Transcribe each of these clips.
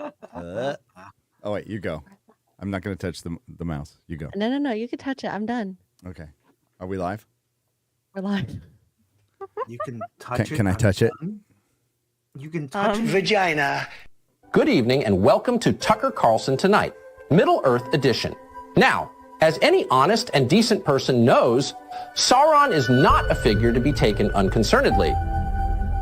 Oh, wait, you go. I'm not going to touch the mouse. You go. No. You can touch it. I'm done. Okay. Are we live? We're live. You can touch it. Can I touch it? You can touch it. Vagina. Good evening and welcome to Tucker Carlson Tonight, Middle Earth Edition. Now, as any honest and decent person knows, Sauron is not a figure to be taken unconcernedly.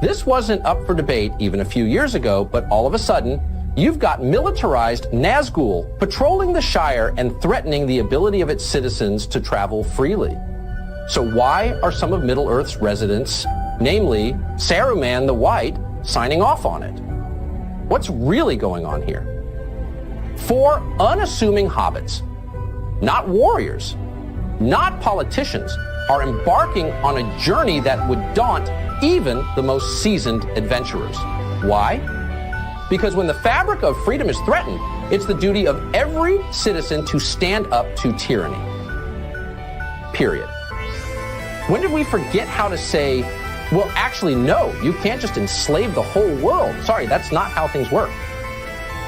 This wasn't up for debate even a few years ago, but all of a sudden, you've got militarized Nazgul patrolling the Shire and threatening the ability of its citizens to travel freely. So why are some of Middle-earth's residents, namely Saruman the White, signing off on it? What's really going on here? 4 unassuming hobbits, not warriors, not politicians, are embarking on a journey that would daunt even the most seasoned adventurers. Why? Because when the fabric of freedom is threatened, it's the duty of every citizen to stand up to tyranny. Period. When did we forget how to say, well, actually, no, you can't just enslave the whole world. Sorry, that's not how things work.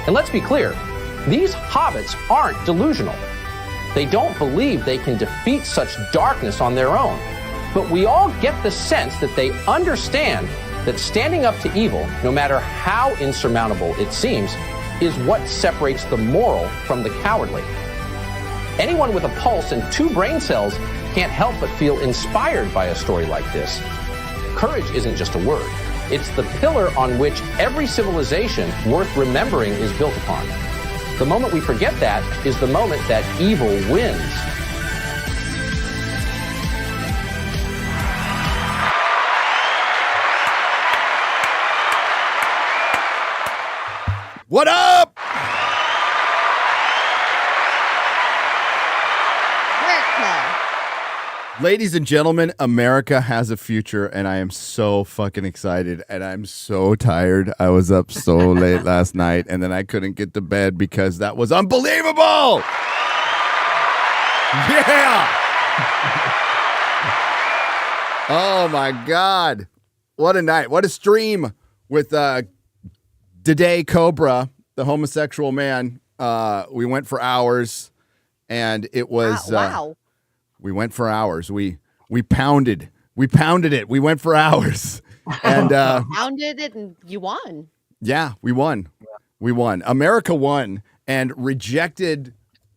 And let's be clear, these hobbits aren't delusional. They don't believe they can defeat such darkness on their own. But we all get the sense that they understand that standing up to evil, no matter how insurmountable it seems, is what separates the moral from the cowardly. Anyone with a pulse and 2 brain cells can't help but feel inspired by a story like this. Courage isn't just a word. It's the pillar on which every civilization worth remembering is built upon. The moment we forget that is the moment that evil wins. What up? Ladies and gentlemen, America has a future, and I am so fucking excited, and I'm so tired. I was up so late last night, and then I couldn't get to bed because that was unbelievable! Yeah! Oh, my God. What a night. What a stream with Dede Cobra, the homosexual man. We went for hours, and it was... Wow. We went for hours. We pounded. We pounded it. We went for hours. And Pounded it and you won. Yeah, we won. We won. America won and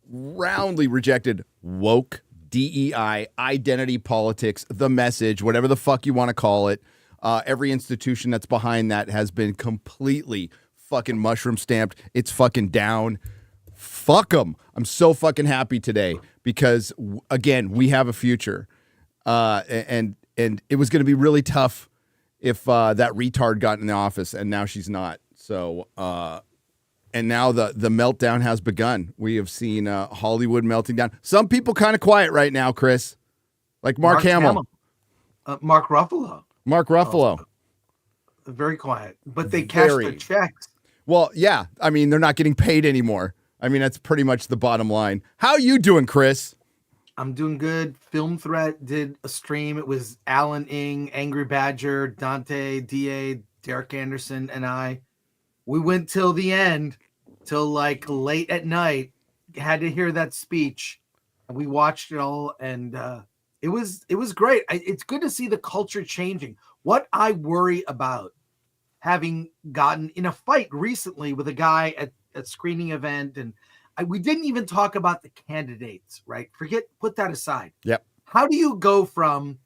roundly rejected woke, DEI, identity politics, the message, whatever the fuck you want to call it. Every institution that's behind that has been completely fucking mushroom stamped. It's fucking down. Fuck them. I'm so fucking happy today because, again, we have a future. And it was going to be really tough if that retard got in the office, and now she's not. So, and now the meltdown has begun. We have seen Hollywood melting down. Some people kind of quiet right now, Chris. Like Mark Hamill. Mark Ruffalo. Mark Ruffalo. Very quiet. But they cash their checks. Well, yeah. I mean, they're not getting paid anymore. I mean, that's pretty much the bottom line. How you doing, Chris? I'm doing good. Film Threat did a stream. It was Alan Ing, Angry Badger, Dante, DA, Derek Anderson, and I. We went till the end, till like late at night. Had to hear that speech. We watched it all, and it was great. It's good to see the culture changing. What I worry about, having gotten in a fight recently with a guy at a screening event, and we didn't even talk about the candidates, right? Put that aside. Yep. How do you go from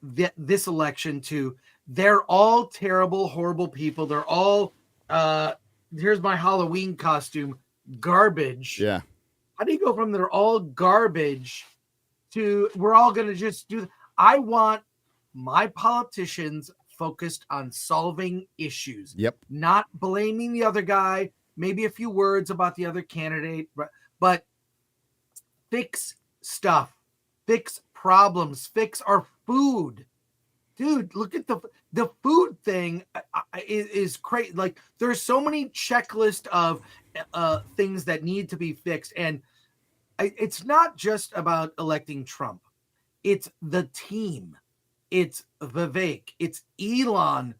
this election to they're all terrible, horrible people? They're all, here's my Halloween costume, garbage. Yeah. How do you go from they're all garbage to we're all going to just do? I want my politicians focused on solving issues. Yep. Not blaming the other guy. Maybe a few words about the other candidate, but fix stuff, fix problems, fix our food. Dude, look at the food thing is crazy. Like there's so many checklists of things that need to be fixed. And it's not just about electing Trump. It's the team. It's Vivek. It's Elon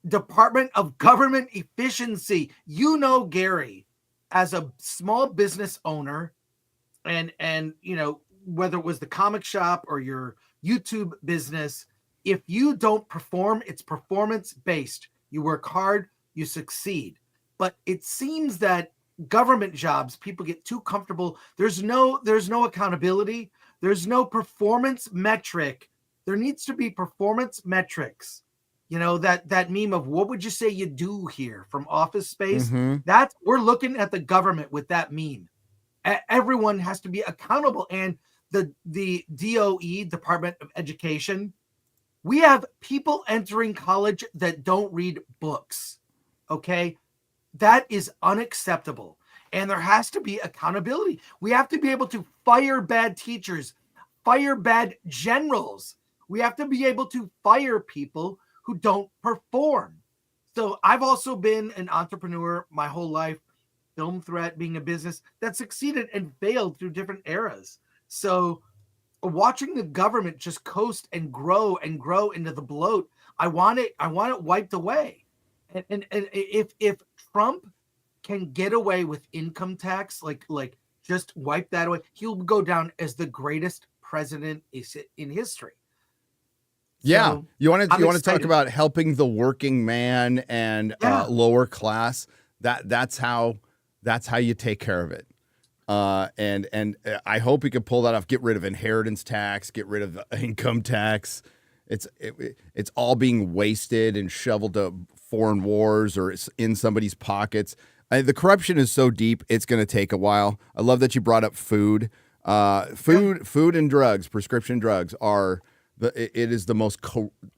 Department of Government Efficiency. You know, Gary, as a small business owner, and you know, whether it was the comic shop or your YouTube business, if you don't perform, it's performance based. You work hard, you succeed. But it seems that government jobs, people get too comfortable. There's no accountability. There's no performance metric. There needs to be performance metrics. You know, that meme of what would you say you do here from Office Space? That's, we're looking at the government with that meme. Everyone has to be accountable. And the DOE, Department of Education, we have people entering college that don't read books. Okay? That is unacceptable. And there has to be accountability. We have to be able to fire bad teachers, fire bad generals. We have to be able to fire people who don't perform. So I've also been an entrepreneur my whole life, Film Threat being a business that succeeded and failed through different eras. So watching the government just coast and grow into the bloat, I want it wiped away. And if Trump can get away with income tax, like just wipe that away, he'll go down as the greatest president in history. Yeah, So, you want I'm to talk excited. about helping the working man and lower class. That's how you take care of it. And I hope we can pull that off. Get rid of inheritance tax. Get rid of the income tax. It's all being wasted and shoveled to foreign wars or it's in somebody's pockets. The corruption is so deep, it's going to take a while. I love that you brought up food. Food and drugs, prescription drugs are it is the most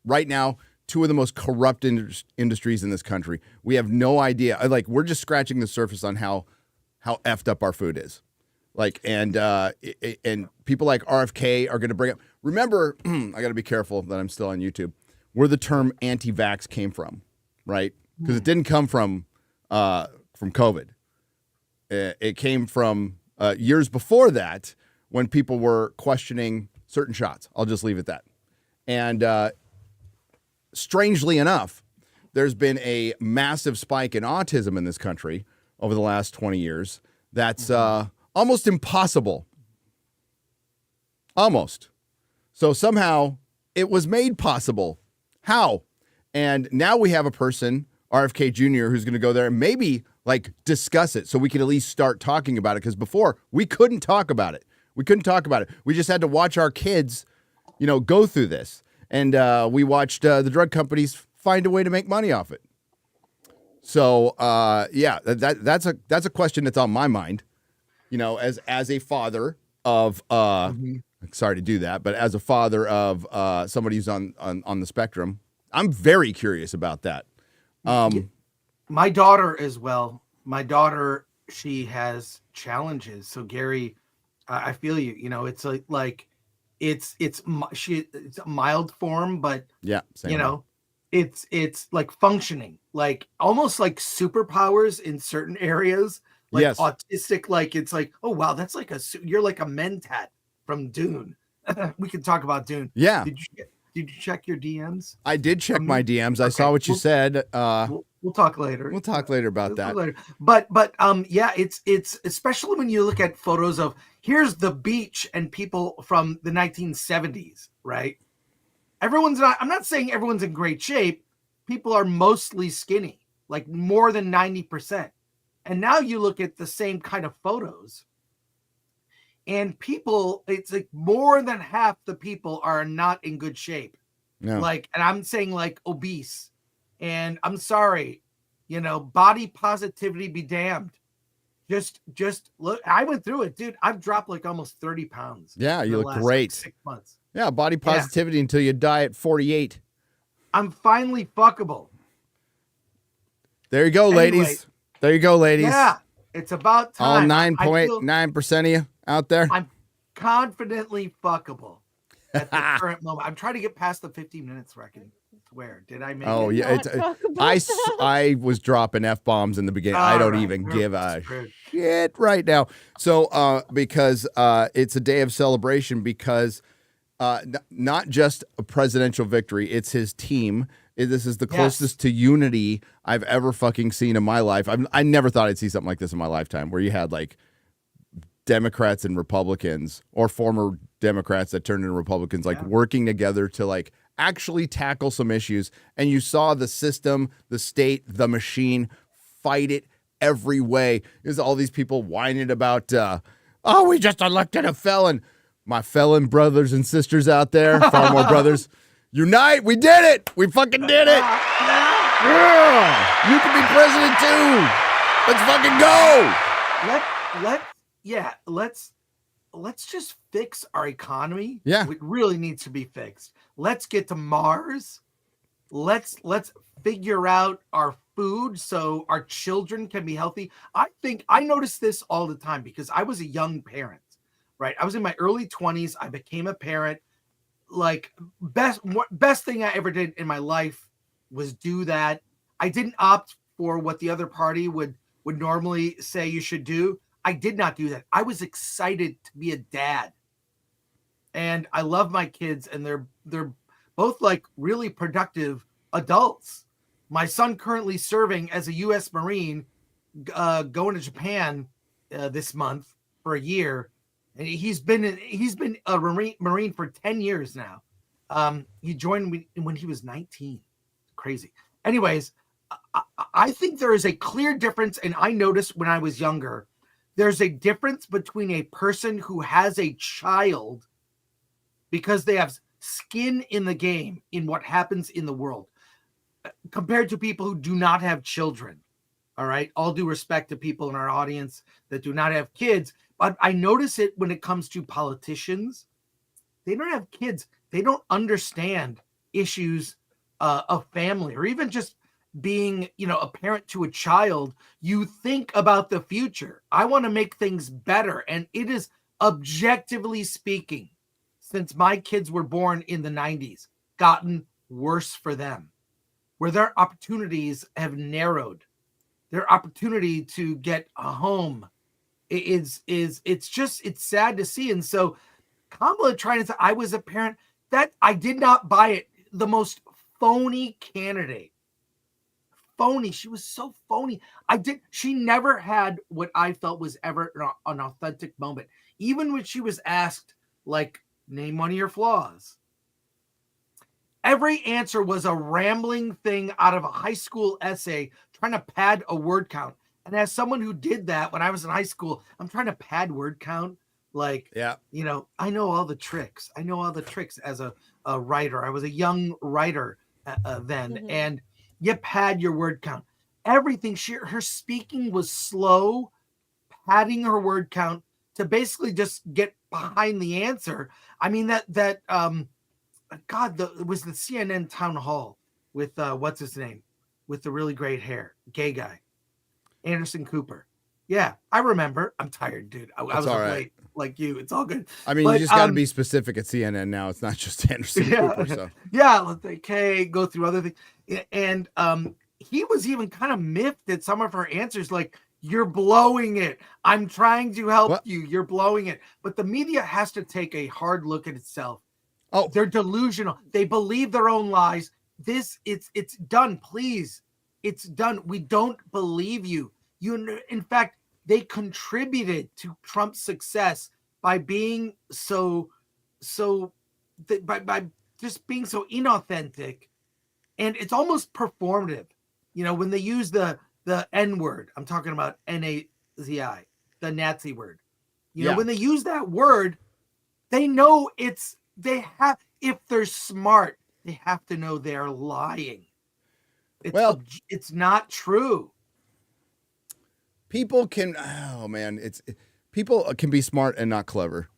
right now, two of the most corrupt industries in this country. We have no idea. We're just scratching the surface on how effed up our food is. And people like RFK are going to bring up. Remember, I got to be careful that I'm still on YouTube. Where the term anti-vax came from, right? Because it didn't come from COVID. It came from years before that when people were questioning certain shots. I'll just leave it at that. And strangely enough, there's been a massive spike in autism in this country over the last 20 years. That's almost impossible. Almost. So somehow it was made possible. How? And now we have a person, RFK Jr., who's going to go there and maybe discuss it so we can at least start talking about it. Because before we couldn't talk about it. We just had to watch our kids, go through this. And we watched the drug companies find a way to make money off it. So, that's a question that's on my mind, as a father of, sorry to do that, but as a father of somebody who's on the spectrum, I'm very curious about that. My daughter as well. My daughter, she has challenges. So Gary, I feel you. It's it's a mild form, but same it's like functioning, almost like superpowers in certain areas, yes. Autistic. It's like, oh wow, that's you're like a Mentat from Dune. We can talk about Dune. Yeah. Did you check your DMs? I did check my DMs. I saw what you said. We'll talk later. We'll talk later about that. Later. But it's especially when you look at photos of here's the beach and people from the 1970s, right? I'm not saying everyone's in great shape. People are mostly skinny, like more than 90%. And now you look at the same kind of photos and people, it's like more than half the people are not in good shape. No. And I'm saying obese. And I'm sorry, body positivity be damned. Just look, I went through it, dude. I've dropped almost 30 pounds. Yeah, you look great. 6 months. Yeah, body positivity until you die at 48. I'm finally fuckable. There you go, ladies. There you go, ladies. Yeah, it's about time. All 9.9% of you out there. I'm confidently fuckable at the current moment. I'm trying to get past the 15 minutes where I can swear. Did I make it? Oh, yeah. I was dropping F-bombs in the beginning. I don't even give a shit right now. So, because it's a day of celebration because not just a presidential victory, it's his team. This is the closest to unity I've ever fucking seen in my life. I never thought I'd see something like this in my lifetime, where you had like Democrats and Republicans, or former Democrats that turned into Republicans, like working together to like actually tackle some issues. And you saw the system, the state, the machine fight it every way. There's all these people whining about, we just elected a felon. My felon brothers and sisters out there, far more brothers, unite. We did it. We fucking did it. Yeah. You can be president too. Let's fucking go. Let's just fix our economy. Yeah. It really needs to be fixed. Let's get to Mars. Let's figure out our food so our children can be healthy. I think I notice this all the time because I was a young parent, right? I was in my early 20s. I became a parent. Like best thing I ever did in my life was do that. I didn't opt for what the other party would normally say you should do. I did not do that. I was excited to be a dad. And I love my kids, and they're both like really productive adults. My son currently serving as a U.S. Marine, going to Japan this month for a year. And he's been a Marine for 10 years now. He joined me when he was 19. Crazy. Anyways, I think there is a clear difference, and I noticed when I was younger, there's a difference between a person who has a child because they have skin in the game in what happens in the world compared to people who do not have children. All right. All due respect to people in our audience that do not have kids. But I notice it when it comes to politicians. They don't have kids. They don't understand issues of family, or even just being, a parent to a child. You think about the future. I want to make things better. And it is, objectively speaking, since my kids were born in the 90s, gotten worse for them, where their opportunities have narrowed. Their opportunity to get a home it's sad to see. And so Kamala trying to say I was a parent, that I did not buy it. The most phony candidate. Phony. She was so phony. She never had what I felt was ever an authentic moment. Even when she was asked, like, name one of your flaws. Every answer was a rambling thing out of a high school essay trying to pad a word count. And as someone who did that when I was in high school, I'm trying to pad word count. Like, I know all the tricks. I know all the tricks as a writer. I was a young writer then. And you pad your word count. Everything. Her speaking was slow, padding her word count to basically just get behind the answer. I mean, it was the CNN town hall with, what's his name? With the really great hair, gay guy. Anderson Cooper. Yeah, I remember. I'm tired, dude. I was up late like you. It's all good. I mean, you just got to be specific at CNN now. It's not just Anderson Cooper. So Go through other things. And he was even kind of miffed at some of her answers, like, you're blowing it. I'm trying to help you. You're blowing it. But the media has to take a hard look at itself. Oh, they're delusional. They believe their own lies. It's done. Please. It's done. We don't believe you. In fact, they contributed to Trump's success by being by just being so inauthentic, and it's almost performative. When they use the N word, I'm talking about Nazi, the Nazi word. When they use that word, they know if they're smart, they have to know they're lying. It's not true. People can be smart and not clever.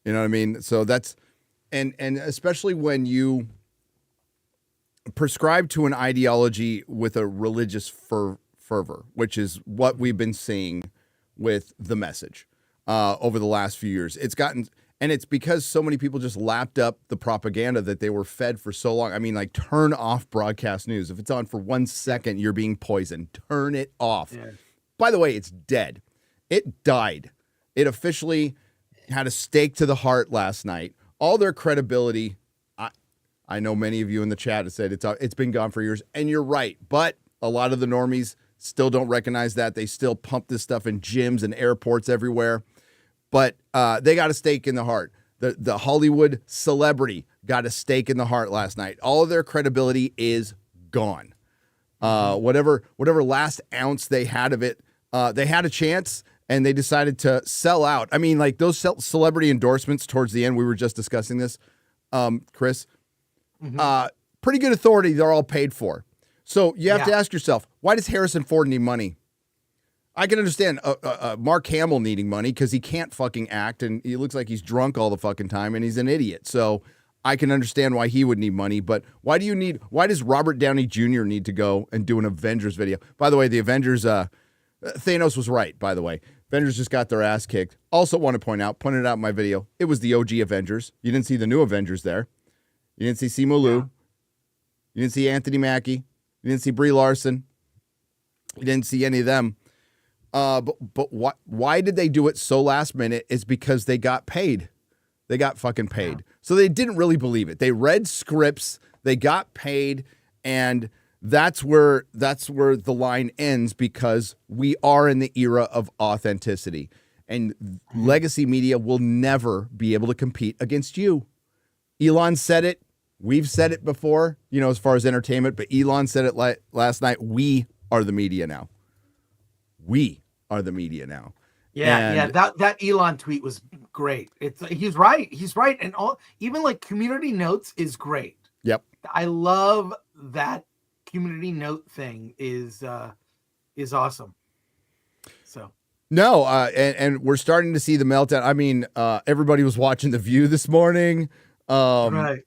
You know what I mean? So that's and especially when you prescribe to an ideology with a religious fervor, which is what we've been seeing with the message over the last few years. And it's because so many people just lapped up the propaganda that they were fed for so long. I mean, like, turn off broadcast news. If it's on for 1 second, you're being poisoned. Turn it off. Yeah. By the way, it's dead. It died. It officially had a stake to the heart last night all their credibility. I know many of you in the chat have said it's been gone for years, and you're right. But a lot of the normies still don't recognize that. They still pump this stuff in gyms and airports everywhere. But they got a stake in the heart. The Hollywood celebrity got a stake in the heart last night. All of their credibility is gone. Whatever last ounce they had of it, they had a chance, and they decided to sell out. I mean, like those celebrity endorsements towards the end, we were just discussing this, Chris. Pretty good authority. They're all paid for. So you have to ask yourself, why does Harrison Ford need money? I can understand Mark Hamill needing money because he can't fucking act, and he looks like he's drunk all the fucking time, and he's an idiot. So I can understand why he would need money. But why does Robert Downey Jr. need to go and do an Avengers video? By the way, the Avengers, Thanos was right, by the way. Avengers just got their ass kicked. Also want to pointed out in my video, it was the OG Avengers. You didn't see the new Avengers there. You didn't see Simu Liu. Yeah. You didn't see Anthony Mackie. You didn't see Brie Larson. You didn't see any of them. But why did they do it so last minute? Is because they got paid. They got fucking paid. Yeah. So they didn't really believe it. They read scripts, they got paid, and that's where the line ends, because we are in the era of authenticity. And legacy media will never be able to compete against you. Elon said it. We've said it before, as far as entertainment, but Elon said it last night. We are the media now. We are the media now. Yeah, that Elon tweet was great. He's right. He's right. And even like community notes is great. Yep. I love that community note thing is awesome. So no, and we're starting to see the meltdown. I mean, everybody was watching The View this morning. Right.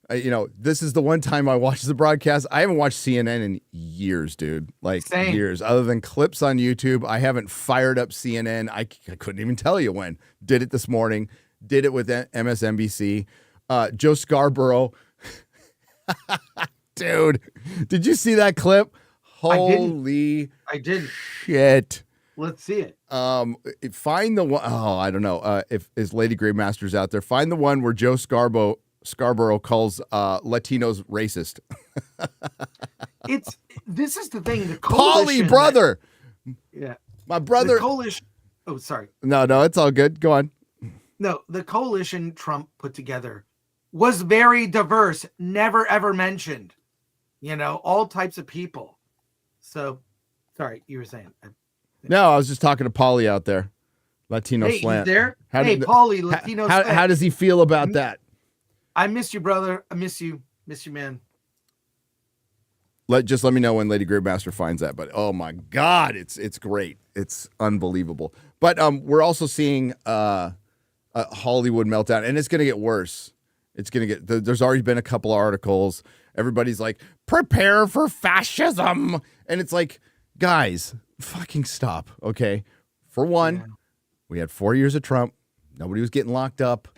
This is the one time I watched the broadcast. I haven't watched CNN in years, dude. Like Same. Years. Other than clips on YouTube, I haven't fired up CNN. I couldn't even tell you when. Did it this morning. Did it with MSNBC. Joe Scarborough. Dude, did you see that clip? Holy I didn't. Shit. Let's see it. Find the one. Oh, I don't know. If Lady Greymaster's out there, find the one where Joe Scarborough calls Latinos racist. This is the thing. The Polly brother. Yeah, my brother. The coalition. Oh, sorry. No, it's all good. Go on. No, the coalition Trump put together was very diverse. Never ever mentioned, all types of people. So, sorry, you were saying. No, I was just talking to Polly out there. Latino slant. He's there? Polly, Latino slant. How does he feel about that? I miss you, brother. I miss you. Miss you, man. Let me know when Lady Greymaster finds that. But oh my God, it's great. It's unbelievable. But we're also seeing a Hollywood meltdown, and it's going to get worse. There's already been a couple articles. Everybody's like, prepare for fascism. And it's like, guys, fucking stop, okay? For one, we had 4 years of Trump. Nobody was getting locked up.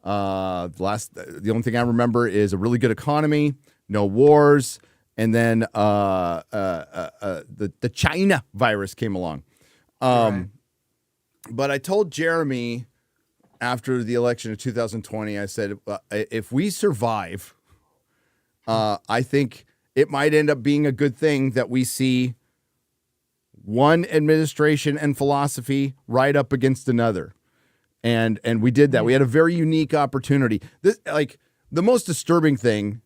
The only thing I remember is a really good economy, no wars, and then the China virus came along. But I told Jeremy after the election of 2020, I said, if we survive, I think it might end up being a good thing that we see one administration and philosophy right up against another. And we did that. We had a very unique opportunity. This, like, the most disturbing thing,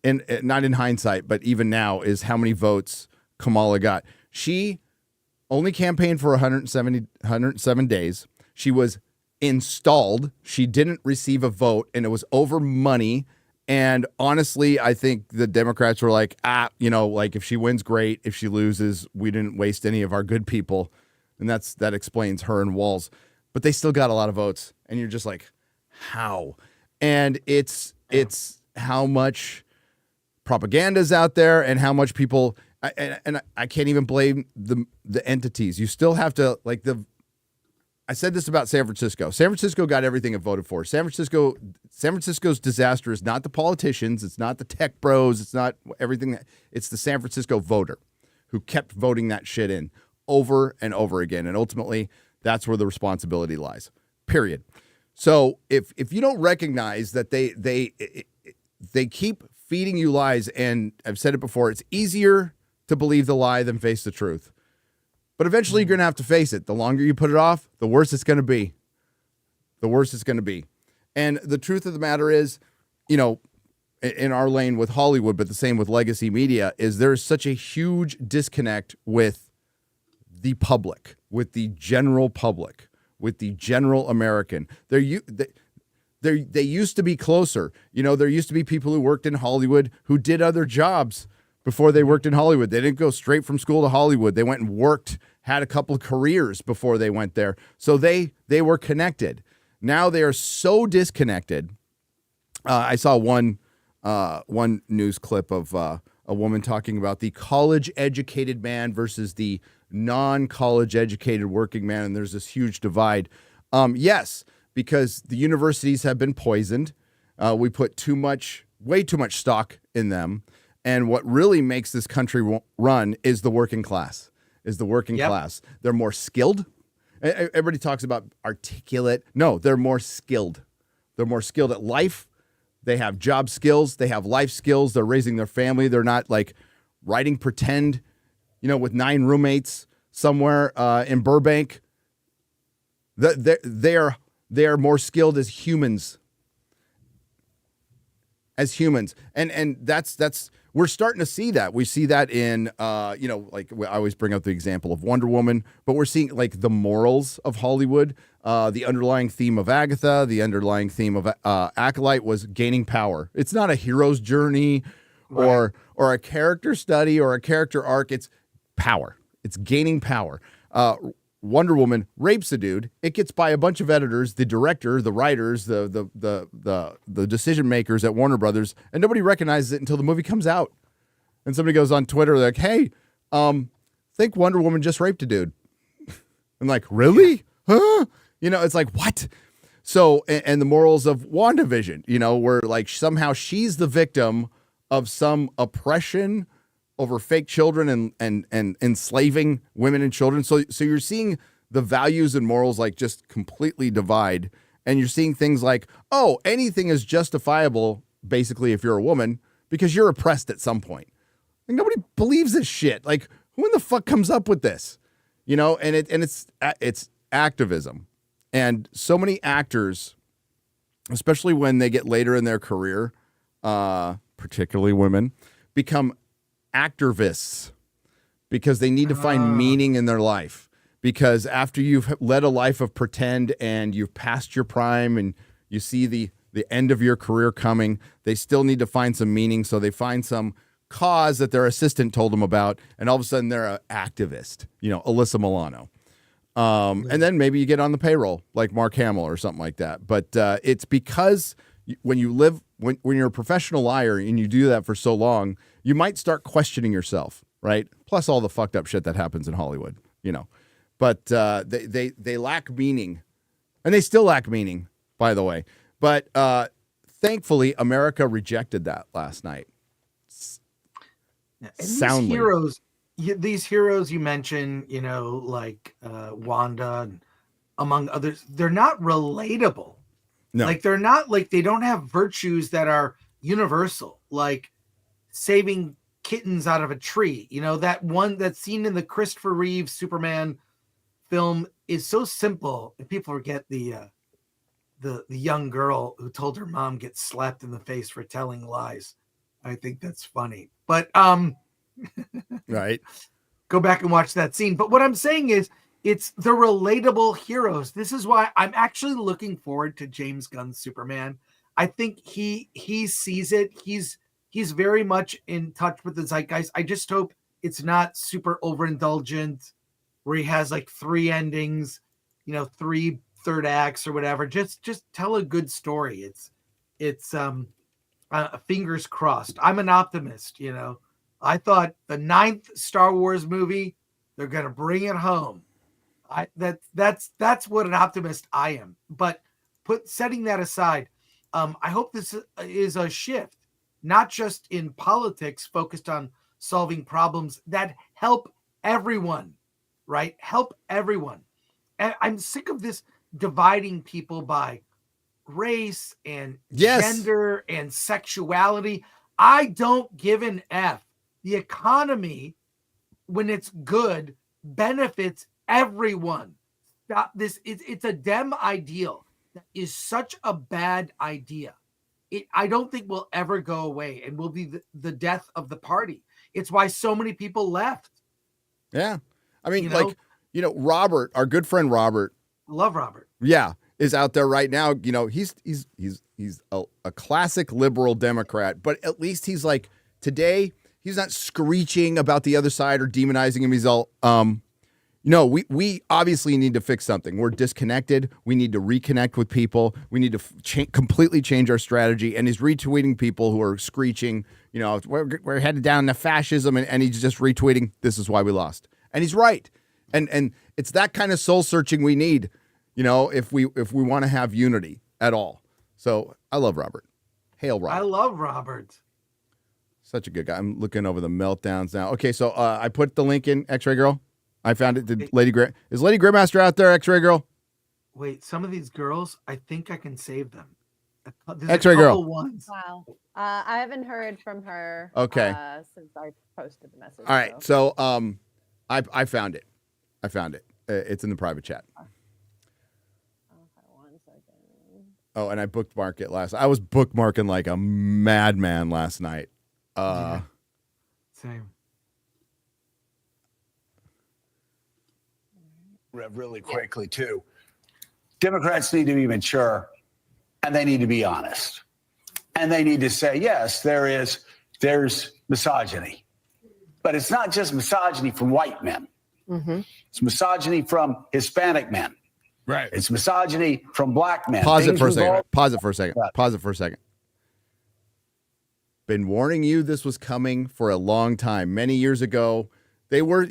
and not in hindsight, but even now, is how many votes Kamala got. She only campaigned for 107 days. She was installed. She didn't receive a vote, and it was over money. And honestly, I think the Democrats were like, like if she wins, great. If she loses, we didn't waste any of our good people. And that explains her and Walz. But they still got a lot of votes. And you're just like, how? And it's how much propaganda's out there and how much people, and I can't even blame the entities. You still have to, I said this about San Francisco. San Francisco got everything it voted for. San Francisco's disaster is not the politicians. It's not the tech bros. It's not everything. It's the San Francisco voter who kept voting that shit in over and over again. And ultimately, that's where the responsibility lies, period. So if you don't recognize that they keep feeding you lies, and I've said it before, it's easier to believe the lie than face the truth. But eventually you're going to have to face it. The longer you put it off, the worse it's going to be. The worse it's going to be. And the truth of the matter is, you know, in our lane with Hollywood, but the same with legacy media, is there's such a huge disconnect with the public, with the general public, with the general American. They used to be closer. You know, there used to be people who worked in Hollywood who did other jobs before they worked in Hollywood. They didn't go straight from school to Hollywood. They went and worked, had a couple of careers before they went there. So they were connected. Now they are so disconnected. I saw one news clip of a woman talking about the college-educated man versus the non-college educated working man, and there's this huge divide. Yes, because the universities have been poisoned. We put way too much stock in them. And what really makes this country run is the working class, class. They're more skilled. Everybody talks about articulate. No, they're more skilled. They're more skilled at life. They have job skills. They have life skills. They're raising their family. They're not like writing pretend, you know, with 9 roommates somewhere in Burbank. They are more skilled as humans. And that's we're starting to see that. We see that in you know, like I always bring up the example of Wonder Woman, but we're seeing like the morals of Hollywood. The underlying theme of Agatha, the underlying theme of Acolyte was gaining power. It's not a hero's journey or a character study or a character arc. It's power. It's gaining power. Wonder Woman rapes a dude. It gets by a bunch of editors, the director, the writers, the decision makers at Warner Brothers, and nobody recognizes it until the movie comes out. And somebody goes on Twitter like, "Hey, think Wonder Woman just raped a dude." I'm like, "Really? Huh?" You know, it's like, what? So, and the morals of WandaVision, you know, where like somehow she's the victim of some oppression over fake children and enslaving women and children. So you're seeing the values and morals like just completely divide. And you're seeing things like, oh, anything is justifiable, basically, if you're a woman, because you're oppressed at some point. Like, nobody believes this shit. Like, who in the fuck comes up with this? You know, and it's activism. And so many actors, especially when they get later in their career, particularly women, become activists because they need to find meaning in their life. Because after you've led a life of pretend and you've passed your prime and you see the end of your career coming, they still need to find some meaning. So they find some cause that their assistant told them about, and all of a sudden they're an activist, you know, Alyssa Milano. And then maybe you get on the payroll like Mark Hamill or something like that. But it's because when you're a professional liar and you do that for so long, you might start questioning yourself, right? Plus all the fucked up shit that happens in Hollywood, you know. But they lack meaning, and they still lack meaning, by the way. But thankfully, America rejected that last night. Soundly. These heroes you mentioned, you know, like Wanda, and among others, they're not relatable. No. Like they're not like they don't have virtues that are universal, like saving kittens out of a tree. You know, that scene in the Christopher Reeve Superman film is so simple, and people forget the young girl who told her mom gets slapped in the face for telling lies. I think that's funny, but right. Go back and watch that scene. But what I'm saying is, it's the relatable heroes. This is why I'm actually looking forward to James Gunn's Superman. I think he sees it. He's very much in touch with the zeitgeist. I just hope it's not super overindulgent, where he has like 3 endings, you know, 3 third acts or whatever. Just tell a good story. It's fingers crossed. I'm an optimist, you know. I thought the 9th Star Wars movie, they're gonna bring it home. That's what an optimist I am. But setting that aside, I hope this is a shift, not just in politics focused on solving problems that help everyone, right? Help everyone. And I'm sick of this dividing people by race and Yes. gender and sexuality. I don't give an F. The economy, when it's good, benefits everyone. Stop this. It's a Dem ideal that is such a bad idea. I don't think will ever go away and will be the death of the party. It's why so many people left. Yeah. I mean, You know? Robert, our good friend Robert. Love Robert. Yeah. Is out there right now. He's a classic liberal Democrat, but at least he's like today, he's not screeching about the other side or demonizing him. He's all, no, we obviously need to fix something. We're disconnected. We need to reconnect with people. We need to completely change our strategy. And he's retweeting people who are screeching, we're headed down to fascism. And he's just retweeting, this is why we lost. And he's right. And it's that kind of soul searching we need, if we want to have unity at all. So I love Robert. Hail Robert. I love Robert. Such a good guy. I'm looking over the meltdowns now. Okay, so I put the link in, X-Ray Girl. I found it. Is Lady Grimmaster out there, X-Ray Girl? Wait, some of these girls, I think I can save them. There's X-Ray a couple Girl. ones. Wow. I haven't heard from her. Okay. Since I posted the message. All right, so I found it. It's in the private chat. Okay, 1 second. Oh, and I bookmarked it I was bookmarking like a madman last night. Same. Really quickly, too. Democrats need to be mature, and they need to be honest. And they need to say, yes, there's misogyny. But it's not just misogyny from white men. Mm-hmm. It's misogyny from Hispanic men. Right. It's misogyny from black men. Pause it for a Things second. involved- Pause it for a second. Right. Pause it for a second. Been warning you this was coming for a long time. Many years ago, they were,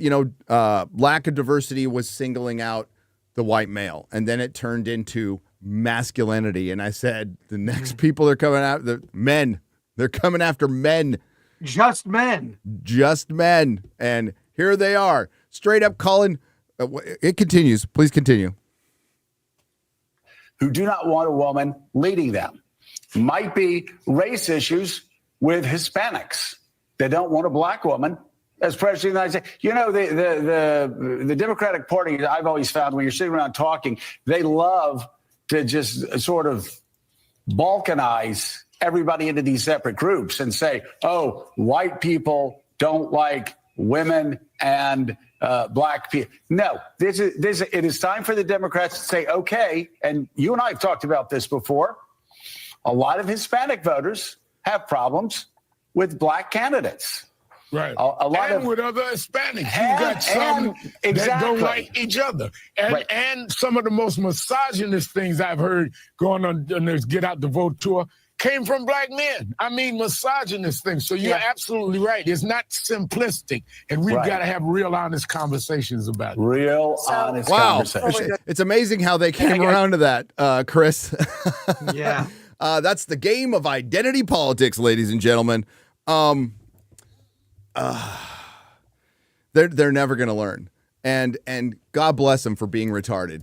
lack of diversity was singling out the white male. And then it turned into masculinity. And I said, the next people are coming out, the men. They're coming after men. Just men. Just men. And here they are. Straight up calling. It continues. Please continue. who do not want a woman leading them. Might be race issues with Hispanics. They don't want a black woman as president of the United States. You know, the Democratic Party, I've always found when you're sitting around talking, they love to just sort of balkanize everybody into these separate groups and say, oh, white people don't like women and black people. No, it is time for the Democrats to say, okay, and you and I have talked about this before, a lot of Hispanic voters have problems with black candidates. Right. A lot and of with other Hispanics. You got some that don't like each other. And Right. and some of the most misogynist things I've heard going on this Get Out the Vote tour came from black men. I mean, misogynist things. So you're absolutely right. It's not simplistic. And we've Right. got to have real honest conversations about it. real honest Wow. conversation. It's amazing how they came around to that, Chris. Yeah. That's the game of identity politics, ladies and gentlemen. They're never going to learn. And God bless them for being retarded.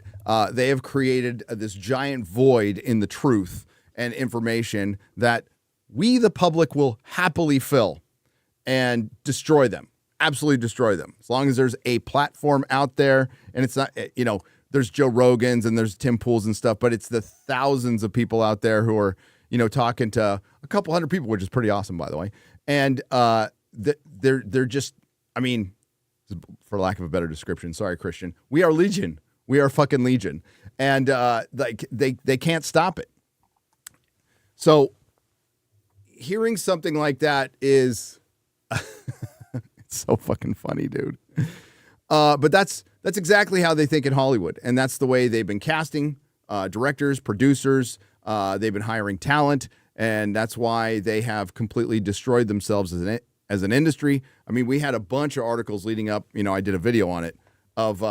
They have created this giant void in the truth and information that we, the public, will happily fill and destroy them. Absolutely destroy them. As long as there's a platform out there, and it's not, there's Joe Rogans and there's Tim Pools and stuff, but it's the thousands of people out there who are, talking to a couple hundred people, which is pretty awesome, by the way. And they're just, I mean, for lack of a better description, sorry, Christian, we are legion. We are fucking legion. And they can't stop it. So hearing something like that is it's so fucking funny, dude. But that's exactly how they think in Hollywood. And that's the way they've been casting directors, producers. They've been hiring talent. And that's why they have completely destroyed themselves as an industry. I mean, we had a bunch of articles leading up. I did a video on it of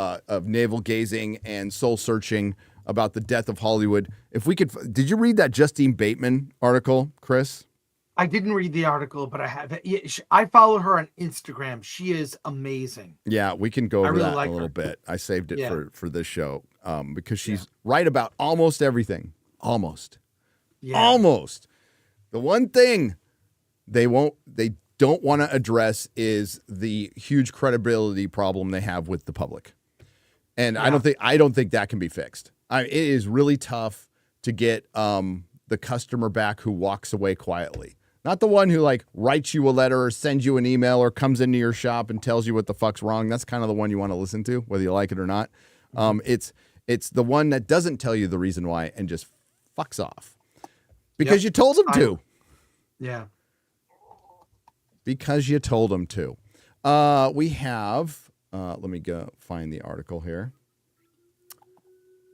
navel gazing and soul searching about the death of Hollywood. If we could, did you read that Justine Bateman article, Chris? I didn't read the article, but I have. I follow her on Instagram. She is amazing. Yeah, we can go over really that like a little her. bit. I saved it Yeah. for this show because she's right about almost everything. Almost. Yeah. Almost. The one thing they don't want to address is the huge credibility problem they have with the public. And I don't think that can be fixed. It is really tough to get the customer back who walks away quietly. Not the one who like writes you a letter or sends you an email or comes into your shop and tells you what the fuck's wrong. That's kind of the one you want to listen to, whether you like it or not. It's the one that doesn't tell you the reason why and just fucks off because you told them to. Yeah. Because you told them to. We have, let me go find the article here.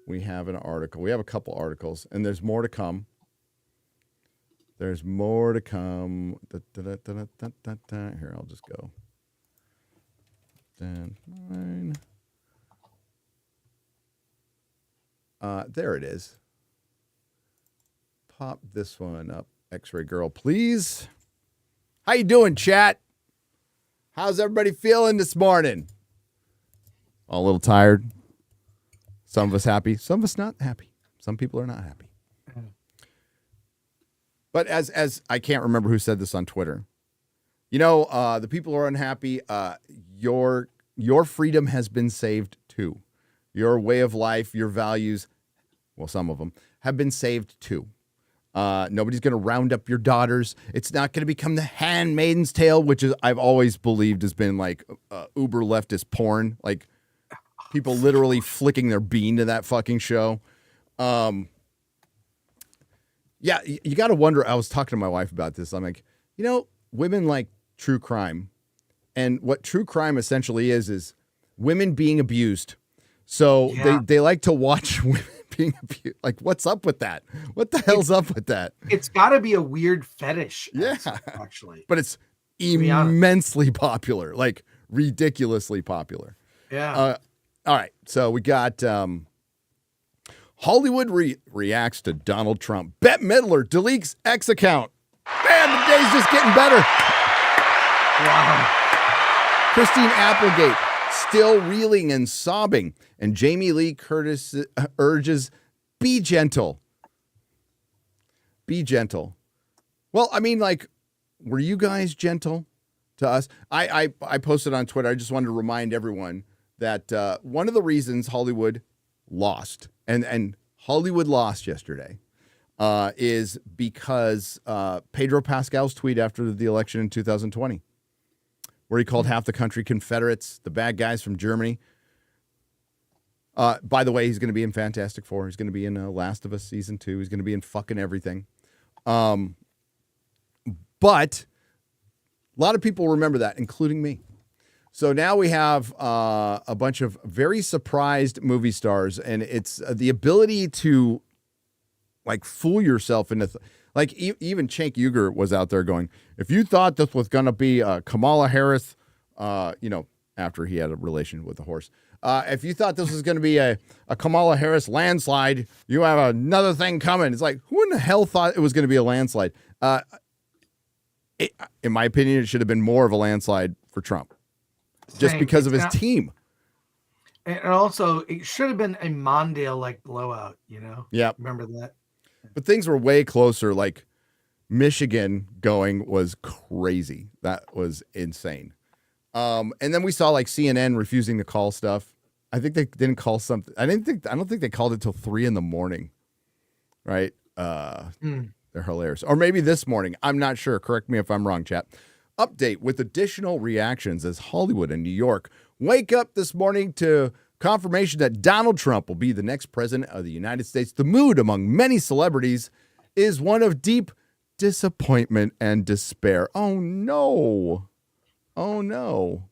We have an article. We have a couple articles, and there's more to come. There's more to come. Here, I'll just go. 10, 9. There it is. Pop this one up. X-Ray Girl, please. How you doing, chat? How's everybody feeling this morning? All a little tired. Some of us happy. Some of us not happy. Some people are not happy. But as I can't remember who said this on Twitter. You know, the people who are unhappy, your freedom has been saved too. Your way of life, your values, well, some of them, have been saved too. Nobody's going to round up your daughters. It's not going to become the Handmaid's Tale, which is I've always believed has been like uber leftist porn. Like people literally flicking their bean to that fucking show. Yeah, you got to wonder. I was talking to my wife about this. I'm like, you know, women like true crime. And what true crime essentially is women being abused. So they like to watch women being abused. Like, what's up with that? What the hell's up with that? It's got to be a weird fetish. Yeah, actually. But it's immensely popular, like ridiculously popular. Yeah. All right. So we got Hollywood reacts to Donald Trump. Bette Midler deletes X account. Man, the day's just getting better. Wow. Christine Applegate still reeling and sobbing. And Jamie Lee Curtis urges, be gentle. Be gentle. Well, I mean, like, were you guys gentle to us? I posted on Twitter. I just wanted to remind everyone that one of the reasons Hollywood lost, and Hollywood lost yesterday, is because Pedro Pascal's tweet after the election in 2020, where he called half the country Confederates, the bad guys from Germany. By the way, he's going to be in Fantastic Four. He's going to be in Last of Us Season 2. He's going to be in fucking everything. But a lot of people remember that, including me. So now we have a bunch of very surprised movie stars, and it's the ability to like fool yourself into like even Cenk Uygur was out there going, if you thought this was going to be Kamala Harris, after he had a relation with the horse, if you thought this was going to be a Kamala Harris landslide, you have another thing coming. It's like, who in the hell thought it was going to be a landslide? In my opinion, it should have been more of a landslide for Trump. Just because of his team. And also, it should have been a Mondale-like blowout, you know? Yeah. Remember that? But things were way closer. Like, Michigan going was crazy. That was insane. And then we saw, like, CNN refusing to call stuff. I think they didn't call something. I don't think they called it till 3 a.m. Right? They're hilarious. Or maybe this morning. I'm not sure. Correct me if I'm wrong, chat. Update with additional reactions as Hollywood and New York wake up this morning to confirmation that Donald Trump will be the next president of the United States. The mood among many celebrities is one of deep disappointment and despair. Oh no. Oh no.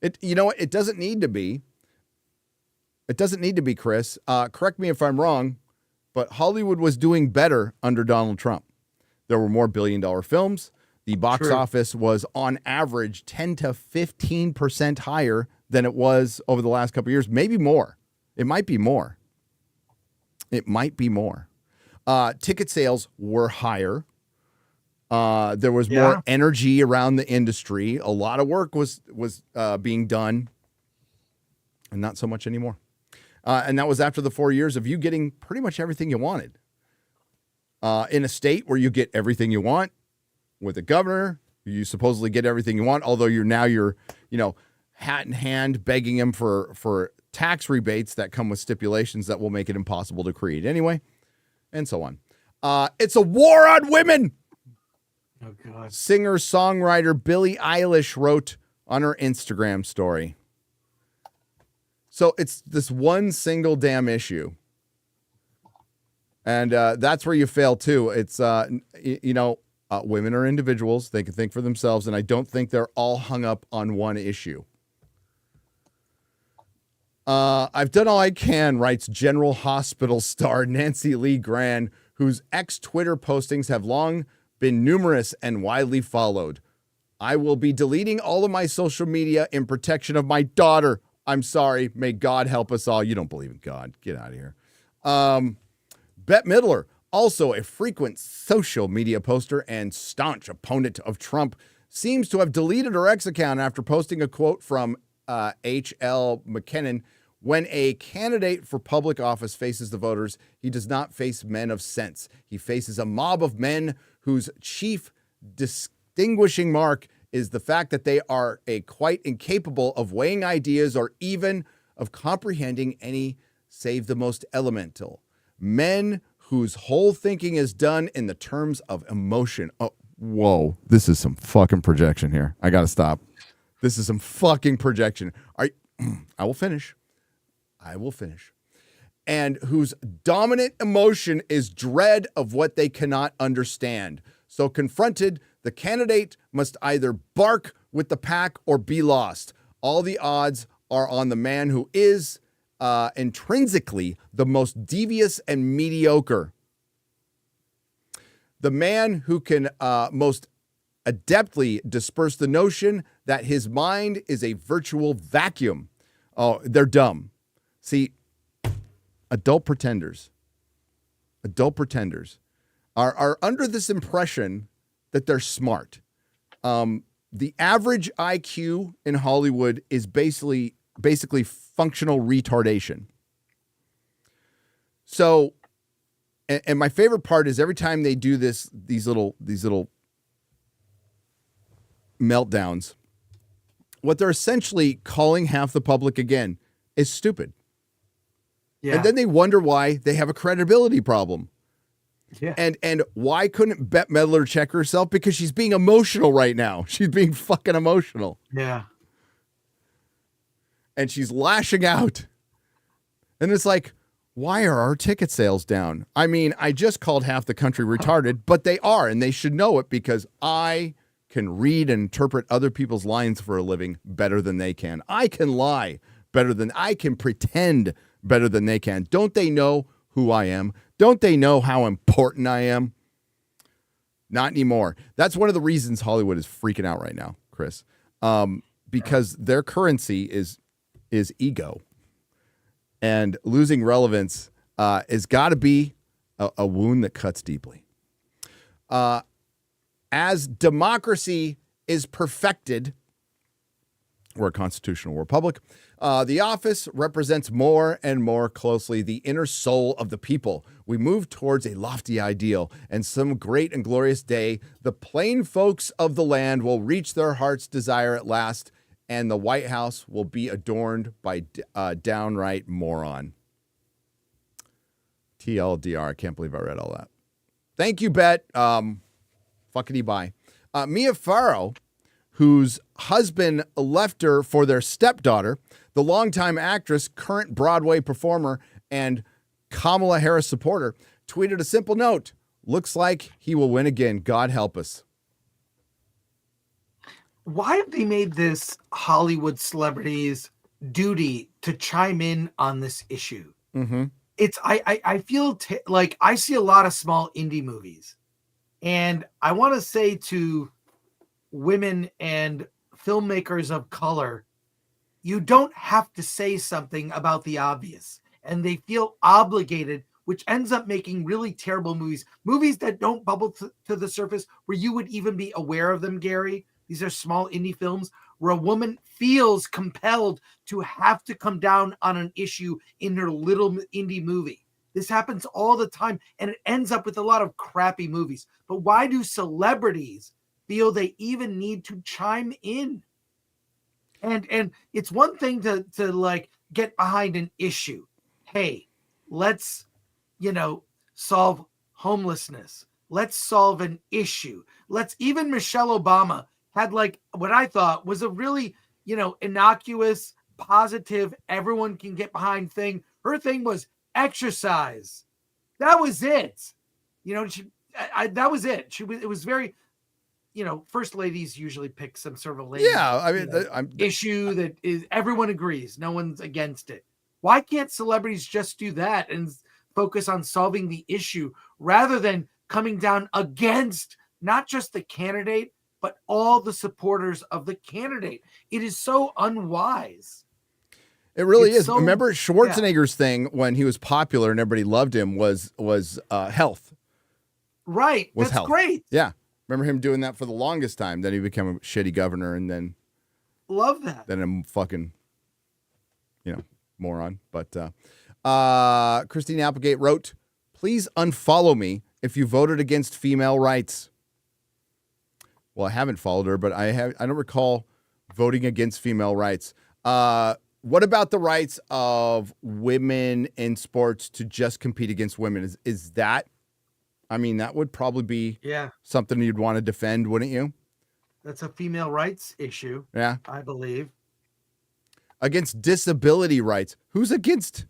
It doesn't need to be. It doesn't need to be, Chris. Correct me if I'm wrong, but Hollywood was doing better under Donald Trump. There were more billion-dollar films. The box office was on average 10 to 15% higher than it was over the last couple of years. Maybe more. It might be more. It might be more. Ticket sales were higher. There was more energy around the industry. A lot of work was being done, and not so much anymore. And that was after the 4 years of you getting pretty much everything you wanted. in a state where you get everything you want with a governor, you supposedly get everything you want, although you're hat in hand begging him for tax rebates that come with stipulations that will make it impossible to create anyway, and so on. It's a war on women. Oh God. Singer-songwriter Billie Eilish wrote on her Instagram story. So it's this one single damn issue. And that's where you fail too. It's, women are individuals. They can think for themselves. And I don't think they're all hung up on one issue. I've done all I can, writes General Hospital star Nancy Lee Grahn, whose ex-Twitter postings have long been numerous and widely followed. I will be deleting all of my social media in protection of my daughter. I'm sorry. May God help us all. You don't believe in God. Get out of here. Bette Midler, also a frequent social media poster and staunch opponent of Trump, seems to have deleted her ex account after posting a quote from H.L. McKinnon. When a candidate for public office faces the voters, he does not face men of sense. He faces a mob of men whose chief distinguishing mark is the fact that they are quite incapable of weighing ideas or even of comprehending any save the most elemental. Men whose whole thinking is done in the terms of emotion. Oh, whoa. This is some fucking projection here. I got to stop. This is some fucking projection. I will finish. And whose dominant emotion is dread of what they cannot understand. So confronted, the candidate must either bark with the pack or be lost. All the odds are on the man who is intrinsically the most devious and mediocre. The man who can most adeptly disperse the notion that his mind is a virtual vacuum. Oh, they're dumb. See, adult pretenders are under this impression that they're smart. The average IQ in Hollywood is basically functional retardation. So, and my favorite part is every time they do these little meltdowns, what they're essentially calling half the public again is stupid. Yeah. And then they wonder why they have a credibility problem. Yeah. And why couldn't Bette Midler check herself? Because she's being emotional right now. She's being fucking emotional. Yeah. And she's lashing out. And it's like, why are our ticket sales down? I mean, I just called half the country retarded, but they are, and they should know it because I can read and interpret other people's lines for a living better than they can. I can lie better than I can pretend better than they can. Don't they know who I am? Don't they know how important I am? Not anymore. That's one of the reasons Hollywood is freaking out right now, Chris, because their currency is ego, and losing relevance has got to be a wound that cuts deeply. As democracy is perfected, we're a constitutional republic. The office represents more and more closely the inner soul of the people. We move towards a lofty ideal, and some great and glorious day, the plain folks of the land will reach their heart's desire at last, and the White House will be adorned by downright moron. TLDR, I can't believe I read all that. Thank you, Bet. Fuckity bye. Mia Farrow, whose husband left her for their stepdaughter, the longtime actress, current Broadway performer, and Kamala Harris supporter, tweeted a simple note. Looks like he will win again. God help us. Why have they made this Hollywood celebrities' duty to chime in on this issue? Mm-hmm. It's I feel like I see a lot of small indie movies, and I want to say to women and filmmakers of color, you don't have to say something about the obvious, and they feel obligated, which ends up making really terrible movies that don't bubble to the surface where you would even be aware of them, Gary. These are small indie films where a woman feels compelled to have to come down on an issue in her little indie movie. This happens all the time, and it ends up with a lot of crappy movies. But why do celebrities feel they even need to chime in? And it's one thing to like get behind an issue. Hey, let's, solve homelessness. Let's solve an issue. Even Michelle Obama had like what I thought was a really, innocuous, positive, everyone can get behind thing. Her thing was exercise. That was it. That was it. It was very, first ladies usually pick some sort of a lady, issue that is everyone agrees. No one's against it. Why can't celebrities just do that and focus on solving the issue rather than coming down against not just the candidate, but all the supporters of the candidate? It is so unwise. It really is. Remember Schwarzenegger's thing when he was popular and everybody loved him was health. Right. That's health. Great. Yeah. Remember him doing that for the longest time. Then he became a shitty governor, and then love that. Then a fucking, moron. But Christine Applegate wrote, "Please unfollow me if you voted against female rights." Well, I haven't followed her, but I don't recall voting against female rights. What about the rights of women in sports to just compete against women? Is that? I mean, that would probably be something you'd want to defend, wouldn't you? That's a female rights issue. Yeah. I believe. Against disability rights. Who's against?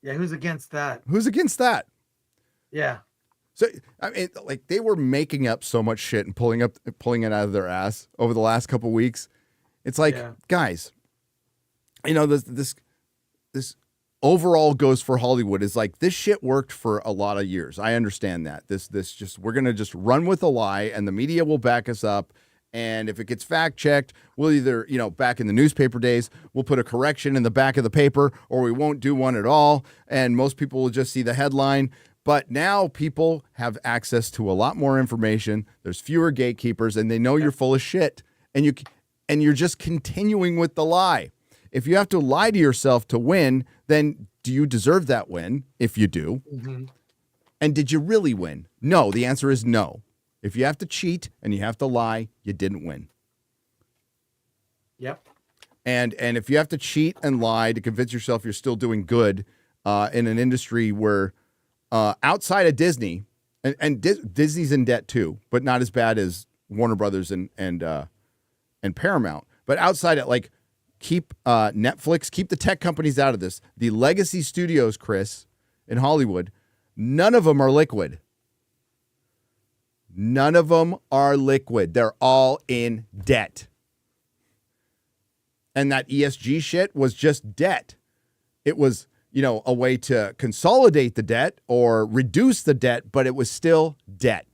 Yeah, who's against that? Who's against that? Yeah. So, I mean, like, they were making up so much shit and pulling it out of their ass over the last couple of weeks. It's like, guys, this overall goes for Hollywood is like, this shit worked for a lot of years. I understand that. We're going to just run with a lie and the media will back us up. And if it gets fact checked, we'll either, back in the newspaper days, we'll put a correction in the back of the paper, or we won't do one at all. And most people will just see the headline. But now people have access to a lot more information. There's fewer gatekeepers and they know you're full of shit. And you're just continuing with the lie. If you have to lie to yourself to win, then do you deserve that win? If you do. Mm-hmm. And did you really win? No, the answer is no. If you have to cheat and you have to lie, you didn't win. Yep. And if you have to cheat and lie to convince yourself you're still doing good in an industry where outside of Disney, and Disney's in debt too, but not as bad as Warner Brothers and Paramount. But outside it, like, keep Netflix, keep the tech companies out of this. The legacy studios, Chris, in Hollywood, none of them are liquid. None of them are liquid. They're all in debt. And that ESG shit was just debt. It was, a way to consolidate the debt or reduce the debt, but it was still debt.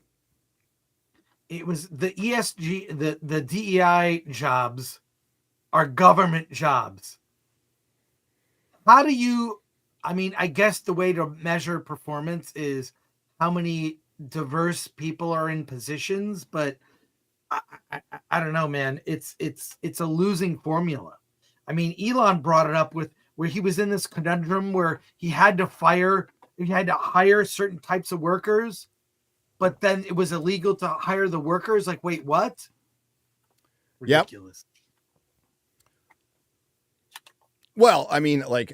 It was the ESG, the DEI jobs are government jobs. How do you, I guess the way to measure performance is how many diverse people are in positions, but I don't know, man. It's a losing formula. Elon brought it up with where he was in this conundrum where he had to hire certain types of workers, but then it was illegal to hire the workers. Like, wait, what? Ridiculous. Yep. Well,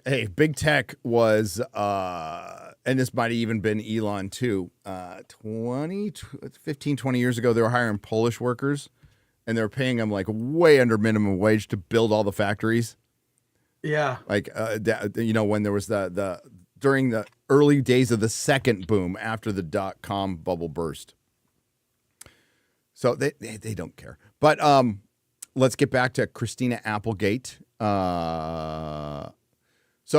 hey, big tech was, and this might have even been Elon too, 15, 20 years ago, they were hiring Polish workers and they were paying them like way under minimum wage to build all the factories. Yeah. Like, when there was during the early days of the second boom after the .com bubble burst. So they don't care. But let's get back to Christina Applegate. So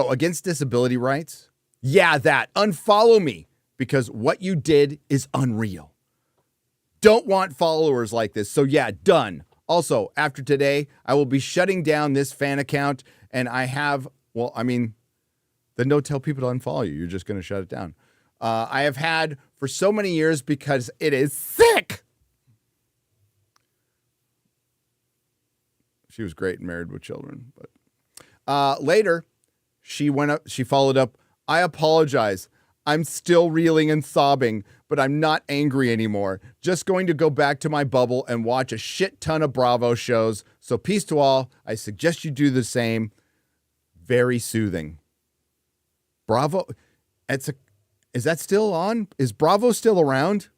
against disability rights, unfollow me because what you did is unreal. Don't want followers like this. So done. Also, after today, I will be shutting down this fan account and I have, then don't tell people to unfollow you. You're just going to shut it down. I have had for so many years because it is sick. She was great and married with children, but later she followed up. I apologize. I'm still reeling and sobbing, but I'm not angry anymore. Just going to go back to my bubble and watch a shit ton of Bravo shows. So peace to all. I suggest you do the same. Very soothing. Bravo. Is that still on? Is Bravo still around?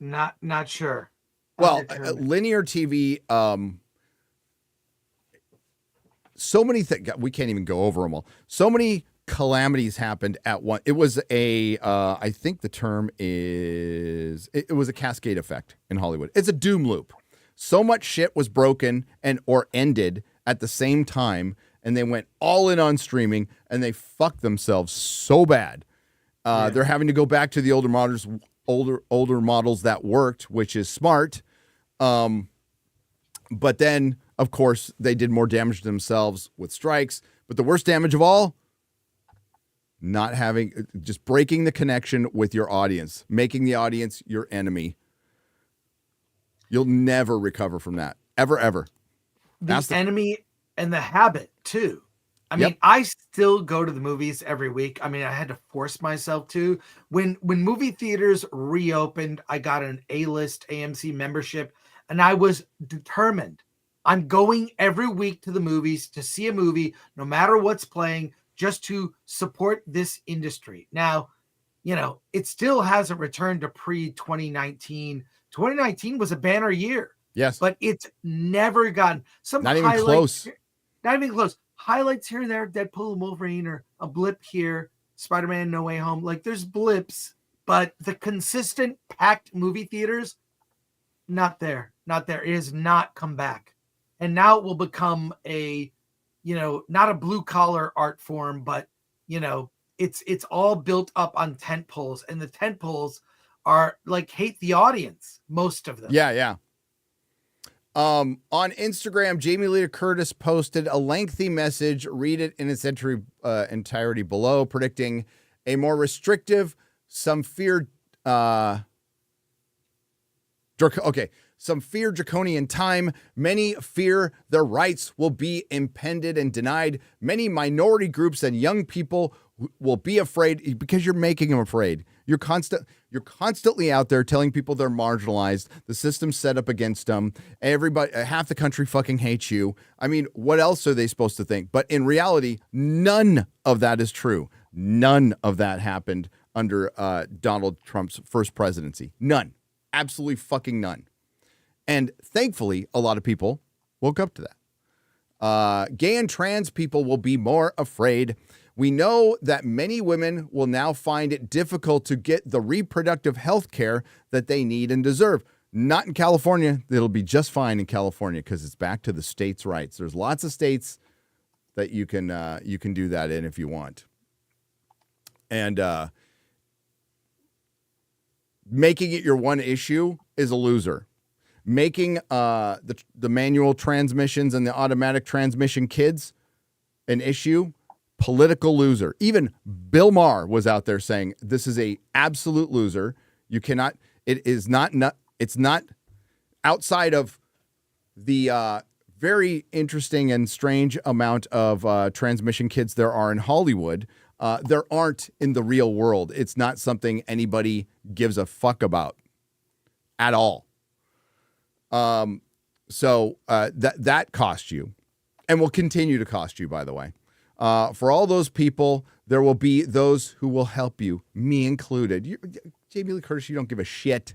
Not sure. Well, linear TV, so many things, we can't even go over them all. So many calamities happened at one. It was I think the term is, it was a cascade effect in Hollywood. It's a doom loop. So much shit was broken or ended at the same time, and they went all in on streaming, and they fucked themselves so bad. They're having to go back to the older models that worked, which is smart. But then, of course, they did more damage to themselves with strikes. But the worst damage of all, just breaking the connection with your audience, making the audience your enemy. You'll never recover from that. Ever, ever. The enemy and the habit, too. I mean, I still go to the movies every week. I mean, I had to force myself to. When movie theaters reopened, I got an A-list AMC membership, and I was determined. I'm going every week to the movies to see a movie, no matter what's playing, just to support this industry. Now, it still hasn't returned to pre-2019. 2019 was a banner year. Yes. But it's never gotten some not even close. Not even close. Highlights here and there, Deadpool and Wolverine, or a blip here, Spider-Man No Way Home. Like, there's blips, but the consistent packed movie theaters, not there. Not there. It has not come back. And now it will become a, not a blue collar art form, but, it's all built up on tent poles, and the tent poles are like hate the audience, most of them. Yeah. On Instagram, Jamie Lee Curtis posted a lengthy message. Read it in its entirety below, predicting a more restrictive, some fear draconian time. Many fear their rights will be impeded and denied. Many minority groups and young people will be afraid because you're making them afraid. You're constantly out there telling people they're marginalized. The system's set up against them. Everybody, half the country fucking hates you. I mean, what else are they supposed to think? But in reality, none of that is true. None of that happened under Donald Trump's first presidency. None. Absolutely fucking none. And thankfully, a lot of people woke up to that. Gay and trans people will be more afraid. We know that many women will now find it difficult to get the reproductive health care that they need and deserve. Not in California. It'll be just fine in California because it's back to the states' rights. There's lots of states that you can do that in if you want. And making it your one issue is a loser. Making the manual transmissions and the automatic transmission kids an issue, political loser. Even Bill Maher was out there saying this is a absolute loser. You cannot. It's not outside of the very interesting and strange amount of transmission kids there are in Hollywood. There aren't in the real world. It's not something anybody gives a fuck about at all. So that cost you and will continue to cost you, by the way. For all those people, there will be those who will help you, me included. Jamie Lee Curtis, you don't give a shit.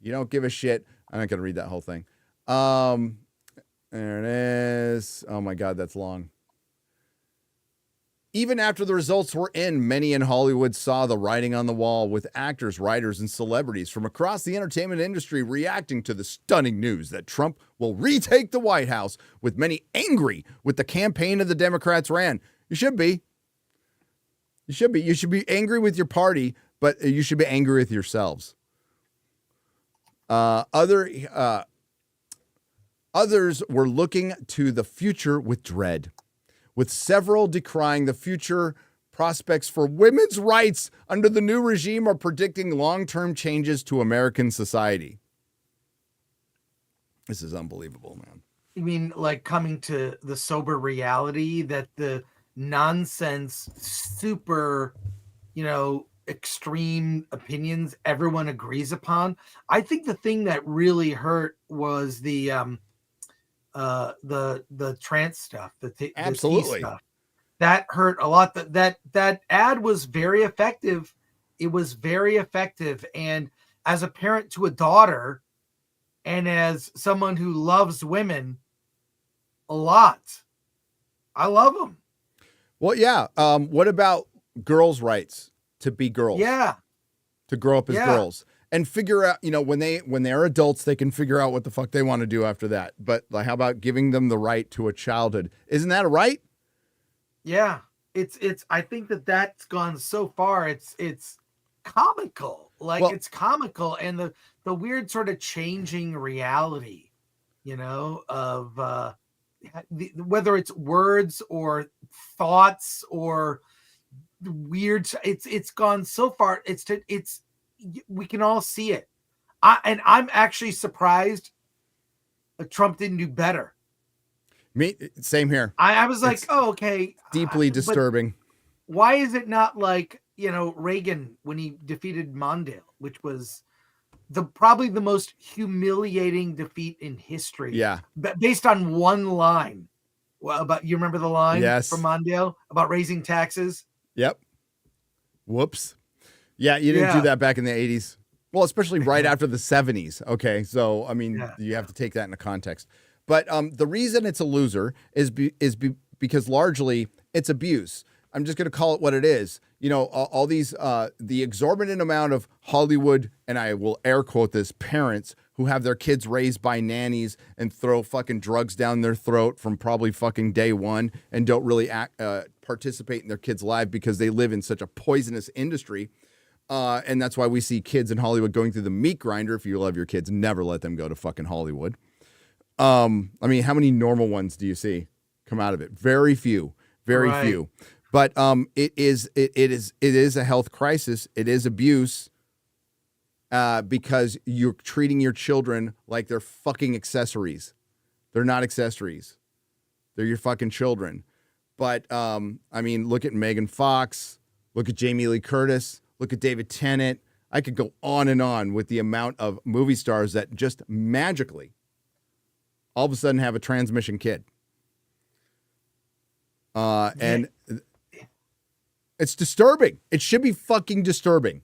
You don't give a shit. I'm not going to read that whole thing. There it is. Oh my God, that's long. Even after the results were in, many in Hollywood saw the writing on the wall, with actors, writers, and celebrities from across the entertainment industry reacting to the stunning news that Trump will retake the White House, with many angry with the campaign that the Democrats ran. You should be. You should be. You should be angry with your party, but you should be angry with yourselves. Others were looking to the future with dread, with several decrying the future prospects for women's rights under the new regime or predicting long-term changes to American society. This is unbelievable, man. You mean like coming to the sober reality that the nonsense, super, extreme opinions everyone agrees upon? I think the thing that really hurt was the trans stuff, the T Absolutely. stuff. That hurt a lot. That ad was very effective. It was very effective. And as a parent to a daughter, and as someone who loves women a lot, I love them. Well, yeah. What about girls' rights to be girls? Yeah. To grow up as girls and figure out, when they're adults, they can figure out what the fuck they want to do after that. But like, how about giving them the right to a childhood? Isn't that a right? Yeah. I think that's gone so far. It's comical. It's comical. And the weird sort of changing reality, of whether it's words or thoughts or weird, it's gone so far. We can all see it. I'm actually surprised Trump didn't do better. Me, same here. I was like, okay. Deeply disturbing. Why is it not like, Reagan when he defeated Mondale, which was probably the most humiliating defeat in history. Yeah. Based on one line. You remember the line from Mondale about raising taxes? Yep. Whoops. Yeah, you didn't do that back in the 80s. Well, especially right after the 70s. Okay, so, I mean, you have to take that into context. But the reason it's a loser is because largely it's abuse. I'm just going to call it what it is. All these, the exorbitant amount of Hollywood, and I will air quote this, parents who have their kids raised by nannies and throw fucking drugs down their throat from probably fucking day one and don't really participate in their kids' life because they live in such a poisonous industry. And that's why we see kids in Hollywood going through the meat grinder. If you love your kids, never let them go to fucking Hollywood. I mean, how many normal ones do you see come out of it? Very few, very few. But it is a health crisis. It is abuse because you're treating your children like they're fucking accessories. They're not accessories. They're your fucking children. But I mean, look at Megan Fox. Look at Jamie Lee Curtis. Look at David Tennant. I could go on and on with the amount of movie stars that just magically all of a sudden have a transmission kid. And it's disturbing. It should be fucking disturbing.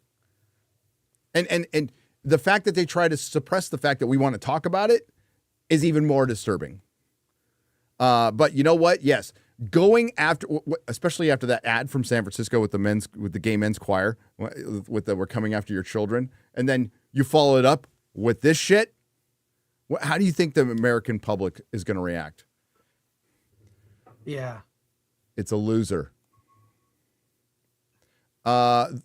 And the fact that they try to suppress the fact that we want to talk about it is even more disturbing. But you know what? Yes. Going after, especially after that ad from San Francisco with the gay men's choir, we're coming after your children. And then you follow it up with this shit. How do you think the American public is going to react? Yeah. It's a loser. Oscar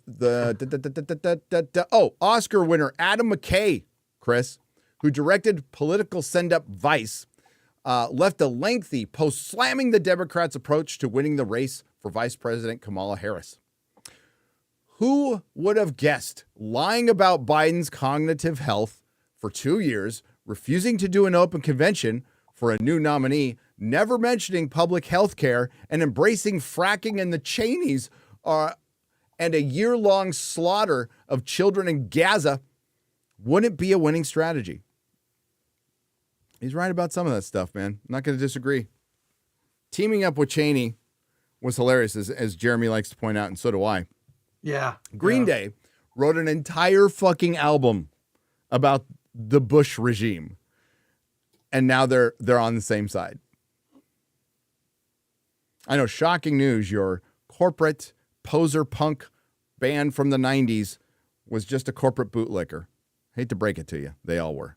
winner Adam McKay, Chris, who directed Political Send-Up Vice, left a lengthy post slamming the Democrats' approach to winning the race for Vice President Kamala Harris. Who would have guessed lying about Biden's cognitive health for 2 years, refusing to do an open convention for a new nominee, never mentioning public health care, and embracing fracking and the Cheneys, and a year-long slaughter of children in Gaza wouldn't be a winning strategy? He's right about some of that stuff, man. I'm not going to disagree. Teaming up with Cheney was hilarious, as Jeremy likes to point out, and so do I. Yeah. Green Day wrote an entire fucking album about the Bush regime, and now they're on the same side. I know, shocking news. Your corporate poser punk band from the 90s was just a corporate bootlicker. Hate to break it to you. They all were.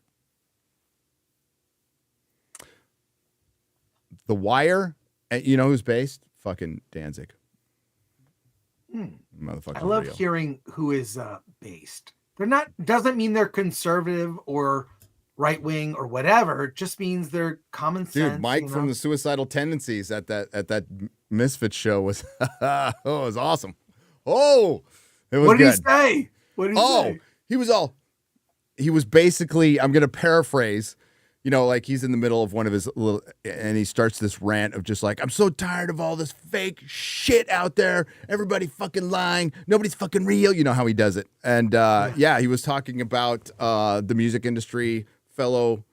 The Wire, you know who's based? Fucking Danzig. Motherfucker. I love hearing who is based. They're not, doesn't mean they're conservative or right wing or whatever. It just means they're common sense. Dude, Mike from the Suicidal Tendencies at that Misfits show was it was awesome. Oh, it was what did good. he say? What did he say? He was basically, I'm going to paraphrase, You know, like he's in the middle of one of his little, and he starts this rant of just like, I'm so tired of all this fake shit out there. Everybody fucking lying. Nobody's fucking real. You know how he does it. And yeah, he was talking about the music industry, fellow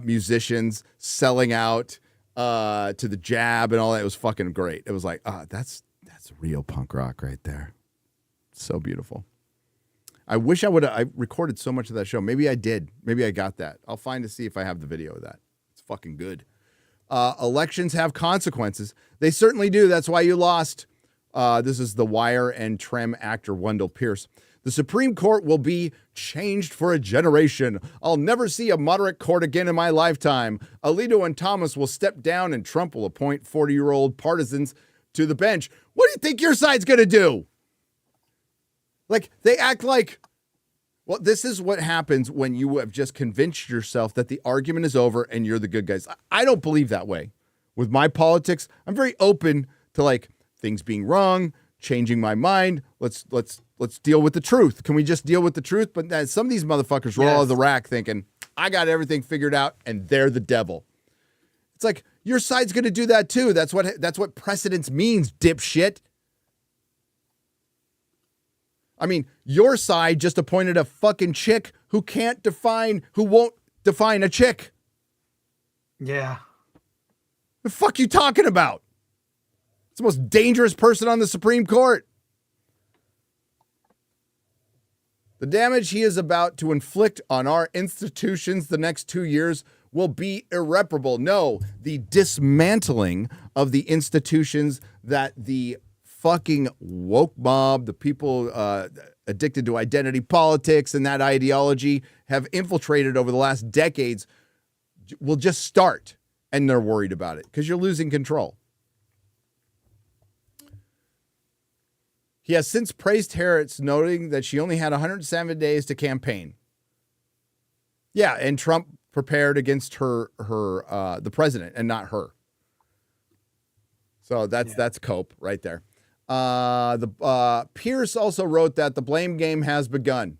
musicians selling out to the jab and all that. It was fucking great. It was like, that's real punk rock right there. So beautiful. I wish I recorded so much of that show. Maybe I did. Maybe I got that. I'll find to see if I have the video of that. It's fucking good. Elections have consequences. They certainly do. That's why you lost. This is The Wire and Trem actor Wendell Pierce. The Supreme Court will be changed for a generation. I'll never see a moderate court again in my lifetime. Alito and Thomas will step down and Trump will appoint 40-year-old partisans to the bench. What do you think your side's going to do? Like, they act like, well, this is what happens when you have just convinced yourself that the argument is over and you're the good guys. I don't believe that way. With my politics, I'm very open to, like, things being wrong, changing my mind. Let's deal with the truth. Can we just deal with the truth? But some of these motherfuckers roll out of the rack thinking, I got everything figured out, and they're the devil. It's like, your side's going to do that too. That's what precedence means, dipshit. I mean, your side just appointed a fucking chick who won't define a chick. Yeah. The fuck you talking about? It's the most dangerous person on the Supreme Court. The damage he is about to inflict on our institutions the next 2 years will be irreparable. No, the dismantling of the institutions that the fucking woke mob, the people addicted to identity politics and that ideology have infiltrated over the last decades will just start, and they're worried about it because you're losing control. He has since praised Harris, noting that she only had 107 days to campaign. Yeah, and Trump prepared against the president and not her. So that's cope right there. Pierce also wrote that the blame game has begun.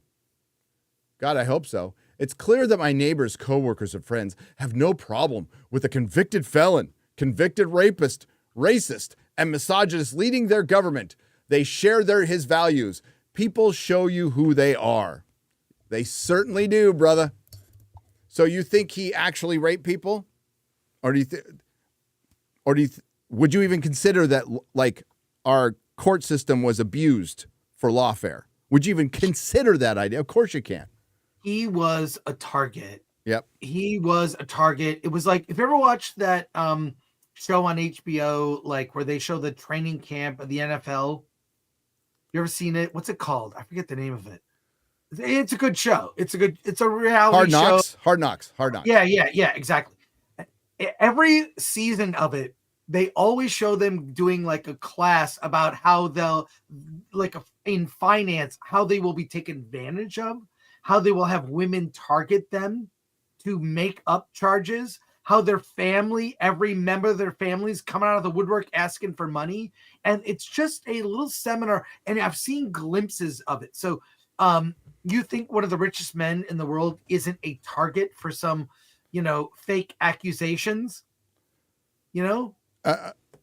God, I hope so. It's clear that my neighbors, coworkers, and friends have no problem with a convicted felon, convicted rapist, racist, and misogynist leading their government. They share his values. People show you who they are. They certainly do, brother. So you think he actually raped people? Or would you even consider that, like, our court system was abused for lawfare? Would you even consider that idea? Of course you can. He was a target. Yep. He was a target. It was like, if you ever watched that show on HBO, like where they show the training camp of the NFL, you ever seen it? What's it called? I forget the name of it. It's a good show. It's a reality show. Hard Knocks. Yeah, exactly. Every season of it, they always show them doing like a class about how they'll, in finance, how they will be taken advantage of, how they will have women target them to make up charges, how their family, every member of their families coming out of the woodwork asking for money. And it's just a little seminar, and I've seen glimpses of it. So you think one of the richest men in the world isn't a target for some, fake accusations?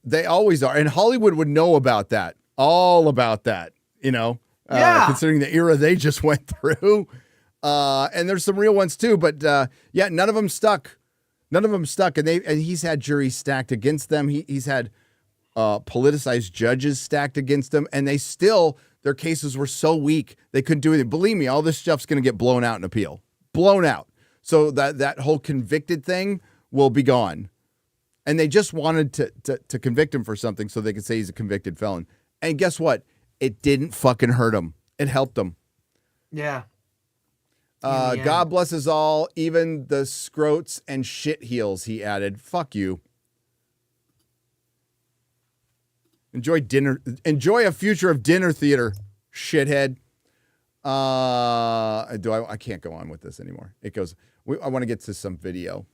They always are. And Hollywood would know about that. All about that, considering the era they just went through. And there's some real ones too, but none of them stuck. And he's had juries stacked against them. He's had politicized judges stacked against them, and their cases were so weak they couldn't do anything. Believe me, all this stuff's going to get blown out in appeal. Blown out. So that whole convicted thing will be gone. And they just wanted to convict him for something so they could say he's a convicted felon. And guess what? It didn't fucking hurt him. It helped him. Yeah. God bless us all, even the scrotes and shit heels, he added. Fuck you. Enjoy dinner. Enjoy a future of dinner theater, shithead. I can't go on with this anymore. It goes, I want to get to some video.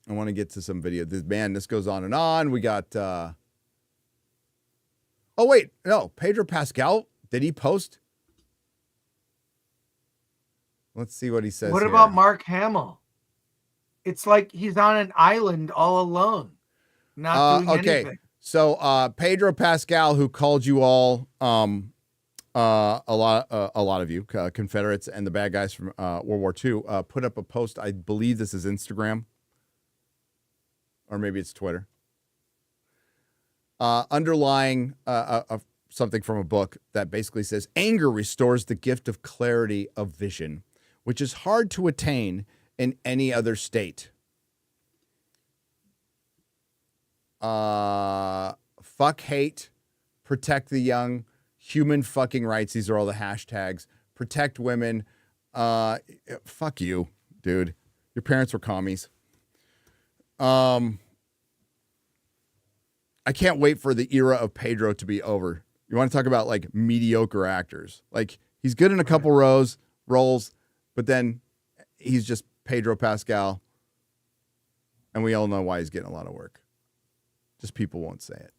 This goes on and on. We got, Pedro Pascal, did he post? Let's see what he says. What here. about Mark Hamill? It's like he's on an island all alone, not doing anything. So Pedro Pascal, who called you all a lot of you Confederates and the bad guys from World War II, put up a post. I believe this is Instagram, or maybe it's Twitter. Underlying something from a book that basically says anger restores the gift of clarity of vision, which is hard to attain in any other state. Fuck hate, protect the young, human fucking rights. These are all the hashtags. Protect women. Fuck you, dude. Your parents were commies. I can't wait for the era of Pedro to be over. You want to talk about like mediocre actors? Like he's good in a couple roles, but then he's just Pedro Pascal, and we all know why he's getting a lot of work. Just people won't say it.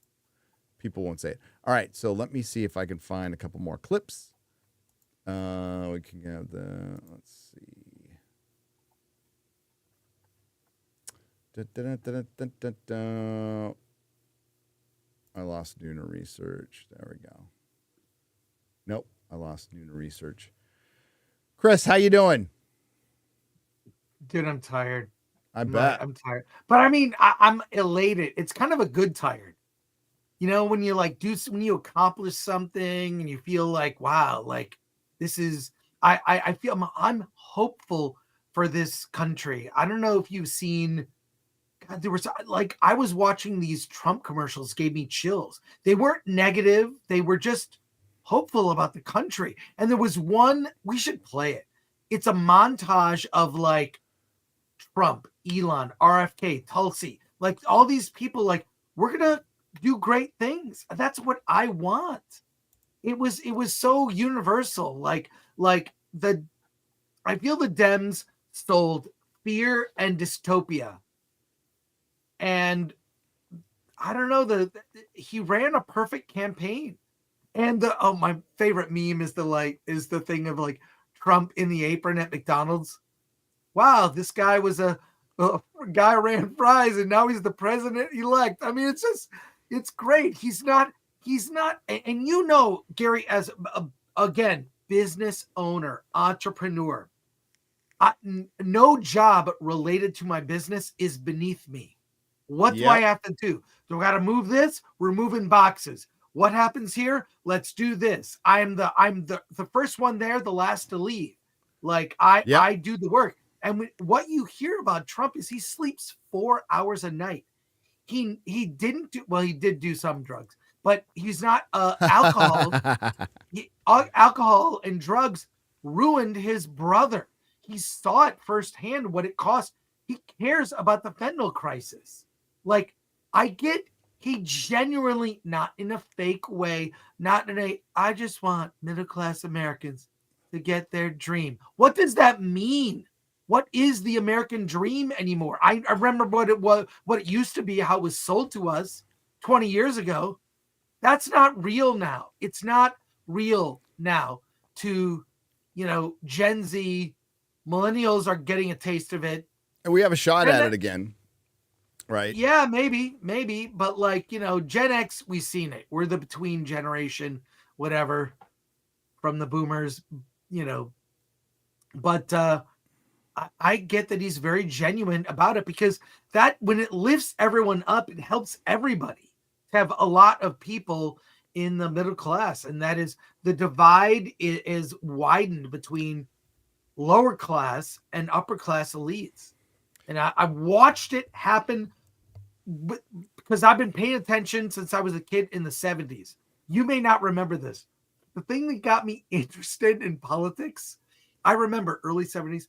People won't say it. All right, so let me see if I can find a couple more clips. We can have let's see. I lost Nooner Research. There we go. Nope, I lost Nooner Research. Chris, how you doing? Dude, I'm tired. I bet. I'm tired. But I mean, I'm elated. It's kind of a good tired. You know, when you like when you accomplish something and you feel like, wow, like this is, I feel I'm hopeful for this country. I don't know if you've seen, God, there was like, I was watching these Trump commercials, gave me chills. They weren't negative. They were just hopeful about the country. And there was one, we should play it. It's a montage of like Trump, Elon, RFK, Tulsi, like all these people, like, we're going to do great things. That's what I want. It was so universal. Like I feel the Dems sold fear and dystopia. And I don't know, he ran a perfect campaign. And my favorite meme is the thing of like Trump in the apron at McDonald's. Wow, this guy was a guy who ran fries and now he's the president elect. I mean, it's great. He's not, and you know, Gary, as again, business owner, entrepreneur, no job related to my business is beneath me. What do I have to do? Do I got to move this? We're moving boxes. What happens here? Let's do this. I'm the first one there, the last to leave. Like I do the work. And what you hear about Trump is he sleeps 4 hours a night. He didn't do, well, he did do some drugs, but he's not alcohol. Alcohol and drugs ruined his brother. He saw it firsthand what it cost. He cares about the fentanyl crisis. Like, I get he genuinely, not in a fake way, not in a, I just want middle-class Americans to get their dream. What does that mean? What is the American dream anymore? I remember what it used to be, how it was sold to us 20 years ago. That's not real now. It's not real now to, Gen Z. Millennials are getting a taste of it. And we have a shot at it again, right? Yeah, maybe. But like, Gen X, we've seen it. We're the between generation, whatever, from the boomers, But I get that he's very genuine about it, because that when it lifts everyone up, it helps everybody to have a lot of people in the middle class. And that is, the divide is widened between lower class and upper class elites. And I watched it happen because I've been paying attention since I was a kid in the 70s. You may not remember this. The thing that got me interested in politics, I remember early 70s,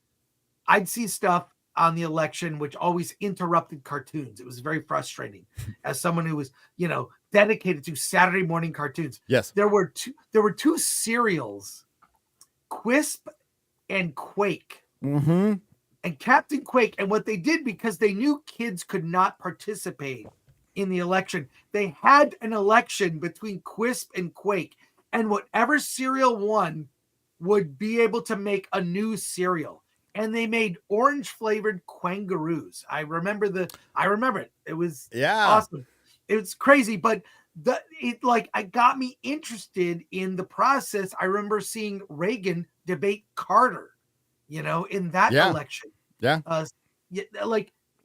I'd see stuff on the election which always interrupted cartoons. It was very frustrating as someone who was, dedicated to Saturday morning cartoons. Yes. There were two cereals, Quisp and Quake. Mm-hmm. And Captain Quake. And what they did, because they knew kids could not participate in the election, they had an election between Quisp and Quake. And whatever cereal won, would be able to make a new cereal, and they made orange flavored Quangaroos. I remember it. It was awesome. It was crazy, but it got me interested in the process. I remember seeing Reagan debate Carter, in that election. Yeah.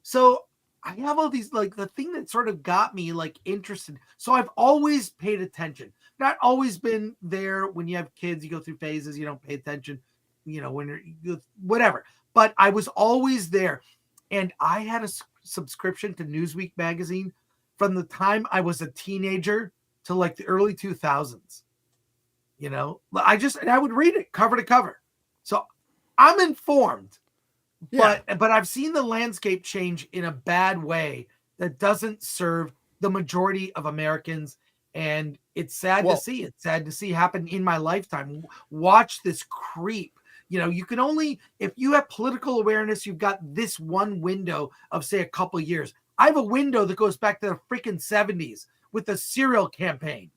So I have all these, the thing that sort of got me interested. So I've always paid attention. Not always been there. When you have kids, you go through phases, you don't pay attention, when you're whatever. But I was always there. And I had a subscription to Newsweek magazine from the time I was a teenager to the early 2000s. And I would read it cover to cover. So I'm informed. Yeah. But I've seen the landscape change in a bad way that doesn't serve the majority of Americans. And it's sad to see. It's sad to see happen in my lifetime. Watch this creep. You can only, if you have political awareness, you've got this one window of, say, a couple of years. I have a window that goes back to the freaking 70s with the cereal campaign.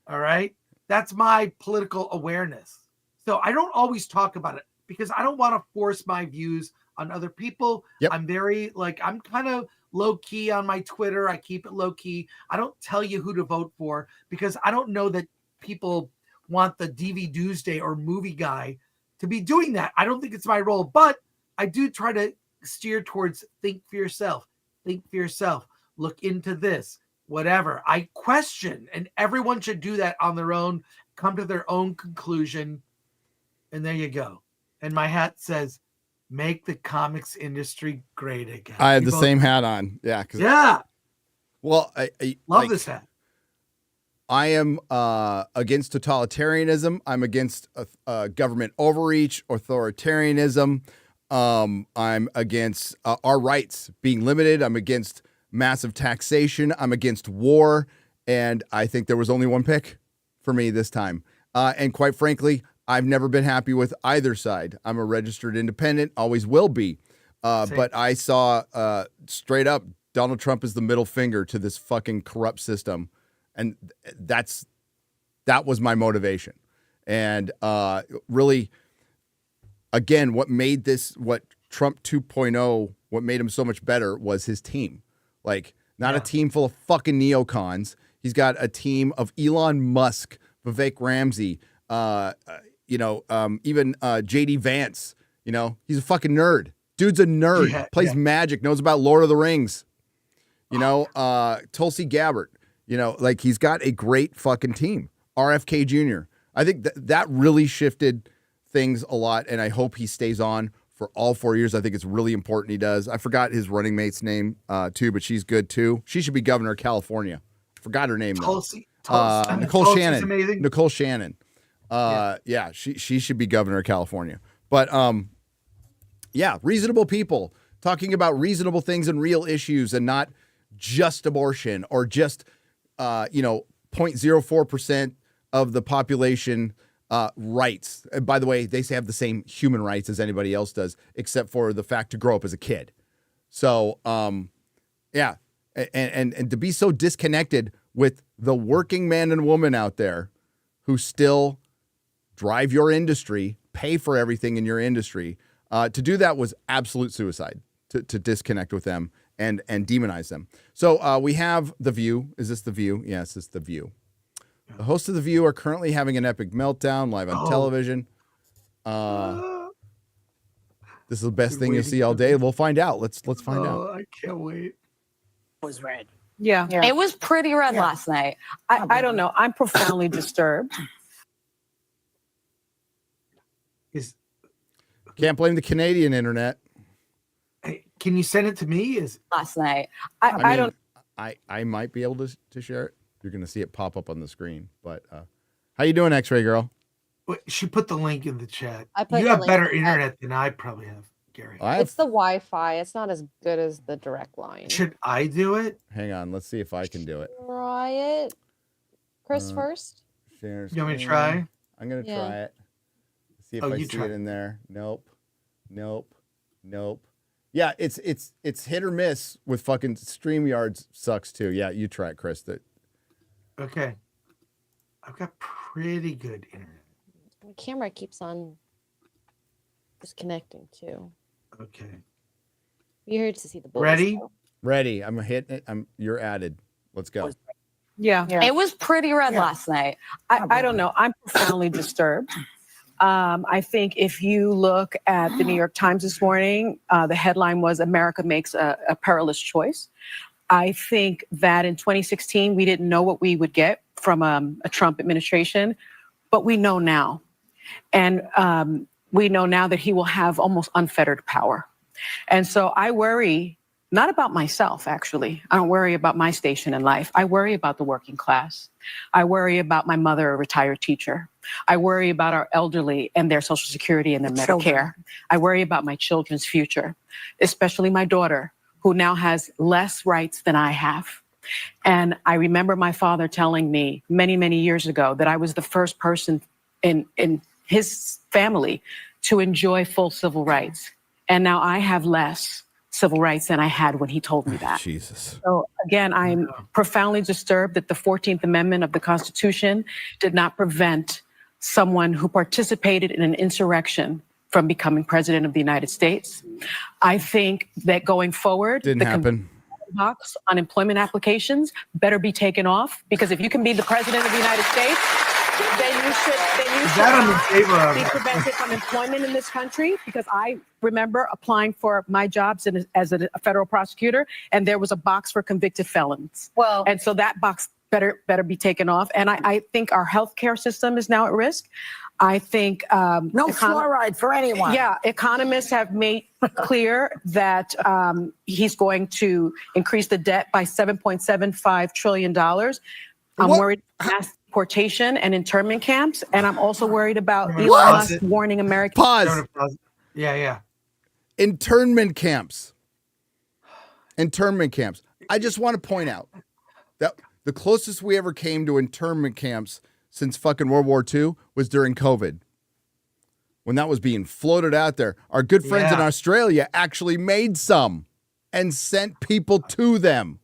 All right. That's my political awareness. So I don't always talk about it because I don't want to force my views on other people. Yep. I'm very I'm kind of low key on my Twitter. I keep it low key. I don't tell you who to vote for because I don't know that people want the DV Doomsday or movie guy to be doing that. I don't think it's my role, but I do try to steer towards think for yourself. Think for yourself. Look into this, whatever. I question, and everyone should do that on their own, come to their own conclusion. And there you go. And my hat says, make the comics industry great again. I have the same hat on. Yeah. Yeah. Well, I love this hat. I am against totalitarianism. I'm against government overreach, authoritarianism. I'm against our rights being limited. I'm against massive taxation. I'm against war. And I think there was only one pick for me this time. And quite frankly, I've never been happy with either side. I'm a registered independent, always will be. But I saw straight up Donald Trump as the middle finger to this fucking corrupt system. And that was my motivation. And really, again, what Trump 2.0, what made him so much better was his team. Not a team full of fucking neocons. He's got a team of Elon Musk, Vivek Ramsey, even JD Vance. He's a fucking nerd. Dude's a nerd. Plays Magic, knows about Lord of the Rings. Tulsi Gabbard. He's got a great fucking team. RFK Jr. I think that really shifted things a lot, and I hope he stays on for all 4 years. I think it's really important he does. I forgot his running mate's name too, but she's good too. She should be governor of California. Forgot her name though. Nicole Shannon. Amazing. Nicole Shannon. She should be governor of California. But reasonable people talking about reasonable things and real issues, and not just abortion or just 0.04% of the population rights. And by the way, they have the same human rights as anybody else does, except for the fact to grow up as a kid. So, and to be so disconnected with the working man and woman out there who still drive your industry, pay for everything in your industry, to do that was absolute suicide, to disconnect with them and demonize them. So we have The View. Is this The View? Yes, it's The View. The hosts of The View are currently having an epic meltdown live on television. This is the best thing you'll see all day. We'll find out. Let's find out. I can't wait. Was red. Yeah. It was pretty red last night. I don't know. I'm profoundly disturbed. Can't blame the Canadian internet. Can you send it to me? Last night. I don't. I might be able to share it. You're going to see it pop up on the screen. But how you doing, X-Ray Girl? She put the link in the chat. You have better internet than I probably have, Gary. It's the Wi-Fi. It's not as good as the direct line. Should I do it? Hang on. Let's see if I can do it. Try it. Chris first. Share You want me to try? I'm going to try it. See if I see it in there. Nope. Yeah, it's hit or miss with fucking StreamYard sucks too. Yeah, you try it, Chris. Okay. I've got pretty good internet. My camera keeps on disconnecting too. Okay. You're here to see the boys. Ready? though. Ready. I'm hitting it. You're added. Let's go. Yeah. It was pretty red last night. I don't know. I'm profoundly disturbed. I think if you look at the New York Times this morning, the headline was America makes a perilous choice. I think that in 2016, we didn't know what we would get from a Trump administration, but we know now. And we know now that he will have almost unfettered power. And so I worry not about myself, actually. I don't worry about my station in life. I worry about the working class. I worry about my mother, a retired teacher. I worry about our elderly and their Social Security and their Medicare. I worry about my children's future, especially my daughter, who now has less rights than I have. And I remember my father telling me many, many years ago that I was the first person in his family to enjoy full civil rights. And now I have less civil rights than I had when he told me that. Jesus. So again, I'm profoundly disturbed that the 14th Amendment of the Constitution did not prevent someone who participated in an insurrection from becoming president of the United States. I think that going forward, Didn't happen. box on employment applications better be taken off, because if you can be the president of the United States, then you should That I'm in favor of. be prevented from employment in this country. Because I remember applying for my jobs as a federal prosecutor, and there was a box for convicted felons. Well, And so that box better be taken off. And I think our healthcare system is now at risk. I think no fluoride for anyone. yeah, economists have made clear that he's going to increase the debt by $7.75 trillion. I'm What? worried about mass deportation and internment camps, and I'm also worried about Elon What? Musk warning Americans. Pause. Yeah. Internment camps. Internment camps. I just want to point out that the closest we ever came to internment camps since fucking World War II was during COVID, when that was being floated out there. Our good friends in Yeah. Australia actually made some and sent people to them.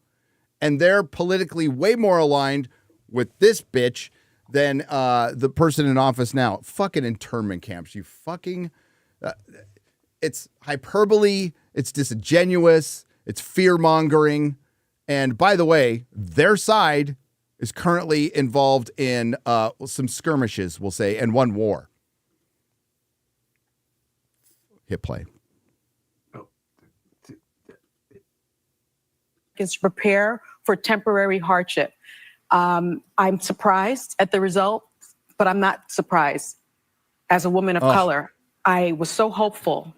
And they're politically way more aligned with this bitch than the person in office now. Fucking internment camps. You fucking... it's hyperbole. It's disingenuous. It's fear-mongering. And by the way, their side is currently involved in some skirmishes, we'll say, and one war. Hit play. Is to prepare for temporary hardship. I'm surprised at the result, but I'm not surprised. As a woman of color, I was so hopeful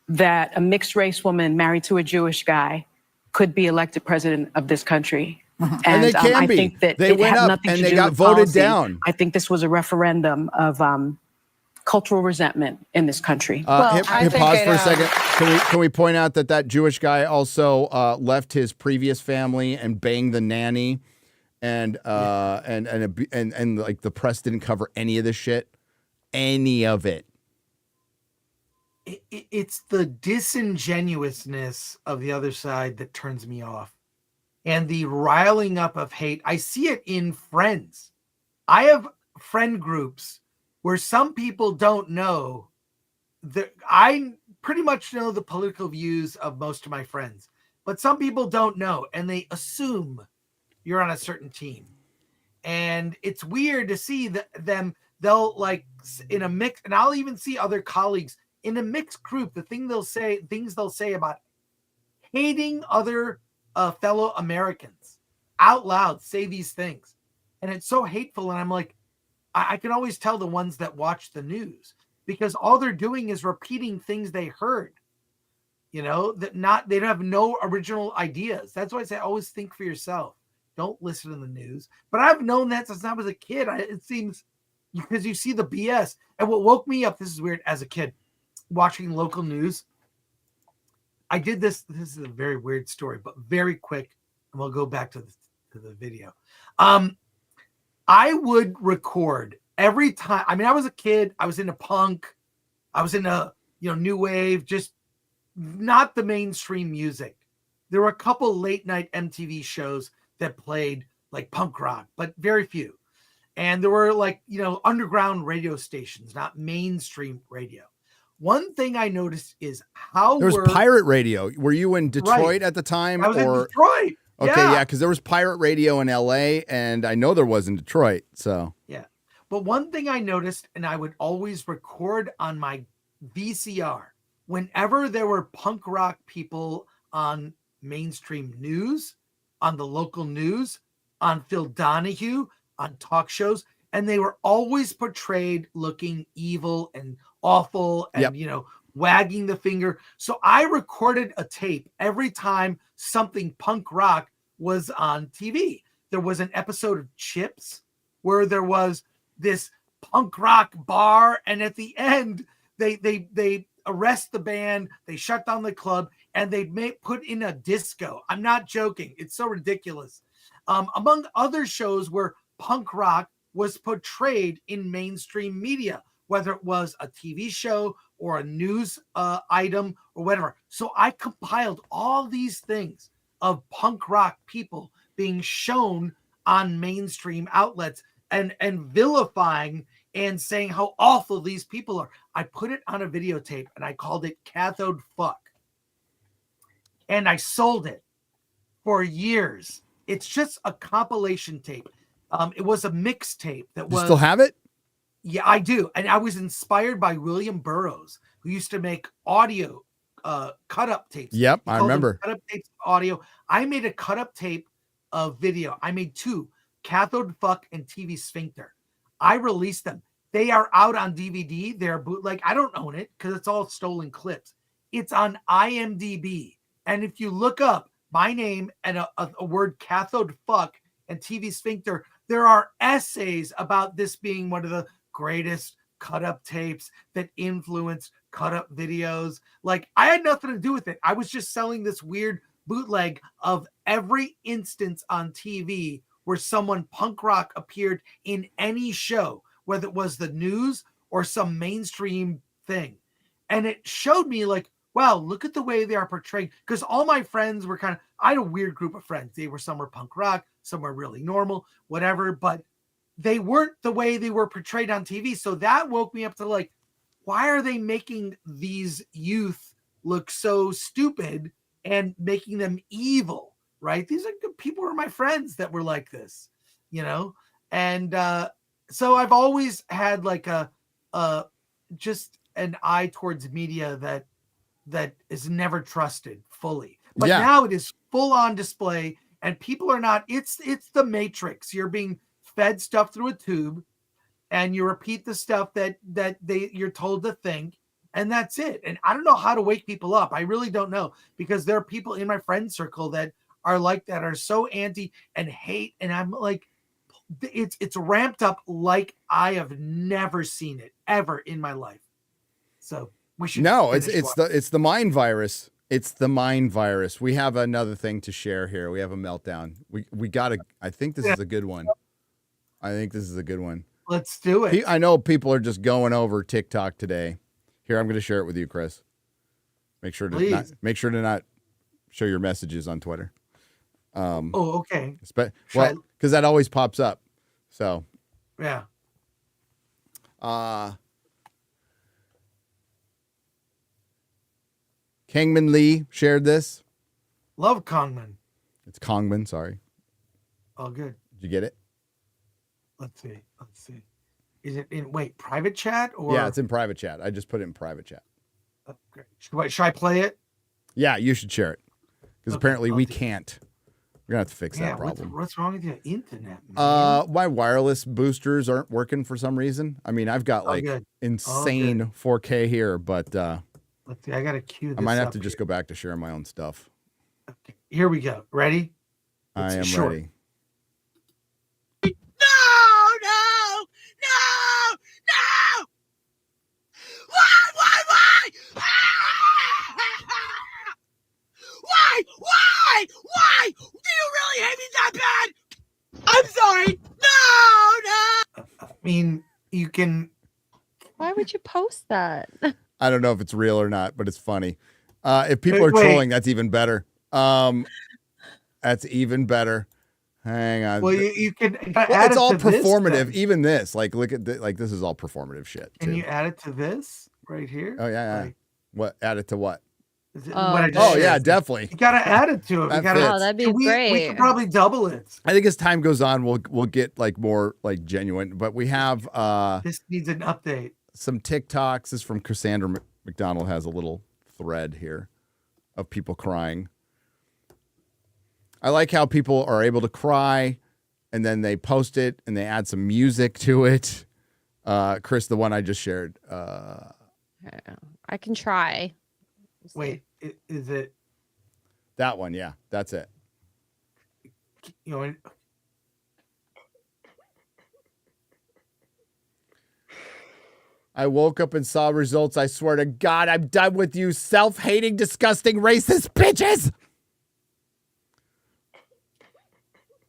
that a mixed race woman married to a Jewish guy could be elected president of this country. And they can I be. think that They it went had up nothing and to they do got with voted policy. down. I think this was a referendum of cultural resentment in this country. Hit pause for a second. Can we point out that Jewish guy also left his previous family and banged the nanny, and like the press didn't cover any of this shit, any of it. It's the disingenuousness of the other side that turns me off, and the riling up of hate. I see it in friends. I have friend groups where some people don't know that I pretty much know the political views of most of my friends, but some people don't know, and they assume you're on a certain team. And it's weird to see they'll like in a mix, and I'll even see other colleagues in a mixed group, things they'll say about hating other fellow Americans out loud, say these things. And it's so hateful. And I'm like, I can always tell the ones that watch the news, because all they're doing is repeating things they heard, they don't have no original ideas. That's why I say always think for yourself. Don't listen to the news. But I've known that since I was a kid. It seems, because you see the BS. And what woke me up, this is weird, as a kid, watching local news. I did this. This is a very weird story, but very quick, and we'll go back to the video. I would record every time. I mean, I was a kid. I was into punk. I was into new wave, just not the mainstream music. There were a couple late night MTV shows that played like punk rock, but very few. And there were like, underground radio stations, not mainstream radio. One thing I noticed is how there was pirate radio. Were you in Detroit at the time? I was in Detroit. Okay, yeah, because there was pirate radio in LA, and I know there was in Detroit. So yeah. But one thing I noticed, and I would always record on my VCR, whenever there were punk rock people on mainstream news, on the local news, on Phil Donahue, on talk shows, and they were always portrayed looking evil and awful and, wagging the finger. So I recorded a tape every time something punk rock was on TV. There was an episode of Chips where there was this punk rock bar, and at the end they arrest the band, they shut down the club, and they put in a disco. I'm not joking. It's so ridiculous. Among other shows where punk rock was portrayed in mainstream media, whether it was a TV show or a news item or whatever. So I compiled all these things of punk rock people being shown on mainstream outlets and vilifying and saying how awful these people are. I put it on a videotape and I called it Cathode Fuck. And I sold it for years. It's just a compilation tape. It was a mixtape that was. You still have it? Yeah, I do. And I was inspired by William Burroughs, who used to make audio cut-up tapes. Yep, I remember. Cut-up tapes audio. I made a cut-up tape of video. I made two, Cathode Fuck and TV Sphincter. I released them. They are out on DVD. They're bootleg. I don't own it because it's all stolen clips. It's on IMDb. And if you look up my name and a word Cathode Fuck and TV Sphincter, there are essays about this being one of the greatest cut-up tapes that influenced cut-up videos. Like, I had nothing to do with it. I was just selling this weird bootleg of every instance on TV where someone punk rock appeared in any show, whether it was the news or some mainstream thing. And it showed me like, wow, look at the way they are portrayed. Because all my friends were I had a weird group of friends. Some were punk rock, some were really normal, whatever, but they weren't the way they were portrayed on TV. So that woke me up to like, why are they making these youth look so stupid and making them evil, right? These are people who are my friends that were like this, And so I've always had like a just an eye towards media that is never trusted fully. But now it is full on display, and people are not. It's the Matrix. You're being fed stuff through a tube, and you repeat the stuff that you're told to think, and that's it. And I don't know how to wake people up. I really don't know, because there are people in my friend circle that are like that, are so anti and hate, and I'm like, it's ramped up like I have never seen it ever in my life. So we should. No, it's the mind virus. It's the mind virus. We have another thing to share here. We have a meltdown. We gotta. I think this is a good one. Let's do it. I know people are just going over TikTok today. Here, I'm going to share it with you, Chris. Make sure to not show your messages on Twitter. Okay. Well, because that always pops up. So. Yeah. Kangman Lee shared this. Love Kongman. It's Kongman, sorry. Oh, good. Did you get it? Let's see. Is it in private chat or? Yeah, it's in private chat. I just put it in private chat. Okay. Should I play it? Yeah, you should share it. Because apparently we can't. We're gonna have to fix that problem. What's wrong with your internet, man? My wireless boosters aren't working for some reason. I mean, I've got insane 4K here, but let's see. I gotta cue this. I might have to just go back to sharing my own stuff. Okay, here we go. Ready? I am ready. No! Why? Why? Do you really hate me that bad? I'm sorry. No! I mean, you can. Why would you post that? I don't know if it's real or not, but it's funny. If people are trolling, that's even better. That's even better. Hang on. Well, you can Well, add it's it all to this, performative. then. Even this, like, look at like this is all performative shit. Can too. you add it to this right here? Oh yeah. Like, What? Add it to what? is it, Oh, what I just Oh shared? yeah, definitely. You gotta add it to it. That We gotta. fits. Oh, that'd be we great. could probably double it. I think as time goes on, we'll get like more like genuine. But we have This needs an update. some TikToks. This is from Cassandra McDonald. Has a little thread here of people crying. I like how people are able to cry, and then they post it and they add some music to it. Chris, the one I just shared. I can try. Let's see. Wait, is it? That one, yeah, that's it. You know, I woke up and saw results. I swear to God, I'm done with you self-hating, disgusting, racist bitches.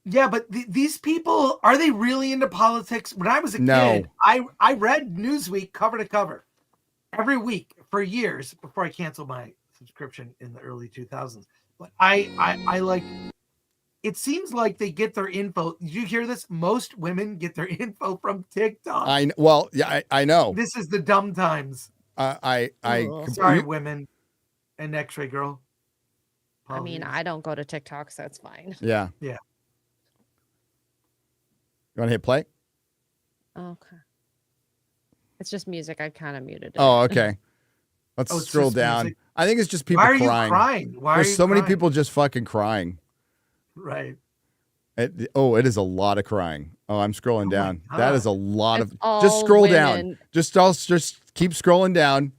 yeah, but these people, are they really into politics? When I was a No. kid, I read Newsweek cover to cover every week for years before I canceled my subscription in the early 2000s. But I like, it seems like they get their info. Did you hear this? Most women get their info from TikTok. I know. This is the dumb times. Sorry, you- women and X-ray girl. I mean, I don't go to TikTok, so it's fine. Yeah. Yeah. You want to hit play? Okay. It's just music. I kind of muted it. Oh, okay. Let's Oh, it's scroll just down. music. I think it's just people Why are you crying. crying? Why are There's you so many crying? people just fucking crying. Right. It is a lot of crying. Oh, I'm scrolling down. God. That is a lot It's of. all Just scroll down. women. Just keep scrolling down.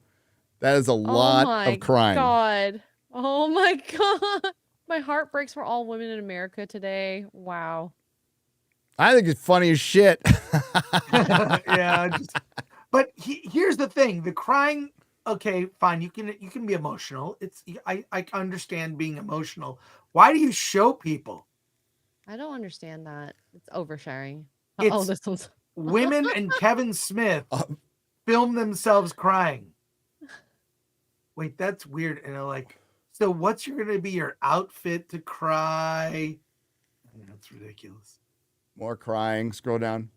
That is a lot of crying. God. Oh my God. My heart breaks for all women in America today. Wow. I think it's funny as shit. Yeah. But here's the thing: the crying. Okay, fine. You can be emotional. I understand being emotional. Why do you show people? I don't understand that. It's oversharing. It's Oh, this one's women and Kevin Smith film themselves crying. Wait, that's weird. And they're like, so what's going to be your outfit to cry? That's ridiculous. More crying. Scroll down.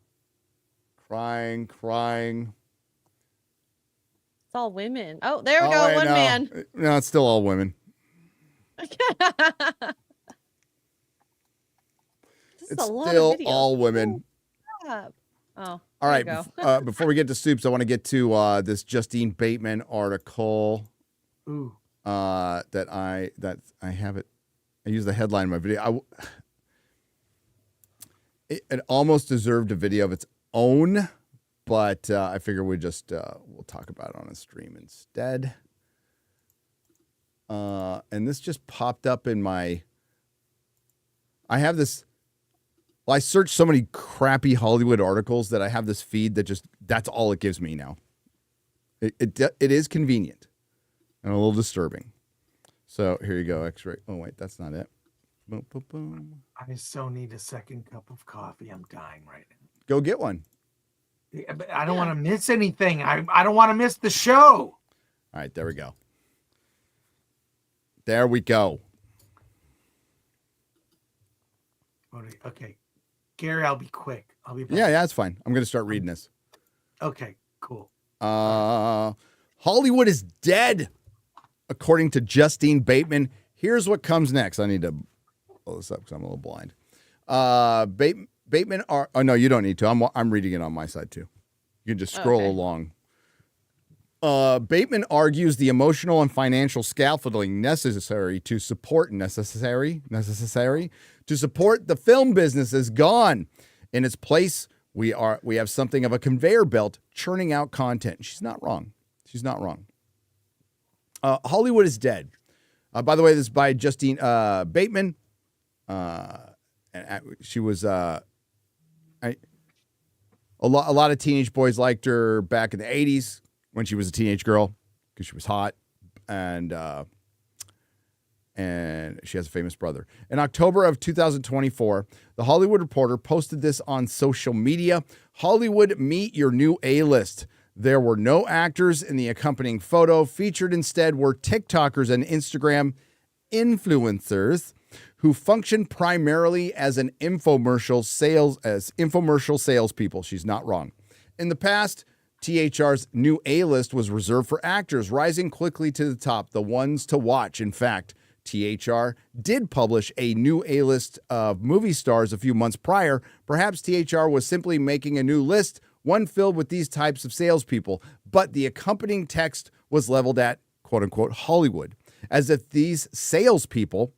Crying. It's all women. Oh, there we go. I One know. man. No, it's still all women. This is It's a lot still of videos. all women. Crap. Oh, All there right. you go. Before we get to Soups, I want to get to this Justine Bateman article. Ooh. That I have it. I use the headline in my video. It almost deserved a video of its own, but I figure we'll talk about it on a stream instead. And this just popped up in my. I have this. Well, I searched so many crappy Hollywood articles that I have this feed that's all it gives me now. It is convenient and a little disturbing. So here you go, X-ray. Oh wait, that's not it. Boom, boom, boom. I so need a second cup of coffee. I'm dying right now. Go get one. Yeah, but I don't want to miss anything. I don't want to miss the show. All right, there we go. There we go. Okay. Gary, I'll be quick. I'll be back. Yeah, it's fine. I'm going to start reading this. Okay, cool. Hollywood is dead, according to Justine Bateman. Here's what comes next. I need to pull this up because I'm a little blind. Bateman are. Oh no, you don't need to. I'm reading it on my side too. You can just scroll along. Bateman argues the emotional and financial scaffolding necessary to support to support the film business is gone. In its place, we have something of a conveyor belt churning out content. She's not wrong. Hollywood is dead. By the way, this is by Justine Bateman. And she was a lot of teenage boys liked her back in the 80s when she was a teenage girl because she was hot and she has a famous brother. In October of 2024, The Hollywood Reporter posted this on social media. Hollywood, meet your new A-list. There were no actors in the accompanying photo. Featured instead were TikTokers and Instagram influencers. who function primarily as infomercial salespeople. She's not wrong. In the past, THR's new A-list was reserved for actors rising quickly to the top, the ones to watch. In fact, THR did publish a new A-list of movie stars a few months prior. Perhaps THR was simply making a new list, one filled with these types of salespeople, but the accompanying text was leveled at, quote-unquote, Hollywood, as if these salespeople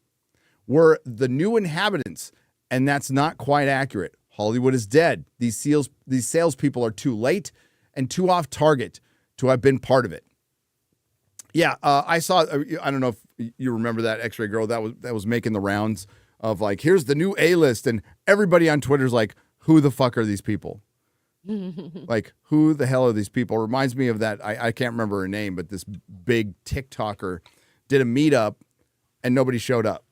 were the new inhabitants, and that's not quite accurate. Hollywood is dead. These salespeople are too late and too off target to have been part of it. Yeah, I saw. I don't know if you remember that X-ray girl that was making the rounds of like, here's the new A-list, and everybody on Twitter's like, who the fuck are these people? Like, who the hell are these people? Reminds me of that. I can't remember her name, but this big TikToker did a meetup, and nobody showed up.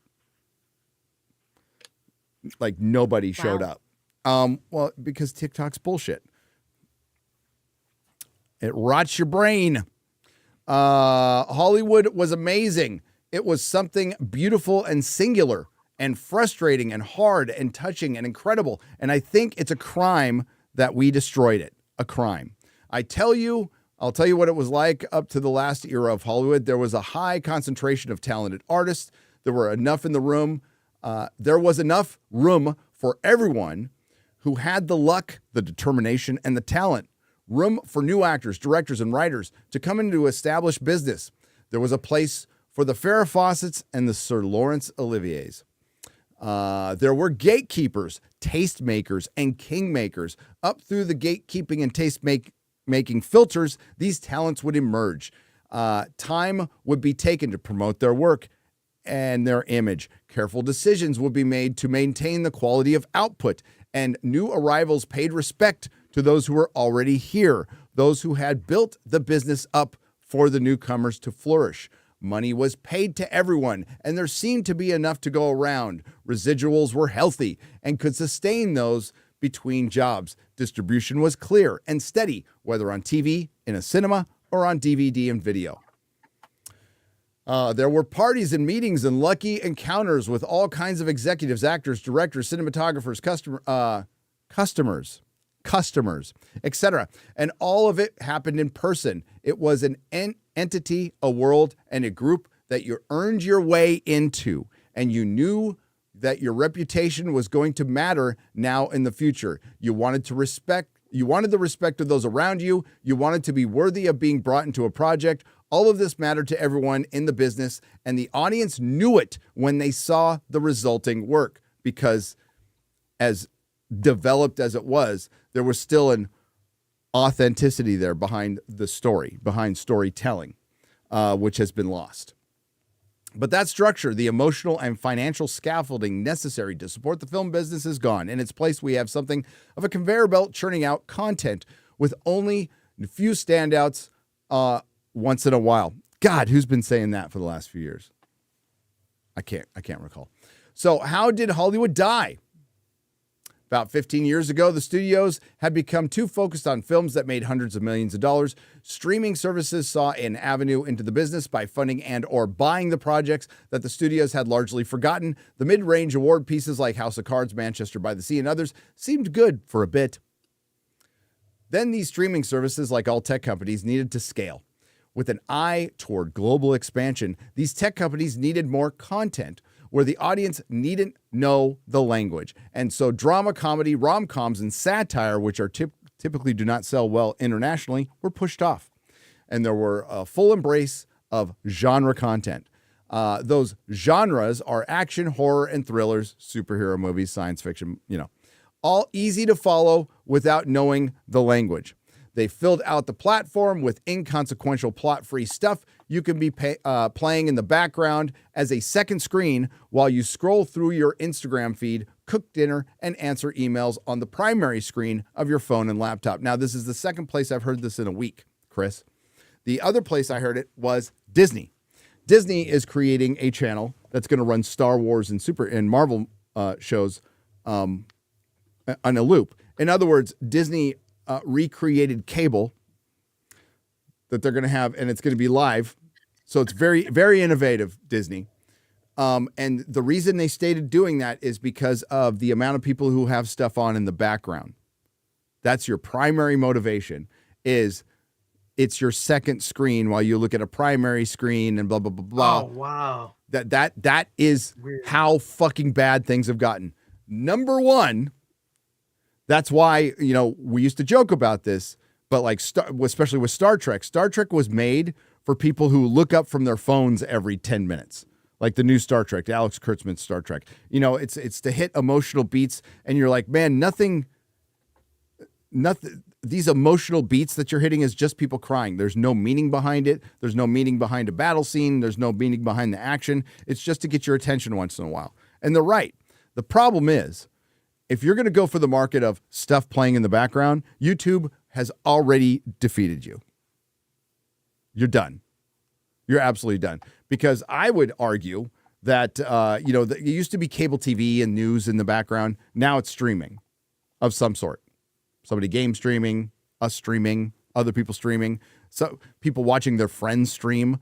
Like nobody showed up. Well, because TikTok's bullshit. It rots your brain. Hollywood was amazing. It was something beautiful and singular and frustrating and hard and touching and incredible. And I think it's a crime that we destroyed it. A crime. I'll tell you what it was like up to the last era of Hollywood. There was a high concentration of talented artists. There were enough in the room. There was enough room for everyone who had the luck, the determination, and the talent. Room for new actors, directors, and writers to come into established business. There was a place for the Farrah Fawcett's and the Sir Laurence Oliviers. There were gatekeepers, tastemakers, and kingmakers. Up through the gatekeeping and taste-making filters, these talents would emerge. Time would be taken to promote their work and their image. Careful decisions would be made to maintain the quality of output, and new arrivals paid respect to those who were already here, those who had built the business up for the newcomers to flourish. Money was paid to everyone, and there seemed to be enough to go around. Residuals were healthy and could sustain those between jobs. Distribution was clear and steady, whether on TV, in a cinema, or on DVD and video. There were parties and meetings and lucky encounters with all kinds of executives, actors, directors, cinematographers, customers, etc. And all of it happened in person. It was an entity, a world, and a group that you earned your way into, and you knew that your reputation was going to matter now in the future. You wanted the respect of those around you. You wanted to be worthy of being brought into a project. All of this mattered to everyone in the business, and the audience knew it when they saw the resulting work, because as developed as it was, there was still an authenticity there behind the story, behind storytelling, which has been lost. But that structure, the emotional and financial scaffolding necessary to support the film business, is gone. In its place, we have something of a conveyor belt churning out content with only a few standouts once in a while. God, who's been saying that for the last few years? I can't recall. So how did Hollywood die? About 15 years ago, the studios had become too focused on films that made hundreds of millions of dollars. Streaming services saw an avenue into the business by funding and or buying the projects that the studios had largely forgotten. The mid-range award pieces like House of Cards, Manchester by the Sea, and others seemed good for a bit. Then these streaming services, like all tech companies, needed to scale. With an eye toward global expansion, these tech companies needed more content where the audience needn't know the language. And so drama, comedy, rom-coms, and satire, which are typically do not sell well internationally, were pushed off. And there were a full embrace of genre content. Those genres are action, horror, and thrillers, superhero movies, science fiction, all easy to follow without knowing the language. They filled out the platform with inconsequential plot-free stuff you can be playing in the background as a second screen while you scroll through your Instagram feed, cook dinner, and answer emails on the primary screen of your phone and laptop. Now, this is the second place I've heard this in a week, Chris. The other place I heard it was Disney. Disney is creating a channel that's going to run Star Wars and Marvel shows on a loop. In other words, Disney recreated cable that they're going to have, and it's going to be live. So it's very, very innovative, Disney. And the reason they stated doing that is because of the amount of people who have stuff on in the background. That's your primary motivation, is it's your second screen while you look at a primary screen and blah, blah, blah, blah. Oh, wow. That is Weird. how fucking bad things have gotten. Number one, that's why, we used to joke about this, but like, especially with Star Trek was made for people who look up from their phones every 10 minutes. Like the new Star Trek, Alex Kurtzman's Star Trek. It's to hit emotional beats, and you're like, man, nothing. These emotional beats that you're hitting is just people crying. There's no meaning behind it. There's no meaning behind a battle scene. There's no meaning behind the action. It's just to get your attention once in a while. And they're right. The problem is, if you're going to go for the market of stuff playing in the background, YouTube has already defeated you. You're done. You're absolutely done. Because I would argue that, it used to be cable TV and news in the background. Now it's streaming of some sort. Somebody game streaming, us streaming, other people streaming, so people watching their friends stream.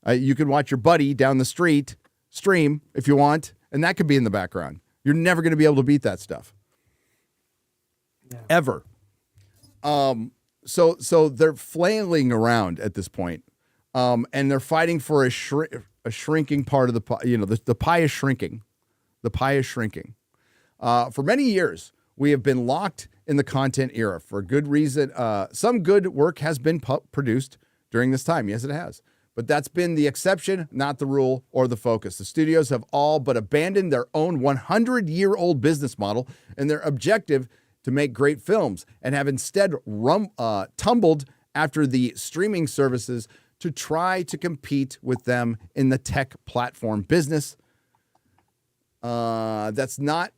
You can watch your buddy down the street stream if you want, and that could be in the background. You're never going to be able to beat that stuff. Yeah. Ever. So they're flailing around at this point, and they're fighting for a shrinking part of the pie. The pie is shrinking. The pie is shrinking. For many years, we have been locked in the content era for good reason. Some good work has been produced during this time. Yes, it has. But that's been the exception, not the rule or the focus. The studios have all but abandoned their own 100-year-old business model and their objective to make great films, and have instead tumbled after the streaming services to try to compete with them in the tech platform business. That's not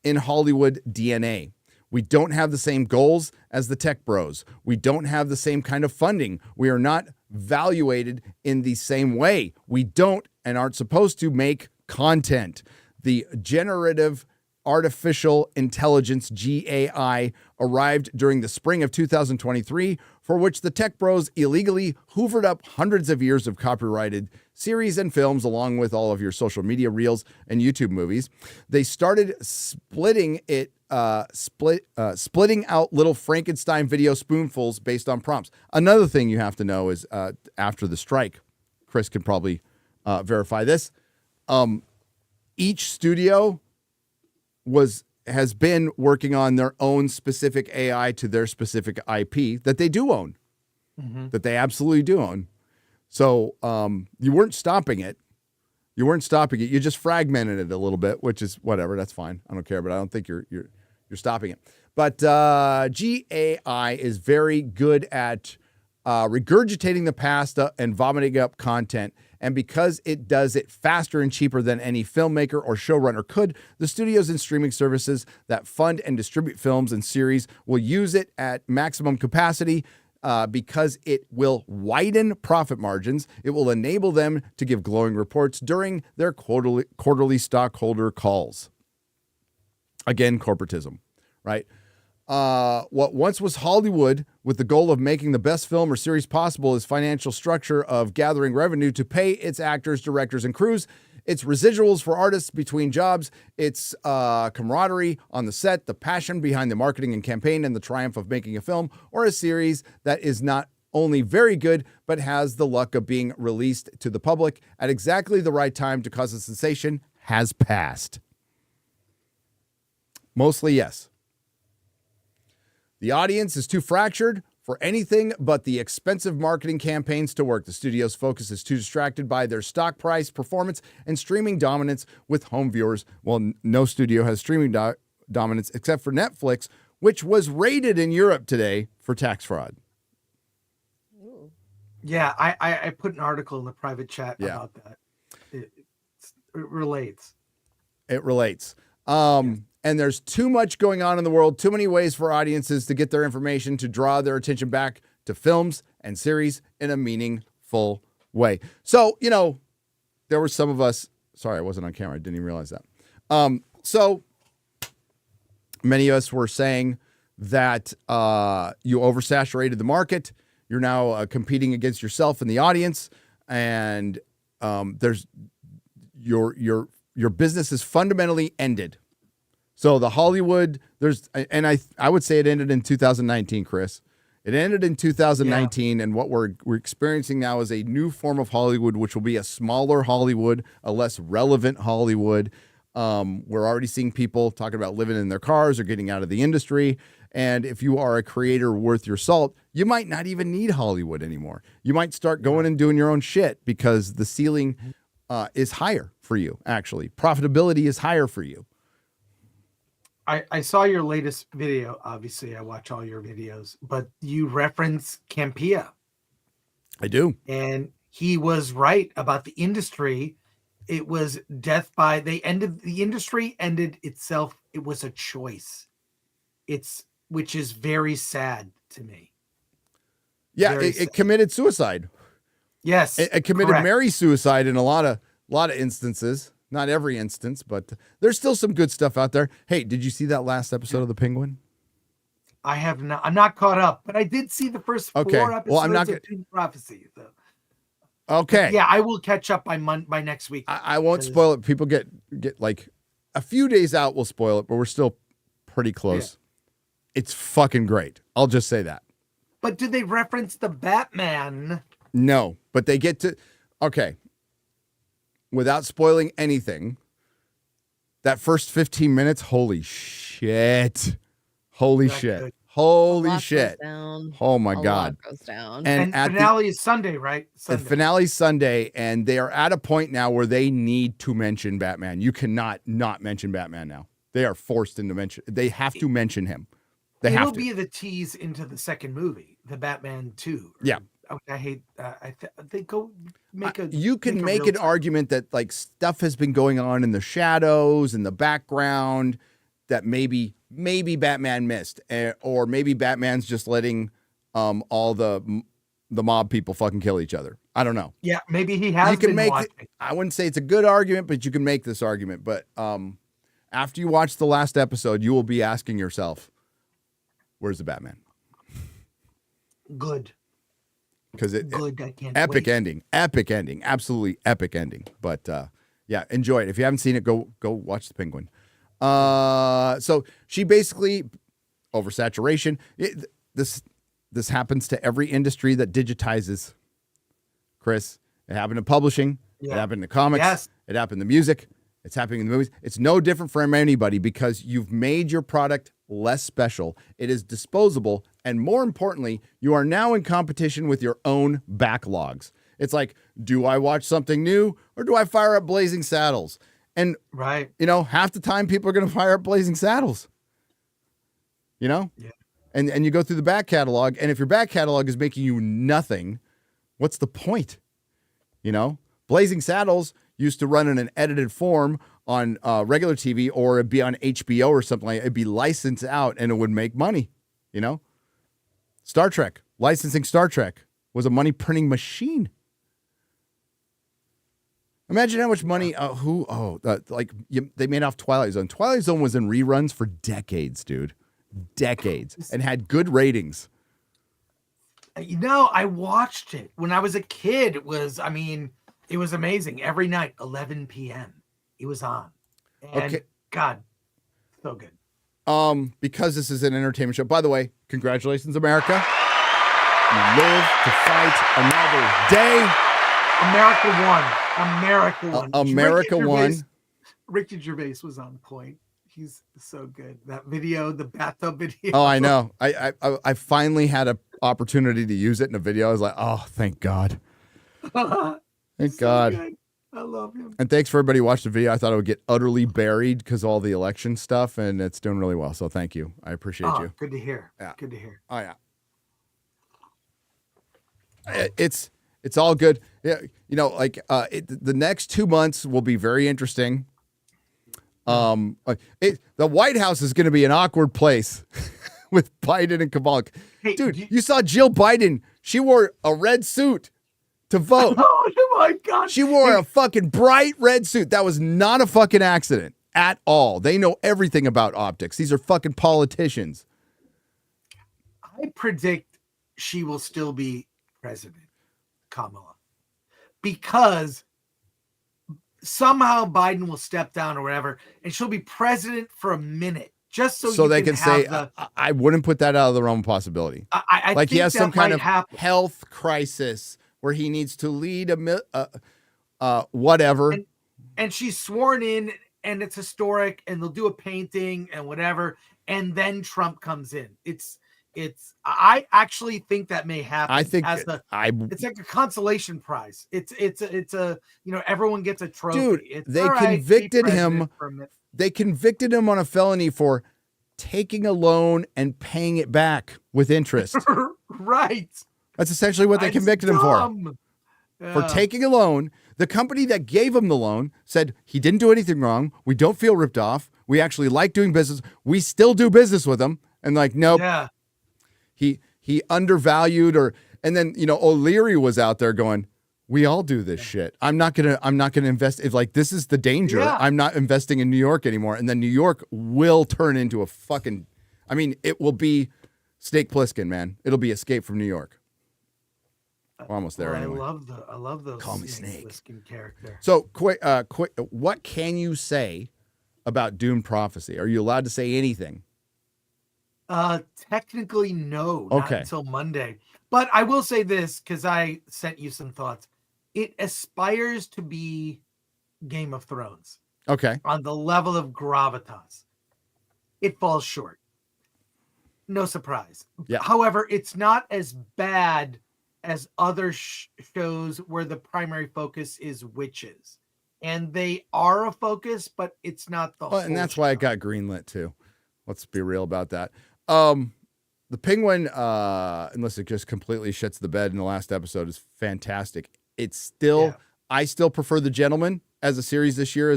in Hollywood DNA. We don't have the same goals as the tech bros. We don't have the same kind of funding. We are not valuated in the same way. We don't and aren't supposed to make content. The generative artificial intelligence, GAI, arrived during the spring of 2023, for which the tech bros illegally hoovered up hundreds of years of copyrighted series and films, along with all of your social media reels and YouTube movies. They started splitting out little Frankenstein video spoonfuls based on prompts. Another thing you have to know is after the strike, Chris can probably verify this. Each studio has been working on their own specific AI to their specific IP that they do own, that they absolutely do own. So you weren't stopping it. You just fragmented it a little bit, which is whatever. That's fine. I don't care, but I don't think you're stopping it. But GAI is very good at regurgitating the past and vomiting up content. And because it does it faster and cheaper than any filmmaker or showrunner could, the studios and streaming services that fund and distribute films and series will use it at maximum capacity because it will widen profit margins. It will enable them to give glowing reports during their quarterly stockholder calls. Again, corporatism, right? What once was Hollywood with the goal of making the best film or series possible is financial structure of gathering revenue to pay its actors, directors, and crews, its residuals for artists between jobs, its camaraderie on the set, the passion behind the marketing and campaign, and the triumph of making a film or a series that is not only very good, but has the luck of being released to the public at exactly the right time to cause a sensation has passed. Mostly yes. The audience is too fractured for anything but the expensive marketing campaigns to work. The studio's focus is too distracted by their stock price, performance, and streaming dominance with home viewers. Well, no studio has streaming dominance except for Netflix, which was raided in Europe today for tax fraud. Yeah, I put an article in the private chat about that. It relates. It relates. And there's too much going on in the world, too many ways for audiences to get their information, to draw their attention back to films and series in a meaningful way. So, there were some of us, sorry, I wasn't on camera. I didn't even realize that. So many of us were saying that you oversaturated the market. You're now competing against yourself and the audience. And your business is fundamentally ended. So the Hollywood, and I would say it ended in 2019, Chris. It ended in 2019, and what we're experiencing now is a new form of Hollywood, which will be a smaller Hollywood, a less relevant Hollywood. We're already seeing people talking about living in their cars or getting out of the industry. And if you are a creator worth your salt, you might not even need Hollywood anymore. You might start going and doing your own shit because the ceiling is higher for you, actually. Profitability is higher for you. I saw your latest video. Obviously, I watch all your videos, but you reference Campea. I do. And he was right about the industry. It was death by, the industry ended itself. It was a choice. Which is very sad to me. Yeah, it committed suicide. Yes. It committed correct. Mary suicide in a lot of instances. Not every instance, but there's still some good stuff out there. Hey, did you see that last episode of The Penguin? I have not. I'm not caught up, but I did see the first 4 episodes Well, I'm not of Doom Prophecy. So. Okay. Yeah, I will catch up by next week. I won't spoil it. People get like a few days out. We'll spoil it, but we're still pretty close. Yeah. It's fucking great. I'll just say that. But did they reference the Batman? No, but they get to. Okay. Without spoiling anything, that first 15 minutes, holy shit. Holy shit. Good. Holy shit. Oh my God. Goes down. And finale is Sunday, right? The finale is Sunday, and they are at a point now where they need to mention Batman. You cannot not mention Batman now. They are forced into mention. They have to mention him. It'll be the tease into the second movie, the Batman 2. Yeah. I hate. They go make a. You can make an argument that like stuff has been going on in the shadows, in the background, that maybe Batman missed, or maybe Batman's just letting all the mob people fucking kill each other. I don't know. Yeah, maybe he has. You can been make. watching. I wouldn't say it's a good argument, but you can make this argument. But after you watch the last episode, you will be asking yourself, "Where's the Batman?" Good. Because I can't epic wait. ending, absolutely epic ending. But yeah, enjoy it. If you haven't seen it, go watch The Penguin. So she basically oversaturation. This happens to every industry that digitizes. Chris, it happened in publishing. Yeah. It happened in comics. Yes. It happened in music. It's happening in the movies. It's no different from anybody because you've made your product less special. It is disposable. And more importantly, you are now in competition with your own backlogs. It's like, do I watch something new or do I fire up Blazing Saddles? And, right, half the time people are going to fire up Blazing Saddles. Yeah. And you go through the back catalog. And if your back catalog is making you nothing, what's the point? Blazing Saddles used to run in an edited form on regular TV, or it'd be on HBO or something like that. It'd be licensed out and it would make money, Star Trek, licensing Star Trek was a money printing machine. Imagine how much money, they made off Twilight Zone. Twilight Zone was in reruns for decades, dude. Decades. And had good ratings. I watched it when I was a kid. It was amazing. Every night, 11 p.m. It was on. And okay. God, so good. Because this is an entertainment show. By the way, congratulations, America. You live to fight another day. America won. America won. Ricky Gervais was on point. He's so good. That video, the bathtub video. Oh, I know. I finally had an opportunity to use it in a video. I was like, oh, thank God. Thank God. Good. I love him. And thanks for everybody who watched the video. I thought it would get utterly buried because of all the election stuff, and it's doing really well. So thank you. I appreciate you. Good to hear. Yeah. Good to hear. Oh yeah. It's all good. Yeah, the next 2 months will be very interesting. The White House is going to be an awkward place with Biden and Kamala. Hey, dude, you saw Jill Biden. She wore a red suit to vote. Oh my God. She wore a fucking bright red suit. That was not a fucking accident at all. They know everything about optics. These are fucking politicians. I predict she will still be president, Kamala, because somehow Biden will step down or whatever, and she'll be president for a minute, just so you they can say, have I wouldn't put that out of the realm of possibility. I Like he think has that some kind might of happen. health crisis where he needs to lead whatever. And she's sworn in, and it's historic, and they'll do a painting and whatever, and then Trump comes in. I actually think that may happen. I think it's like a consolation prize. It's a everyone gets a trophy. Dude, they convicted him. They convicted him on a felony for taking a loan and paying it back with interest. Right. That's essentially what they convicted him for. For taking a loan. The company that gave him the loan said he didn't do anything wrong. We don't feel ripped off. We actually like doing business. We still do business with him. And like, nope. Yeah. He undervalued and then, O'Leary was out there going, we all do this shit. I'm not gonna invest. If like this is the danger, I'm not investing in New York anymore. And then New York will turn into a fucking, it will be Snake Plissken, man. It'll be Escape from New York. We're almost there anyway. I love those. Call me Snake. Plissken character. So quick, what can you say about Doomed Prophecy? Are you allowed to say anything? Technically no, Okay. not until Monday. But I will say this, because I sent you some thoughts. It aspires to be Game of Thrones. Okay. On the level of gravitas. It falls short. No surprise. Yeah. However, it's not as bad as other shows where the primary focus is witches. And they are a focus, but it's not the whole And that's why it got greenlit too. Let's be real about that. The Penguin, unless it just completely shits the bed in the last episode, is fantastic. It's still, I still prefer The Gentleman as a series this year.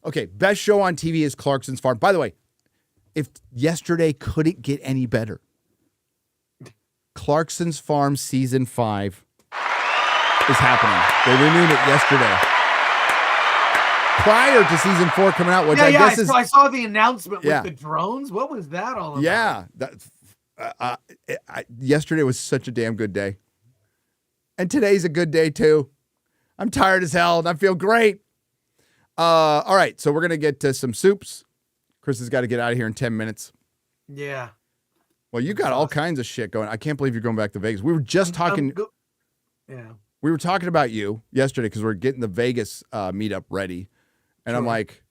Okay, best show on TV is Clarkson's Farm. By the way, if yesterday couldn't get any better, Clarkson's Farm season 5 is happening. They renewed it yesterday. Prior to season 4 coming out, which I guess is... I saw the announcement with the drones. What was that all about? Yeah. Yesterday was such a damn good day. And today's a good day, too. I'm tired as hell, and I feel great. All right, so we're going to get to some soups. Chris has got to get out of here in 10 minutes. Yeah. Well, you got all kinds of shit going. I can't believe you're going back to Vegas. We were just talking... We were talking about you yesterday because we're getting the Vegas meetup ready. And I'm like,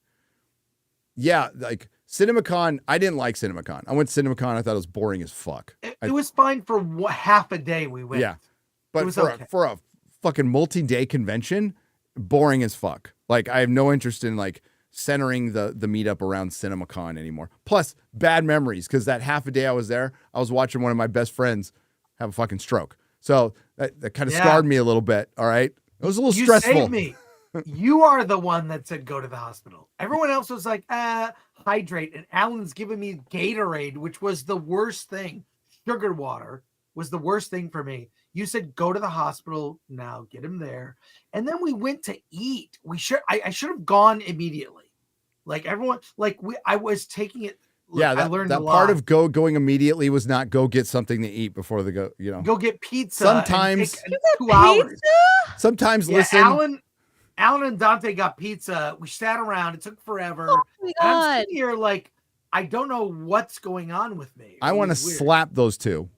yeah, like CinemaCon. I didn't like CinemaCon. I went to CinemaCon. I thought it was boring as fuck. It was fine for half a day we went. Yeah. But okay. for a fucking multi-day convention, boring as fuck. Like, I have no interest in like centering the meetup around CinemaCon anymore. Plus, bad memories because that half a day I was there, I was watching one of my best friends have a fucking stroke. So that kind of scarred me a little bit. All right. It was a little stressful. You saved me. You are the one that said go to the hospital. Everyone else was like, hydrate. And Alan's giving me Gatorade, which was the worst thing. Sugar water was the worst thing for me. You said go to the hospital now, get him there. And then we went to eat. I should have gone immediately. Like everyone, I was taking it. Yeah, I learned that a lot. part of going immediately was not go get something to eat before they go, Go get pizza. Sometimes 2 hours. Sometimes listen. Alan and Dante got pizza. We sat around. It took forever. Oh my God. I'm sitting here like, I don't know what's going on with me. I want to slap those two.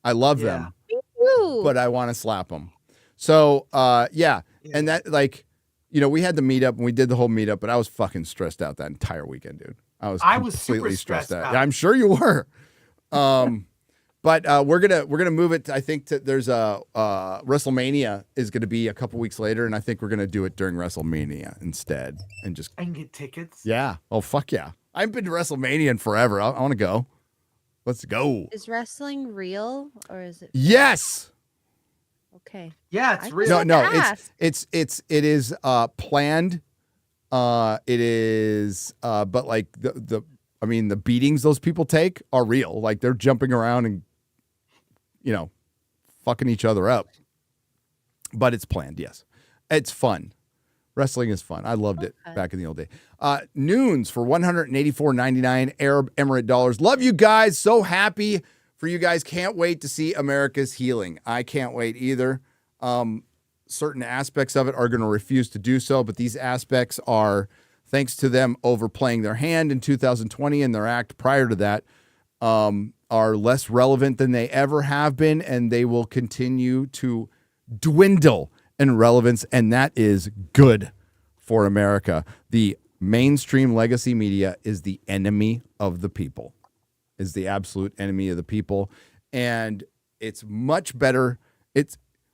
I love them. Me too. But I want to slap them. So, yeah. And that, like, we had the meetup and we did the whole meetup, but I was fucking stressed out that entire weekend, dude. I was completely super stressed out. I'm sure you were. But we're gonna move it. I think there's a WrestleMania is gonna be a couple weeks later, and I think we're gonna do it during WrestleMania instead, and just I can get tickets. Yeah. Oh fuck yeah! I've been to WrestleMania in forever. I want to go. Let's go. Is wrestling real or is it? Yes. Okay. Yeah, it's real. No. It is planned. It is. But like the beatings those people take are real. Like they're jumping around and, fucking each other up. But it's planned, yes. It's fun. Wrestling is fun. I loved it back in the old day. Noons for $184.99 Arab Emirate dollars. Love you guys. So happy for you guys. Can't wait to see America's healing. I can't wait either. certain aspects of it are going to refuse to do so, but these aspects are, thanks to them overplaying their hand in 2020 and their act prior to that, are less relevant than they ever have been, and they will continue to dwindle in relevance, and that is good for America. The mainstream legacy media is the enemy of the people, is the absolute enemy of the people, and it's much better.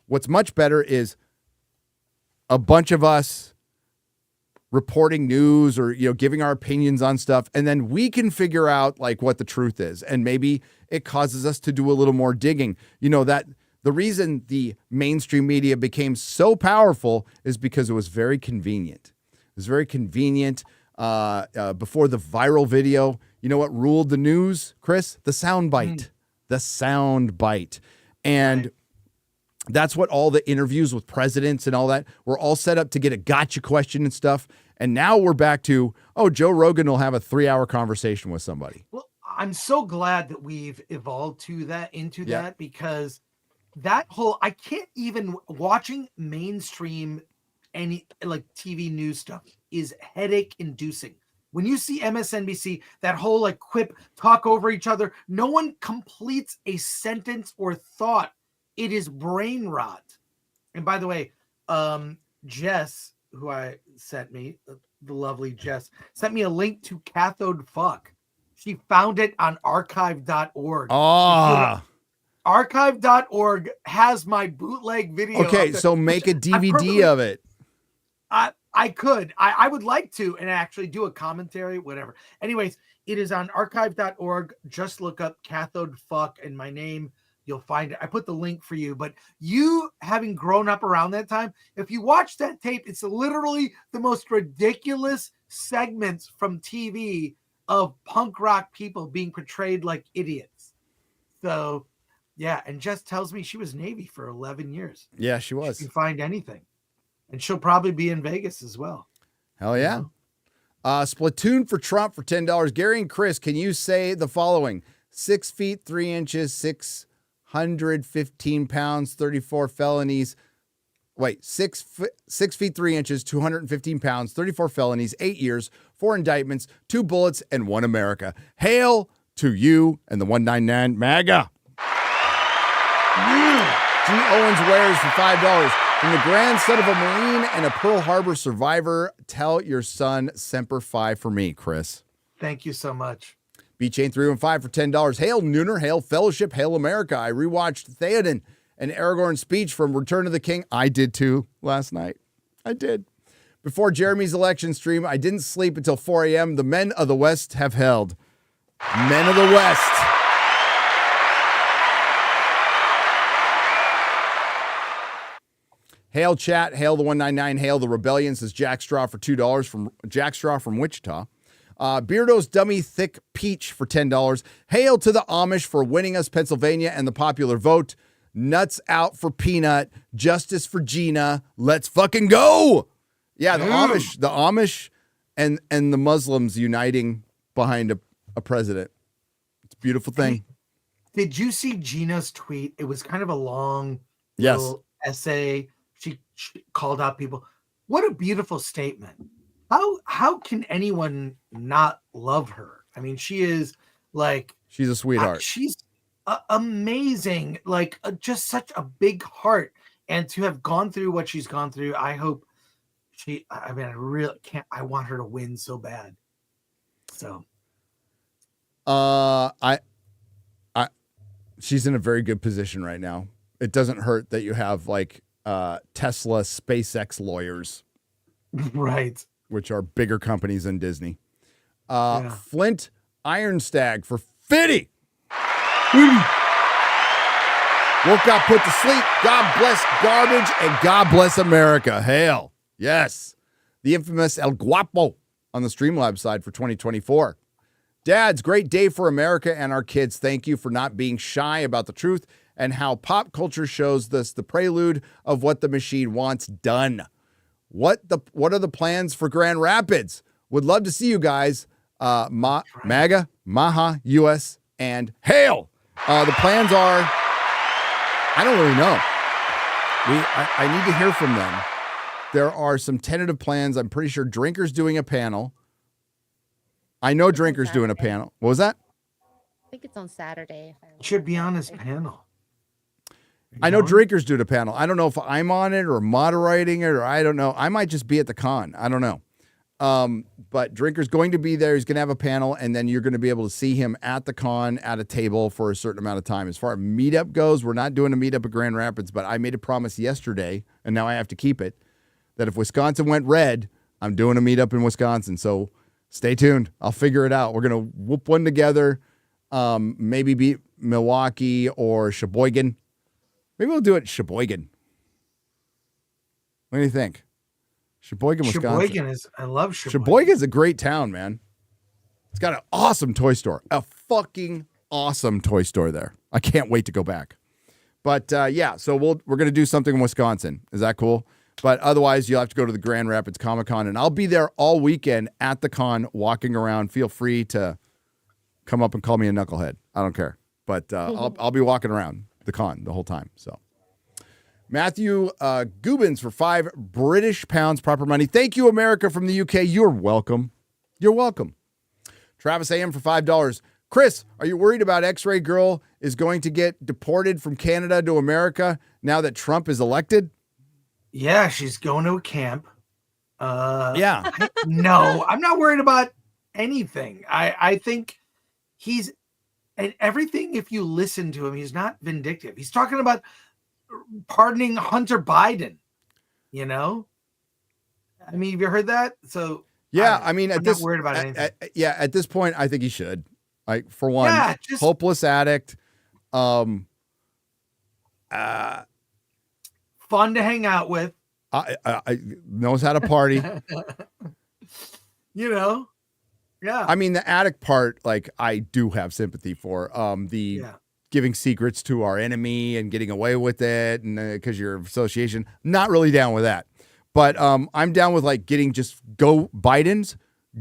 What's much better is a bunch of us reporting news or, giving our opinions on stuff. And then we can figure out like what the truth is. And maybe it causes us to do a little more digging. That the reason the mainstream media became so powerful is because it was very convenient. It was very convenient. Before the viral video, you know what ruled the news, Chris? The soundbite. The soundbite. And that's what all the interviews with presidents and all that were all set up to get a gotcha question and stuff. And now we're back to, Joe Rogan will have a 3-hour conversation with somebody. Well, I'm so glad that we've evolved into that, because that whole, I can't even, watching mainstream any like TV news stuff is headache inducing. When you see MSNBC, that whole like quip, talk over each other, no one completes a sentence or thought. It is brain rot. And by the way, Jess, who sent me, the lovely Jess, sent me a link to Cathode Fuck. She found it on archive.org. Archive.org has my bootleg video. Okay, so make a DVD of it. I could. I would like to and actually do a commentary, whatever. Anyways, it is on archive.org. Just look up Cathode Fuck and my name. You'll find it. I put the link for you. But you, having grown up around that time, if you watch that tape, it's literally the most ridiculous segments from TV of punk rock people being portrayed like idiots. So, yeah. And Jess tells me she was Navy for 11 years. Yeah, she was. She can find anything. And she'll probably be in Vegas as well. Hell yeah. Splatoon for Trump for $10. Gary and Chris, can you say the following? 6 feet, 3 inches, 615 pounds, 34 felonies. Wait, 6 feet, 3 inches, 215 pounds, 34 felonies, 8 years, 4 indictments, 2 bullets, and 1 America. Hail to you and the 199 MAGA. G. Owens wears for $5. From the grandson of a Marine and a Pearl Harbor survivor, tell your son Semper Fi for me, Chris. Thank you so much. B-Chain 315 for $10. Hail Nooner, hail Fellowship, hail America. I rewatched Theoden and Aragorn's speech from Return of the King. I did too last night. I did. Before Jeremy's election stream, I didn't sleep until 4 a.m. The men of the West have held. Men of the West. Hail chat, hail the 199, hail the rebellion, says Jack Straw for $2 from Jack Straw from Wichita. Beardo's Dummy Thick Peach for $10. Hail to the Amish for winning us Pennsylvania and the popular vote. Nuts out for Peanut. Justice for Gina. Let's fucking go. Yeah, the Amish and the Muslims uniting behind a president. It's a beautiful thing. Did you see Gina's tweet? It was kind of a long little essay. She called out people. What a beautiful statement. How can anyone not love her? I mean, she is like... She's a sweetheart. She's amazing. Like, just such a big heart. And to have gone through what she's gone through, I hope I really can't... I want her to win so bad. So... she's in a very good position right now. It doesn't hurt that you have, like, Tesla, SpaceX lawyers. Right. Which are bigger companies than Disney. Flint Ironstag for 50. Wolf got put to sleep. God bless garbage and God bless America. Hail. Yes. The infamous El Guapo on the Streamlabs side for 2024. Dads, great day for America and our kids. Thank you for not being shy about the truth and how pop culture shows us the prelude of what the machine wants done. What are the plans for Grand Rapids? Would love to see you guys. MAGA, Maha, US, and hail. The plans are, I don't really know. I need to hear from them. There are some tentative plans. I'm pretty sure Drinker's doing a panel. I know Drinker's doing a panel. What was that? I think it's on Saturday. Should be on his panel. I know Drinker's doing a panel. I don't know if I'm on it or moderating it, or I don't know. I might just be at the con. I don't know. But Drinker's going to be there. He's going to have a panel, and then you're going to be able to see him at the con at a table for a certain amount of time. As far as meetup goes, we're not doing a meetup at Grand Rapids, but I made a promise yesterday, and now I have to keep it, that if Wisconsin went red, I'm doing a meetup in Wisconsin. So stay tuned. I'll figure it out. We're going to whoop one together, maybe beat Milwaukee or Sheboygan. Maybe we'll do it Sheboygan. What do you think? Sheboygan, Wisconsin. I love Sheboygan. Sheboygan's a great town, man. It's got an awesome toy store. A fucking awesome toy store there. I can't wait to go back. But yeah, so we're going to do something in Wisconsin. Is that cool? But otherwise, you'll have to go to the Grand Rapids Comic-Con, and I'll be there all weekend at the con, walking around. Feel free to come up and call me a knucklehead. I don't care. But I'll be walking around the con the whole time. So Matthew Gubins for 5 British pounds, proper money. Thank you, America from the UK. You're welcome. You're welcome. Travis AM for $5. Chris, are you worried about X-Ray Girl is going to get deported from Canada to America now that Trump is elected? Yeah, she's going to a camp. Yeah. No, I'm not worried about anything. I think he's, and everything, if you listen to him, he's not vindictive. He's talking about pardoning Hunter Biden, you know? I mean, have you heard that? So yeah, I mean, I'm not worried about anything. At this point, I think he should. Like, for one, hopeless addict. Fun to hang out with. I knows how to party. You know? Yeah. I mean, the addict part, like, I do have sympathy for. Giving secrets to our enemy and getting away with it, and because your association, not really down with that. But I'm down with, like, getting just go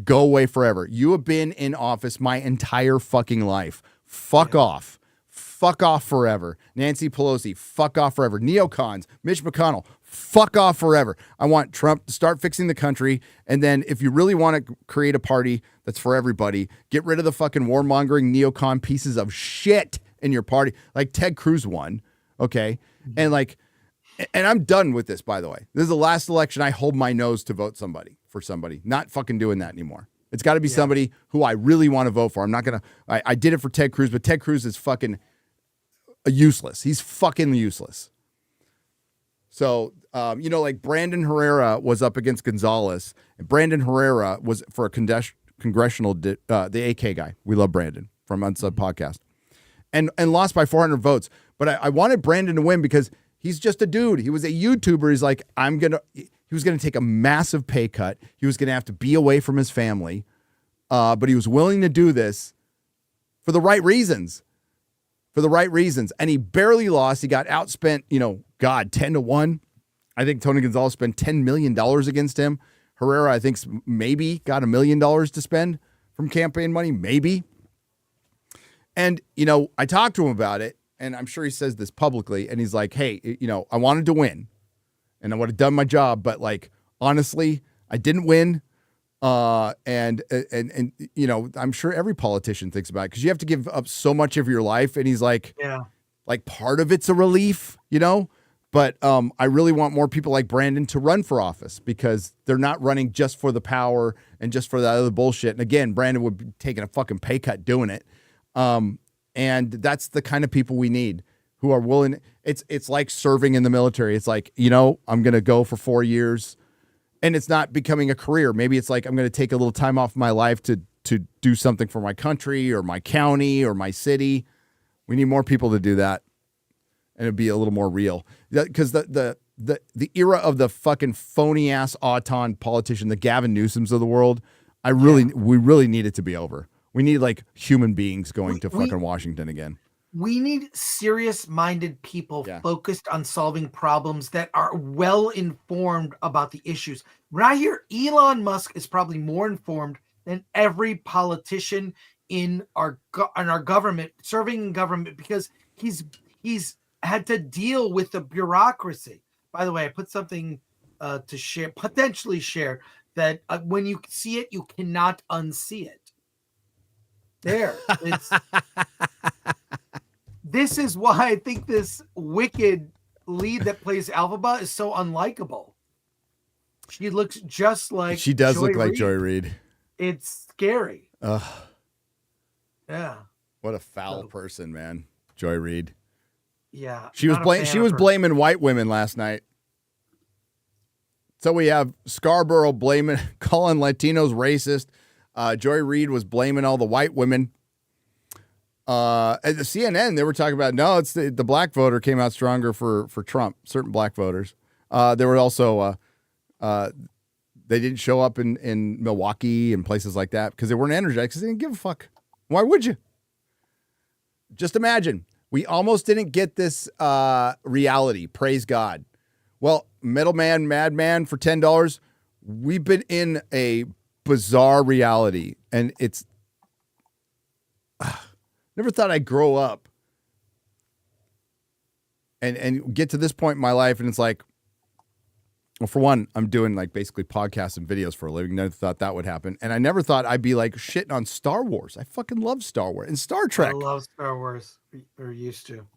away forever. You have been in office my entire fucking life. Fuck off. Fuck off forever. Nancy Pelosi, fuck off forever. Neocons, Mitch McConnell, fuck off forever. I want Trump to start fixing the country. And then if you really want to create a party that's for everybody, get rid of the fucking warmongering neocon pieces of shit in your party. Like Ted Cruz won. Okay. And I'm done with this, by the way. This is the last election I hold my nose to vote for somebody. Not fucking doing that anymore. It's got to be somebody who I really want to vote for. I'm not going to, I did it for Ted Cruz, but Ted Cruz is fucking useless. He's fucking useless. So, like Brandon Herrera was up against Gonzalez, and Brandon Herrera was for a congressional, the AK guy. We love Brandon from Unsub Podcast, and lost by 400 votes. But I wanted Brandon to win because he's just a dude. He was a YouTuber. He's like, he was going to take a massive pay cut. He was going to have to be away from his family. But he was willing to do this for the right reasons. And he barely lost. He got outspent, 10-1. I think Tony Gonzalez spent $10 million against him. Herrera, I think, maybe got $1 million to spend from campaign money, maybe. And, I talked to him about it, and I'm sure he says this publicly, and he's like, hey, I wanted to win, and I would have done my job, but, like, honestly, I didn't win. And I'm sure every politician thinks about it because you have to give up so much of your life. And he's like, like part of it's a relief, but I really want more people like Brandon to run for office because they're not running just for the power and just for that other bullshit. And again, Brandon would be taking a fucking pay cut doing it. And that's the kind of people we need who are willing. It's like serving in the military. It's like, I'm going to go for 4 years. And it's not becoming a career. Maybe it's like I'm going to take a little time off my life to do something for my country or my county or my city. We need more people to do that, and it'd be a little more real. Because the era of the fucking phony ass auton politician, the Gavin Newsoms of the world, we really need it to be over. We need like human beings going to fucking Washington again. We need serious-minded people focused on solving problems that are well-informed about the issues. When I hear Elon Musk is probably more informed than every politician in our government, serving in government, because he's had to deal with the bureaucracy. By the way, I put something to share, potentially share, that when you see it, you cannot unsee it. There. This is why I think this wicked lead that plays Alphaba is so unlikable. She looks just like She does Joy look like Reid. Joy Reid. It's scary. Ugh. Yeah. What a foul person, man. Joy Reid. Yeah. She was blaming white women last night. So we have Scarborough calling Latinos racist. Joy Reid was blaming all the white women. At the CNN, they were talking about, no, it's the black voter came out stronger for Trump, certain black voters. There were also, they didn't show up in Milwaukee and places like that because they weren't energized because they didn't give a fuck. Why would you? Just imagine. We almost didn't get this reality. Praise God. Well, Middleman, Madman for $10. We've been in a bizarre reality, and it's never thought I'd grow up and get to this point in my life, and it's like, well, for one, I'm doing like basically podcasts and videos for a living. Never thought that would happen, and I never thought I'd be like shitting on Star Wars. I fucking love Star Wars and Star Trek. I love Star Wars, or used to.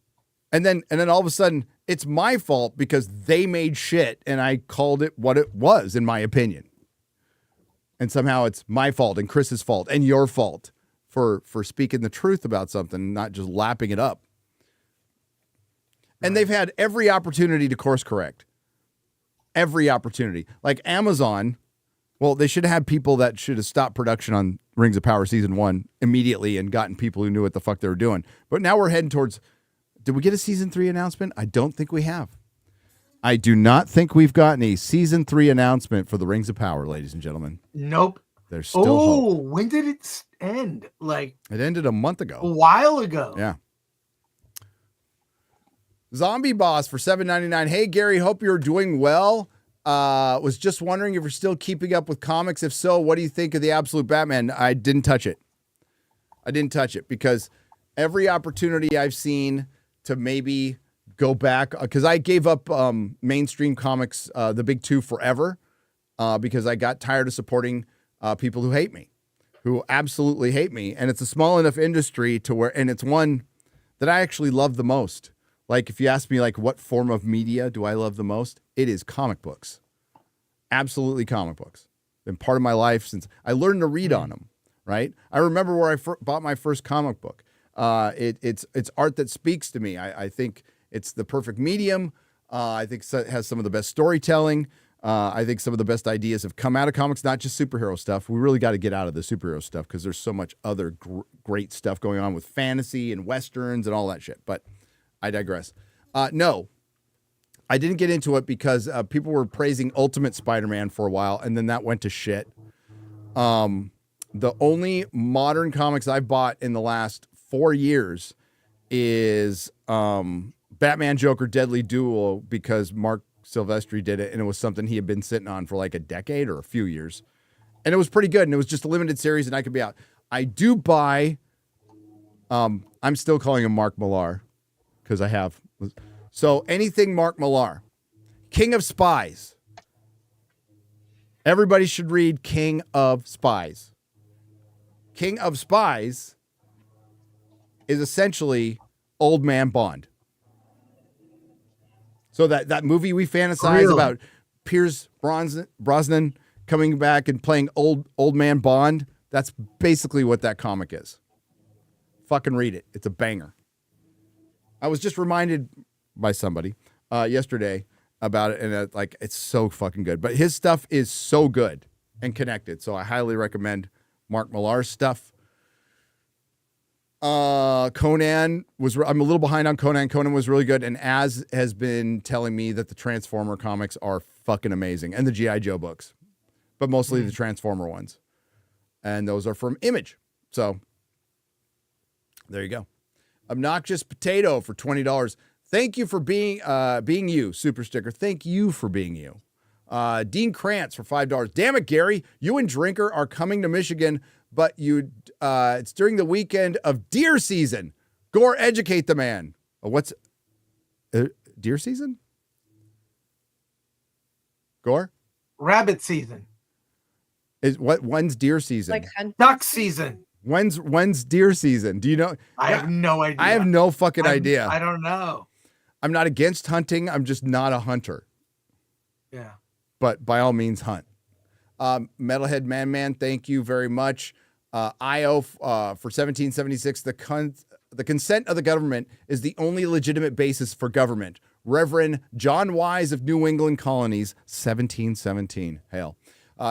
And then all of a sudden, it's my fault because they made shit, and I called it what it was, in my opinion. And somehow it's my fault and Chris's fault and your fault for speaking the truth about something, not just lapping it up. And they've had every opportunity to course correct. Every opportunity. Like Amazon, well, they should have had people that should have stopped production on Rings of Power Season 1 immediately and gotten people who knew what the fuck they were doing. But now we're heading towards... Did we get a Season 3 announcement? I don't think we have. I do not think we've gotten a Season 3 announcement for the Rings of Power, ladies and gentlemen. Nope. There's still hope. When did it end? Like... It ended a month ago. A while ago. Yeah. Zombie Boss for $7.99. Hey, Gary, hope you're doing well. Was just wondering if you're still keeping up with comics. If so, what do you think of the Absolute Batman? I didn't touch it. Because every opportunity I've seen to maybe go back, because I gave up mainstream comics, the big two, forever, because I got tired of supporting people who hate me, who absolutely hate me. And it's a small enough industry to where, and it's one that I actually love the most. Like, if you ask me, like, what form of media do I love the most? It is comic books. Absolutely comic books. Been part of my life since I learned to read on them, right? I remember where I bought my first comic book. It's art that speaks to me. I think it's the perfect medium. I think it has some of the best storytelling. I think some of the best ideas have come out of comics, not just superhero stuff. We really got to get out of the superhero stuff because there's so much other great stuff going on with fantasy and Westerns and all that shit. But I digress. No, I didn't get into it because people were praising Ultimate Spider-Man for a while, and then that went to shit. The only modern comics I've bought in the last 4 years is Batman Joker Deadly Duel, because Mark Silvestri did it, and it was something he had been sitting on for like a decade or a few years. And it was pretty good, and it was just a limited series, and I could be out. I do buy, I'm still calling him Mark Millar, because I have. So anything Mark Millar. King of Spies. Everybody should read King of Spies. King of Spies is essentially Old Man Bond. So that movie we fantasize about Pierce Brosnan coming back and playing old man Bond, that's basically what that comic is. Fucking read it. It's a banger. I was just reminded by somebody yesterday about it, and it's so fucking good. But his stuff is so good and connected, so I highly recommend Mark Millar's stuff. Conan I'm a little behind on Conan. Conan was really good, and Az has been telling me that the Transformer comics are fucking amazing, and the G.I. Joe books, but mostly the Transformer ones, and those are from Image. So there you go. Obnoxious Potato for $20. Thank you for being you, super sticker. Thank you for being you. Dean Krantz for $5. Damn it, Gary, you and Drinker are coming to Michigan, but it's during the weekend of deer season. Gore, educate the man. What's deer season? Gore? Rabbit season. When's deer season? Like Duck season. When's deer season? Do you know? I have no idea. I have no fucking idea. I don't know. I'm not against hunting. I'm just not a hunter. Yeah. But by all means, hunt. Metalhead Man, thank you very much. IO for 1776. The consent of the government is the only legitimate basis for government. Reverend John Wise of New England Colonies, 1717. Hail.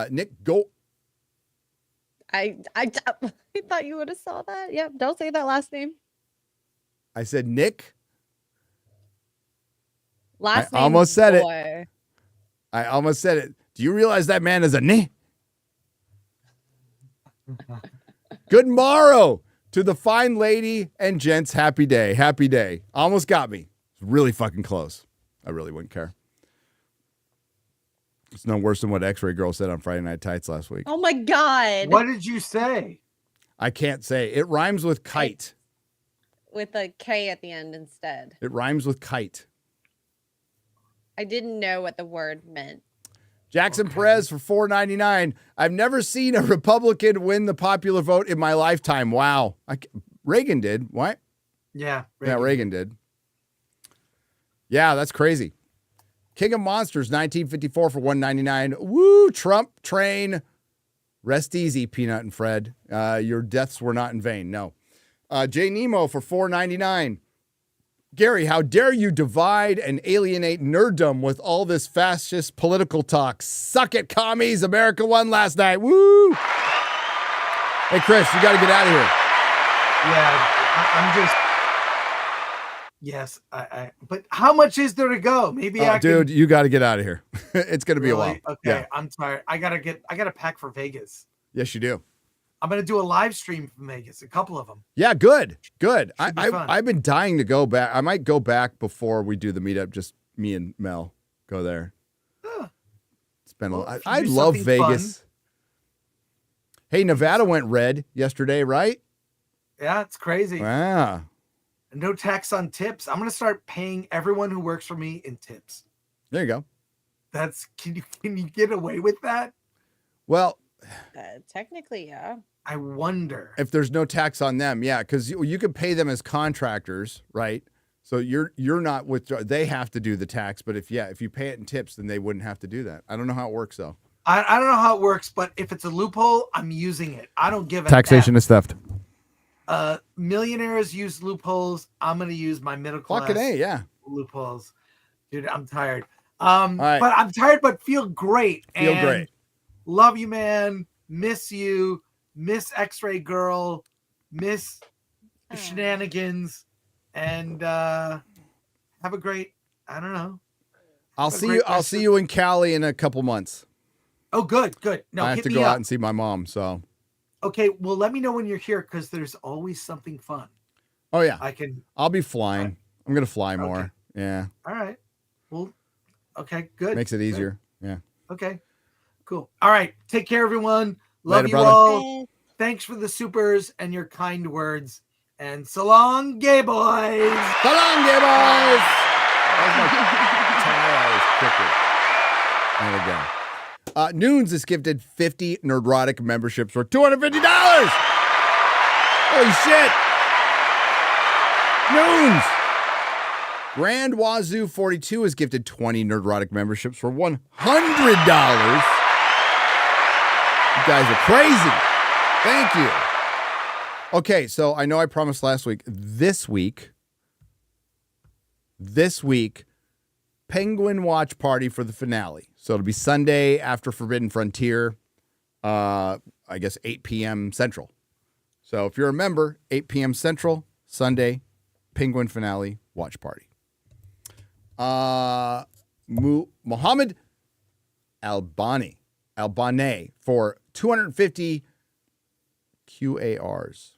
Nick, go. I thought you would have saw that. Yep. Don't say that last name. I said Nick. Last I name. almost said boy. it. I almost said it. Do you realize that man is a Nick? Good morrow to the fine lady and gents. Happy day. Happy day. Almost got me. It's really fucking close. I really wouldn't care. It's no worse than what X-Ray Girl said on Friday Night Tights last week. Oh my God. What did you say? I can't say. It rhymes with kite. With a K at the end instead. It rhymes with kite. I didn't know what the word meant. Jackson Perez for $4.99. I've never seen a Republican win the popular vote in my lifetime. Wow. Reagan did. What? Yeah. Reagan did. Yeah, that's crazy. King of Monsters, 1954 for $1.99. Woo, Trump train. Rest easy, Peanut and Fred. Your deaths were not in vain. No. Jay Nemo for $4.99. Gary, how dare you divide and alienate nerddom with all this fascist political talk? Suck it, commies. America won last night. Woo! Hey, Chris, you got to get out of here. Yeah, I'm just... Yes, but how much is there to go? Maybe I can... Dude, you got to get out of here. It's going to be a while. Okay, yeah. I'm tired. I gotta pack for Vegas. Yes, you do. I'm gonna do a live stream from Vegas, a couple of them. Yeah, good. I've been dying to go back. I might go back before we do the meetup. Just me and Mel go there. It's been I love Vegas. Fun. Hey, Nevada went red yesterday, right? Yeah, it's crazy. Wow. No tax on tips. I'm gonna start paying everyone who works for me in tips. There you go. Can you get away with that? Well, technically, yeah. I wonder if there's no tax on them. Yeah, because you could pay them as contractors, right? So you're not they have to do the tax. But if you pay it in tips, then they wouldn't have to do that. I don't know how it works though. I don't know how it works, but if it's a loophole, I'm using it. I don't give a taxation is theft. Millionaires use loopholes. I'm gonna use my middle class. Fucking A, yeah. Loopholes, dude. I'm tired. Right. But I'm tired, but feel great. Feel great. Love you, man. Miss you. Miss X-Ray Girl. Miss shenanigans. And have a great. I don't know. I'll see you in Cali in a couple months. Oh, good. No, I have to go out and see my mom. So. Okay, well, let me know when you're here because there's always something fun. Oh yeah, I'll be flying. Right. I'm gonna fly more. Yeah. All right. Well, okay, good. Makes it easier. Good. Yeah. Okay. Cool. All right. Take care, everyone. Love Later, you brother. all. Thanks for the supers and your kind words. And so long, gay boys. So long, gay boys. There we go. Noons is gifted 50 Nerdrotic memberships for $250. Holy shit. Noons. Grand Wazoo 42 is gifted 20 Nerdrotic memberships for $100. You guys are crazy. Thank you. Okay, so I know I promised last week. This week, Penguin watch party for the finale. So it'll be Sunday after Forbidden Frontier, I guess 8 p.m. Central. So if you're a member, 8 p.m. Central, Sunday, Penguin finale watch party. Muhammad Albani for 250 QARs.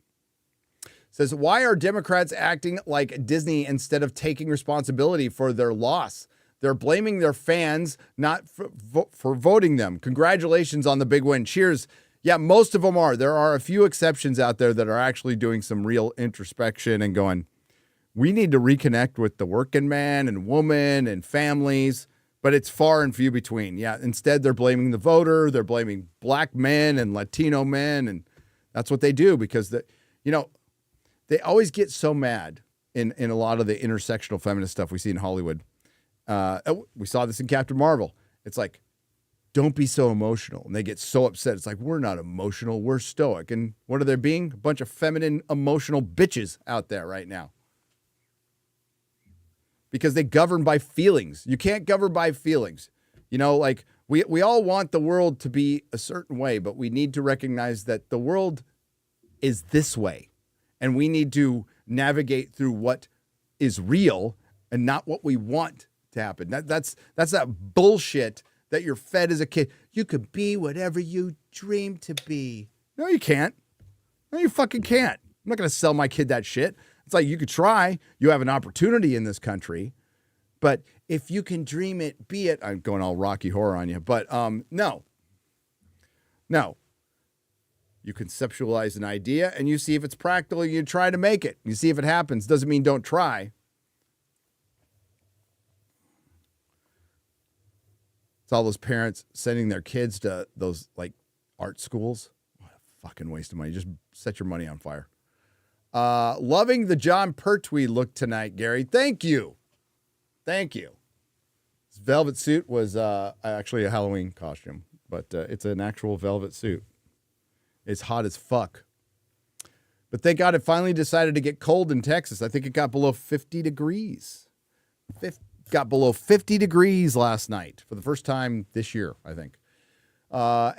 Says, why are Democrats acting like Disney instead of taking responsibility for their loss? They're blaming their fans not for voting them. Congratulations on the big win. Cheers. Yeah, most of them are. There are a few exceptions out there that are actually doing some real introspection and going, we need to reconnect with the working man and woman and families. but it's far and few between. Yeah, instead they're blaming the voter, they're blaming black men and Latino men, and that's what they do because they always get so mad in a lot of the intersectional feminist stuff we see in Hollywood. We saw this in Captain Marvel. It's like, don't be so emotional. And they get so upset. It's like, we're not emotional. We're stoic. And what are they being? A bunch of feminine, emotional bitches out there right now. Because they govern by feelings. You can't govern by feelings. Like we all want the world to be a certain way, but we need to recognize that the world is this way. And we need to navigate through what is real and not what we want to happen. That's that bullshit that you're fed as a kid. You could be whatever you dream to be. No, you can't. No, you fucking can't. I'm not going to sell my kid that shit. It's like, you could try. You have an opportunity in this country. But if you can dream it, be it. I'm going all Rocky Horror on you. But no. You conceptualize an idea and you see if it's practical. You try to make it. You see if it happens. Doesn't mean don't try. It's all those parents sending their kids to those like art schools. What a fucking waste of money. Just set your money on fire. Loving the John Pertwee look tonight, Gary. Thank you. Thank you. This velvet suit was actually a Halloween costume, but it's an actual velvet suit. It's hot as fuck. But thank God it finally decided to get cold in Texas. I think it got below 50 degrees. Got below 50 degrees last night for the first time this year, I think. Joe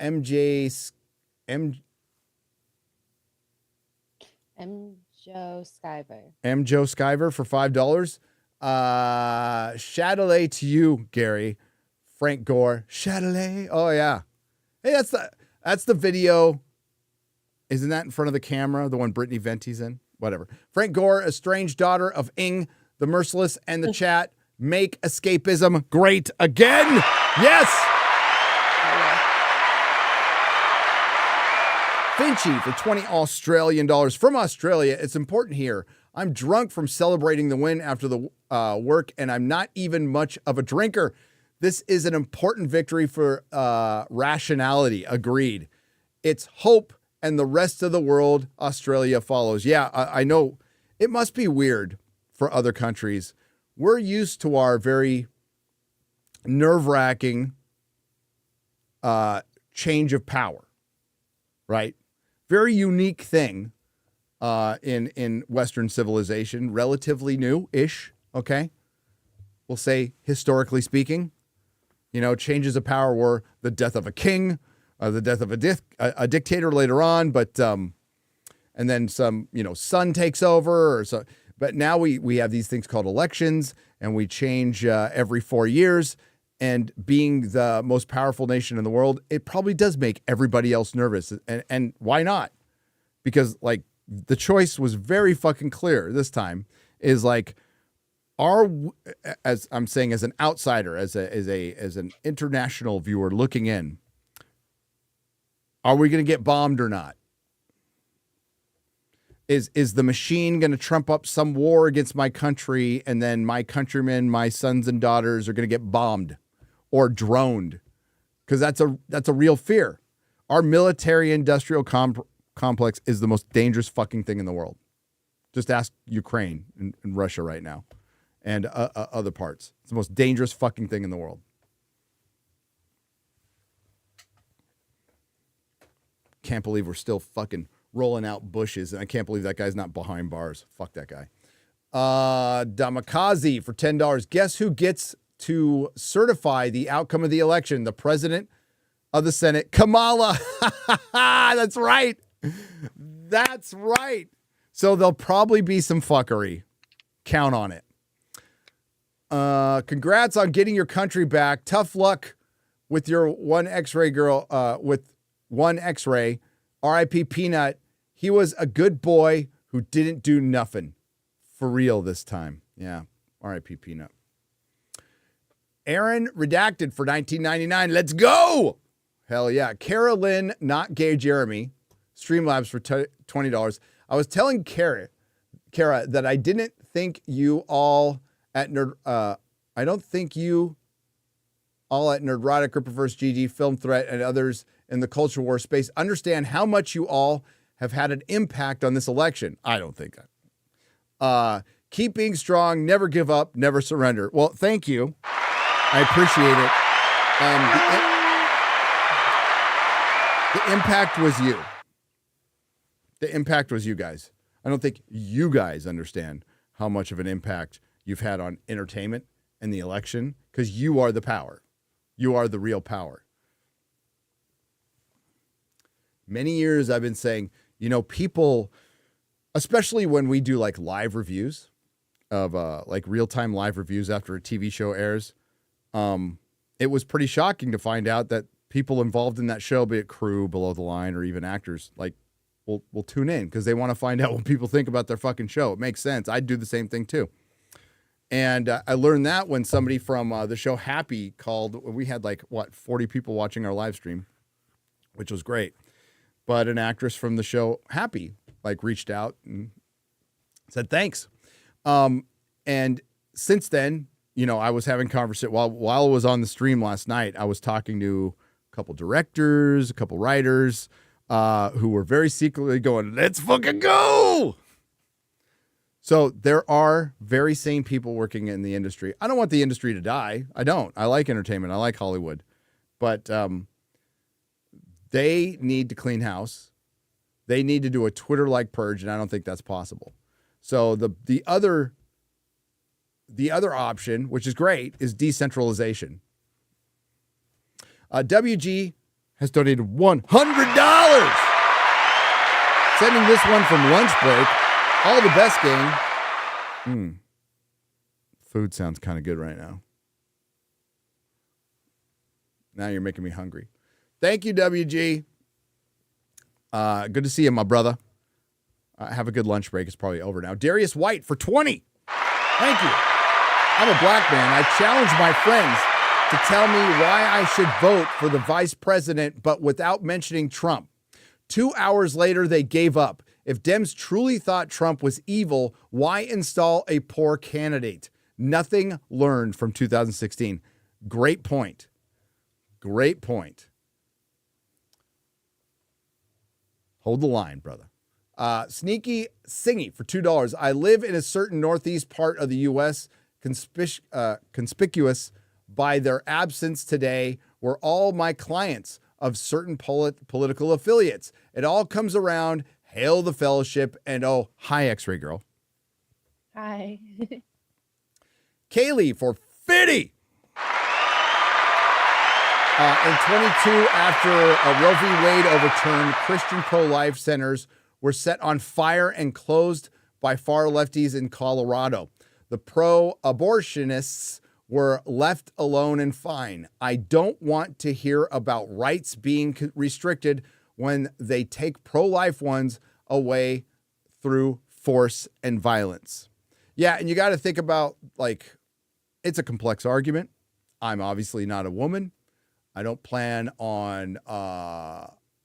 Skyver. Joe Skyver for $5. Chatelet to you, Gary. Frank Gore. Chatelet. Oh yeah. Hey, that's the video. Isn't that in front of the camera? The one Brittany Venti's in? Whatever. Frank Gore, estranged daughter of Ing, the Merciless, and the chat. Make escapism great again. Yes. Finchy for $20 Australian from Australia. It's important here. I'm drunk from celebrating the win after the work, and I'm not even much of a drinker. This is an important victory for rationality. Agreed. It's hope, and the rest of the world, Australia follows. Yeah, I know. It must be weird for other countries. We're used to our very nerve-wracking change of power, right? Very unique thing in Western civilization, relatively new-ish, okay? We'll say, historically speaking, changes of power were the death of a king, the death of a dictator later on, but and then some, son takes over or so. But now we have these things called elections, and we change every 4 years. And being the most powerful nation in the world, it probably does make everybody else nervous. And why not? Because like the choice was very fucking clear this time. Is like, as I'm saying, as an outsider, as an international viewer looking in, are we going to get bombed or not? Is the machine going to trump up some war against my country, and then my countrymen, my sons and daughters are going to get bombed or droned? Because that's a real fear. Our military-industrial complex is the most dangerous fucking thing in the world. Just ask Ukraine and Russia right now, and other parts. It's the most dangerous fucking thing in the world. Can't believe we're still fucking rolling out bushes, and I can't believe that guy's not behind bars. Fuck that guy. Damakazi for $10. Guess who gets to certify the outcome of the election? The president of the Senate, Kamala. That's right. That's right. So there'll probably be some fuckery. Count on it. Congrats on getting your country back. Tough luck with your one X-ray girl, with one X-ray. R.I.P. Peanut. He was a good boy who didn't do nothing. For real this time. Yeah. R.I.P. Peanut. Aaron Redacted for $19.99. Let's go. Hell yeah. Carolyn, not gay Jeremy. Streamlabs for $20. I was telling Kara that I didn't think you all at Nerd. I don't think you all at Nerdrotic, Ripperverse, GG, Film Threat, and others in the culture war space understand how much you all have had an impact on this election. I don't think that. Keep being strong, never give up, never surrender. Well, thank you. I appreciate it. The impact was you. The impact was you guys. I don't think you guys understand how much of an impact you've had on entertainment and the election, because you are the power. You are the real power. Many years I've been saying, people, especially when we do like live reviews of like real-time live reviews after a TV show airs, it was pretty shocking to find out that people involved in that show, be it crew, below the line, or even actors, like will tune in because they want to find out what people think about their fucking show. It makes sense. I'd do the same thing too. And I learned that when somebody from the show Happy called. We had 40 people watching our live stream, which was great. But an actress from the show Happy reached out and said thanks. And since then, I was having conversation while I was on the stream last night. I was talking to a couple directors, a couple writers, who were very secretly going, "Let's fucking go." So there are very sane people working in the industry. I don't want the industry to die. I don't. I like entertainment. I like Hollywood. But they need to clean house. They need to do a Twitter-like purge, and I don't think that's possible. So the other option, which is great, is decentralization. WG has donated $100. Sending this one from lunch break. All the best, gang. Food sounds kind of good right now. Now you're making me hungry. Thank you, WG. Good to see you, my brother. Have a good lunch break. It's probably over now. Darius White for 20. Thank you. I'm a black man. I challenge my friends to tell me why I should vote for the vice president, but without mentioning Trump. 2 hours later, they gave up. If Dems truly thought Trump was evil, why install a poor candidate? Nothing learned from 2016. Great point. Great point. Hold the line, brother. Sneaky Singy for $2. I live in a certain northeast part of the U.S., conspicuous by their absence today, were all my clients of certain political affiliates. It all comes around. Hail the fellowship. And hi, X-Ray Girl. Hi. Kaylee for 50. In 22, after Roe v. Wade overturned, Christian pro-life centers were set on fire and closed by far lefties in Colorado. The pro-abortionists were left alone and fine. I don't want to hear about rights being restricted when they take pro-life ones away through force and violence. Yeah, and you got to think about, it's a complex argument. I'm obviously not a woman. I don't plan on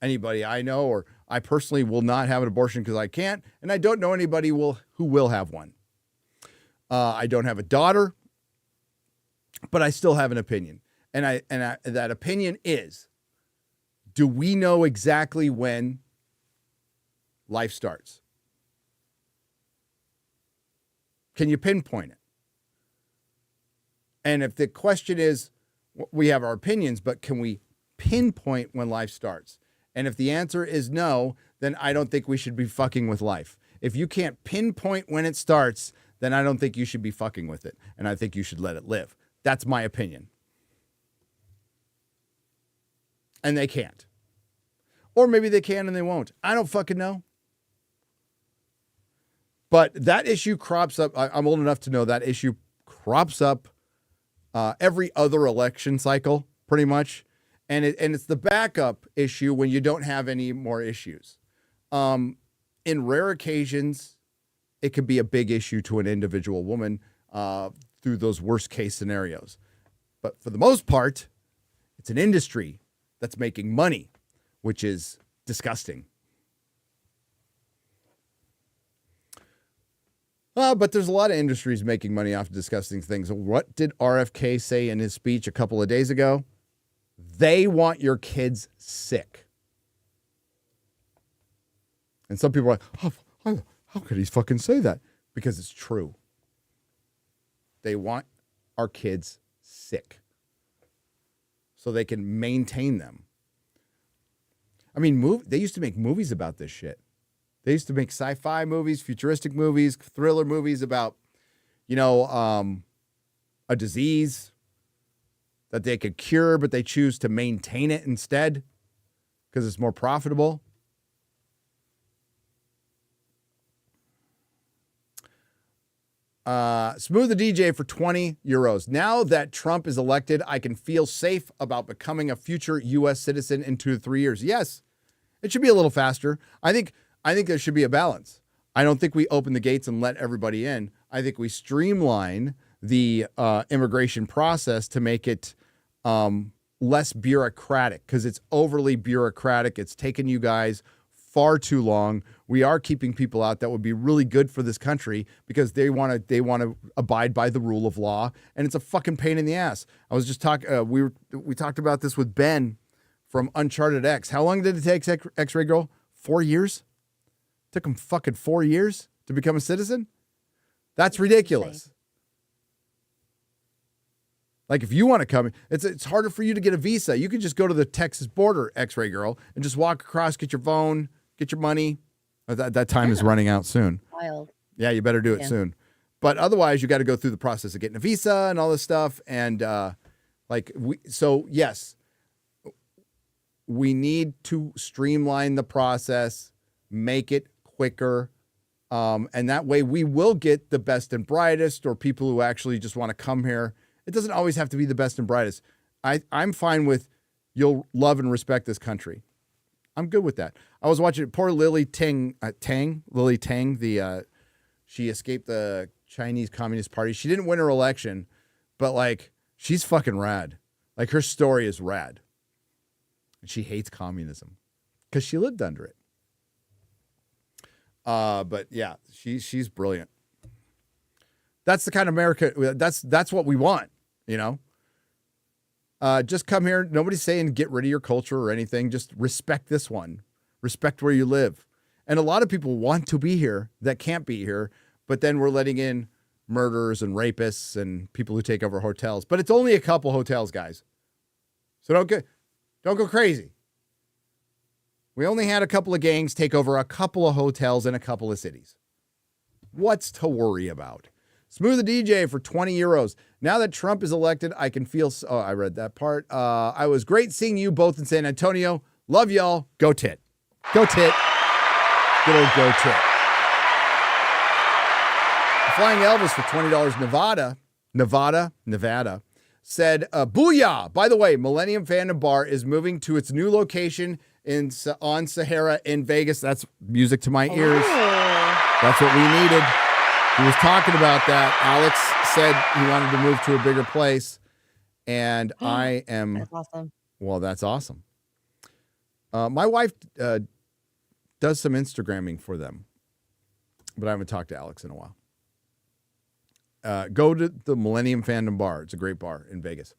anybody I know, or I personally will not have an abortion because I can't, and I don't know anybody who will have one. I don't have a daughter, but I still have an opinion. And that opinion is, do we know exactly when life starts? Can you pinpoint it? And if the question is, we have our opinions, but can we pinpoint when life starts? And if the answer is no, then I don't think we should be fucking with life. If you can't pinpoint when it starts, then I don't think you should be fucking with it. And I think you should let it live. That's my opinion. And they can't. Or maybe they can and they won't. I don't fucking know. But that issue crops up. I'm old enough to know that issue crops up every other election cycle, pretty much. And it's the backup issue when you don't have any more issues. In rare occasions, it could be a big issue to an individual woman through those worst case scenarios. But for the most part, it's an industry that's making money, which is disgusting. But there's a lot of industries making money off of discussing things. What did RFK say in his speech a couple of days ago? They want your kids sick. And some people are like, oh, how could he fucking say that? Because it's true. They want our kids sick so they can maintain them. I mean, they used to make movies about this shit. They used to make sci-fi movies, futuristic movies, thriller movies about, a disease that they could cure, but they choose to maintain it instead because it's more profitable. Smooth the DJ for 20 euros. Now that Trump is elected, I can feel safe about becoming a future U.S. citizen in 2 to 3 years. Yes, it should be a little faster. I think there should be a balance. I don't think we open the gates and let everybody in. I think we streamline the immigration process to make it less bureaucratic, because it's overly bureaucratic. It's taken you guys far too long. We are keeping people out that would be really good for this country because they want to abide by the rule of law, and it's a fucking pain in the ass. I was just talking. We talked about this with Ben from Uncharted X. How long did it take X-Ray Girl? 4 years. Took him fucking 4 years to become a citizen. That's ridiculous. Like, if you want to come, it's harder for you to get a visa. You can just go to the Texas border, X-Ray Girl, and just walk across, get your phone, get your money. That time is running out soon. Wild. Yeah, you better do it soon. But otherwise, you got to go through the process of getting a visa and all this stuff. And yes, we need to streamline the process, make it quicker. And that way we will get the best and brightest, or people who actually just want to come here. It doesn't always have to be the best and brightest. I'm fine with, you'll love and respect this country. I'm good with that. I was watching poor Lily Tang, she escaped the Chinese Communist Party. She didn't win her election, but like, she's fucking rad. Like, her story is rad. And she hates communism because she lived under it. But yeah, she's brilliant. That's the kind of America. That's what we want, Just come here. Nobody's saying get rid of your culture or anything. Just respect this one. Respect where you live. And a lot of people want to be here that can't be here, but then we're letting in murderers and rapists and people who take over hotels. But it's only a couple hotels, guys. So don't go crazy. We only had a couple of gangs take over a couple of hotels in a couple of cities. What's to worry about? Smooth the DJ for 20 euros. Now that Trump is elected, I can feel... Oh, I read that part. I was great seeing you both in San Antonio. Love y'all. Go Tit. Go Tit. Good old Go Tit. Flying Elvis for $20. Nevada said, booyah. By the way, Millennium Fandom Bar is moving to its new location on Sahara in Vegas. That's music to my ears. That's what we needed. He was talking about that. Alex said he wanted to move to a bigger place. And I am... That's awesome. Well, that's awesome. My wife does some Instagramming for them. But I haven't talked to Alex in a while. Go to the Millennium Fandom Bar. It's a great bar in Vegas.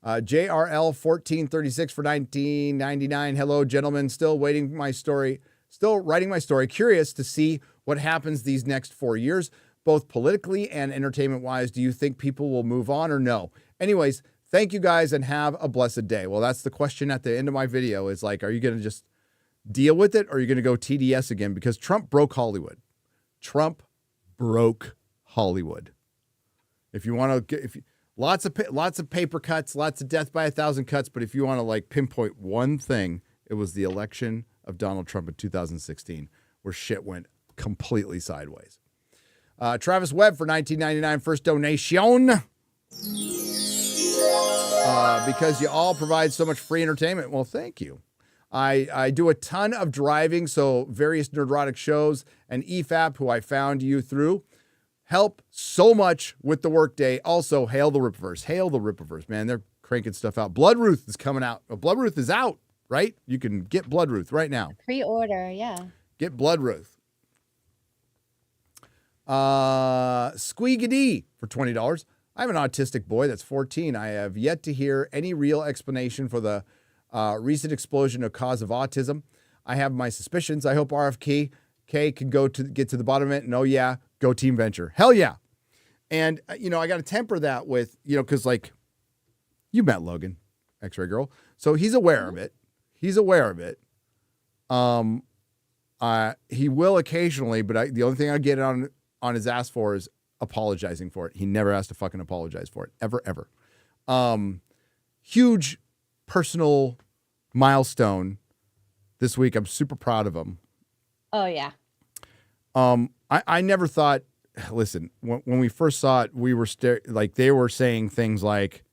JRL 1436 for $19.99. Hello, gentlemen. Still writing my story. Curious to see what happens these next 4 years, both politically and entertainment-wise. Do you think people will move on or no? Anyways, thank you guys and have a blessed day. Well, that's the question at the end of my video is like, are you going to just deal with it or are you going to go TDS again? Because Trump broke Hollywood. Trump broke Hollywood. If you want to, lots of paper cuts, lots of death by 1,000 cuts. But if you want to like pinpoint one thing, it was the election of Donald Trump in 2016, where shit went completely sideways. Travis Webb for $19.99, first donation. Because you all provide so much free entertainment. Well, thank you. I do a ton of driving, so various Nerdrotic shows and EFAP, who I found you through, help so much with the workday. Also, hail the Rippaverse. Hail the Rippaverse, man. They're cranking stuff out. Bloodruth is coming out. Bloodruth is out, right? You can get Bloodruth right now. Pre-order, yeah. Get Bloodruth. Squeegity for $20. I have an autistic boy that's 14. I have yet to hear any real explanation for the recent explosion of cause of autism. I have my suspicions. I hope RFK can get to the bottom of it. And oh yeah, go Team Venture. Hell yeah. And I got to temper that with, because like you met Logan, X-Ray Girl. So he's aware of it. He's aware of it. He will occasionally, but the only thing I get on his ass for is apologizing for it. He never has to fucking apologize for it. Ever. Huge personal milestone this week. I'm super proud of him. Oh, yeah. I never thought, listen, when we first saw it, we were they were saying things like,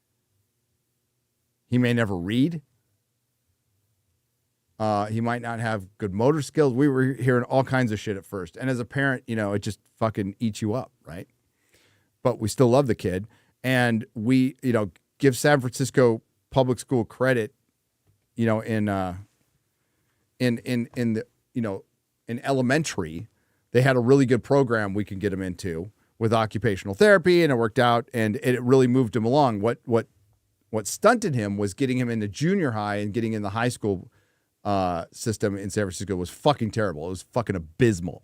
he may never read. He might not have good motor skills. We were hearing all kinds of shit at first. And as a parent, it just fucking eats you up, right? But we still love the kid. And we, give San Francisco public school credit, in elementary, they had a really good program we can get him into with occupational therapy, and it worked out, and it really moved him along. What stunted him was getting him into junior high and getting in the high school system in San Francisco was fucking terrible. It was fucking abysmal.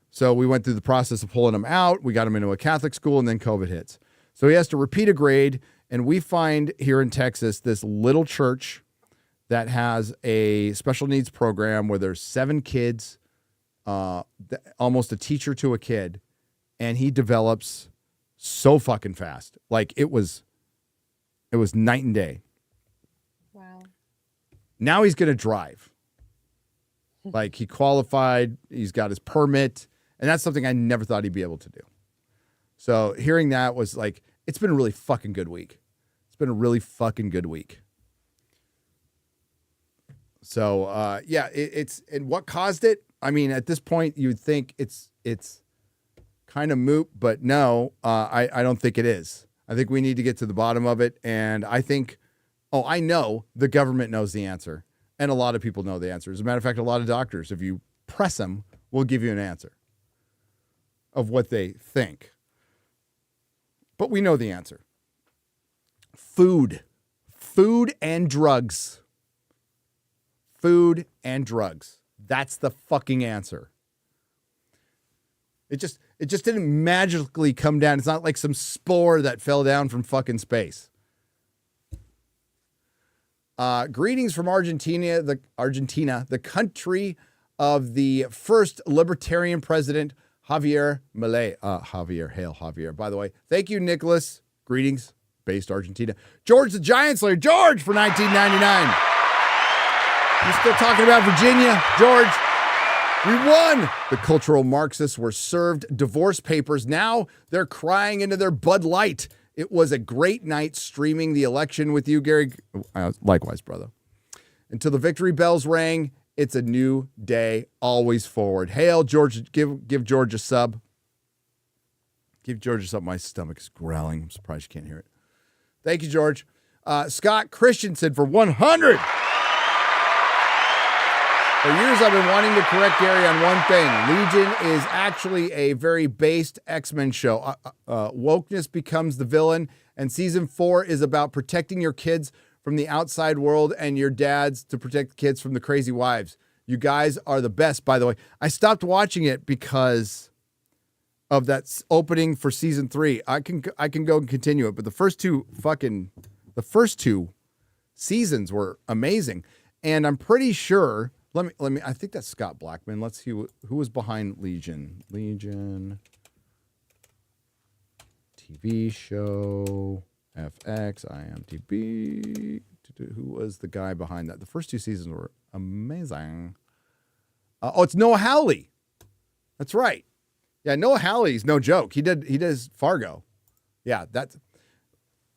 So we went through the process of pulling him out. We got him into a Catholic school, and then COVID hits. So he has to repeat a grade, and we find here in Texas this little church that has a special needs program where there's 7 kids, almost a teacher to a kid, and he develops so fucking fast. Like it was night and day. Wow. Now he's going to drive. Like he qualified, he's got his permit, and that's something I never thought he'd be able to do. So hearing that was like, it's been a really fucking good week. It's been a really fucking good week. So, and what caused it? I mean, at this point, you'd think it's kind of moot, but no, I don't think it is. I think we need to get to the bottom of it. And I think, I know the government knows the answer. And a lot of people know the answer. As a matter of fact, a lot of doctors, if you press them, will give you an answer of what they think. But we know the answer. Food and drugs. Food and drugs. That's the fucking answer. It just didn't magically come down. It's not like some spore that fell down from fucking space. Greetings from Argentina, the country of the first libertarian president, Javier Milei. Hail Javier. By the way, thank you, Nicholas. Greetings, based Argentina. George the Giant Slayer. George for 1999. You still talking about Virginia, George? We won. The cultural Marxists were served divorce papers. Now they're crying into their Bud Light. It was a great night streaming the election with you, Gary. Likewise, brother. Until the victory bells rang, it's a new day, always forward. Hail, George. Give George a sub. Give George a sub. My stomach is growling. I'm surprised you can't hear it. Thank you, George. Scott Christensen for 100. For years, I've been wanting to correct Gary on one thing. Legion is actually a very based X-Men show. Wokeness becomes the villain, and season 4 is about protecting your kids from the outside world and your dads to protect kids from the crazy wives. You guys are the best, by the way. I stopped watching it because of that opening for season 3. I can go and continue it, but the first two seasons were amazing, and I'm pretty sure. Let me. I think that's Scott Blackman. Let's see who was behind Legion. Legion TV show, FX, IMDb. Who was the guy behind that? The first 2 seasons were amazing. It's Noah Hawley. That's right. Yeah, Noah Hawley's no joke. He does Fargo. Yeah,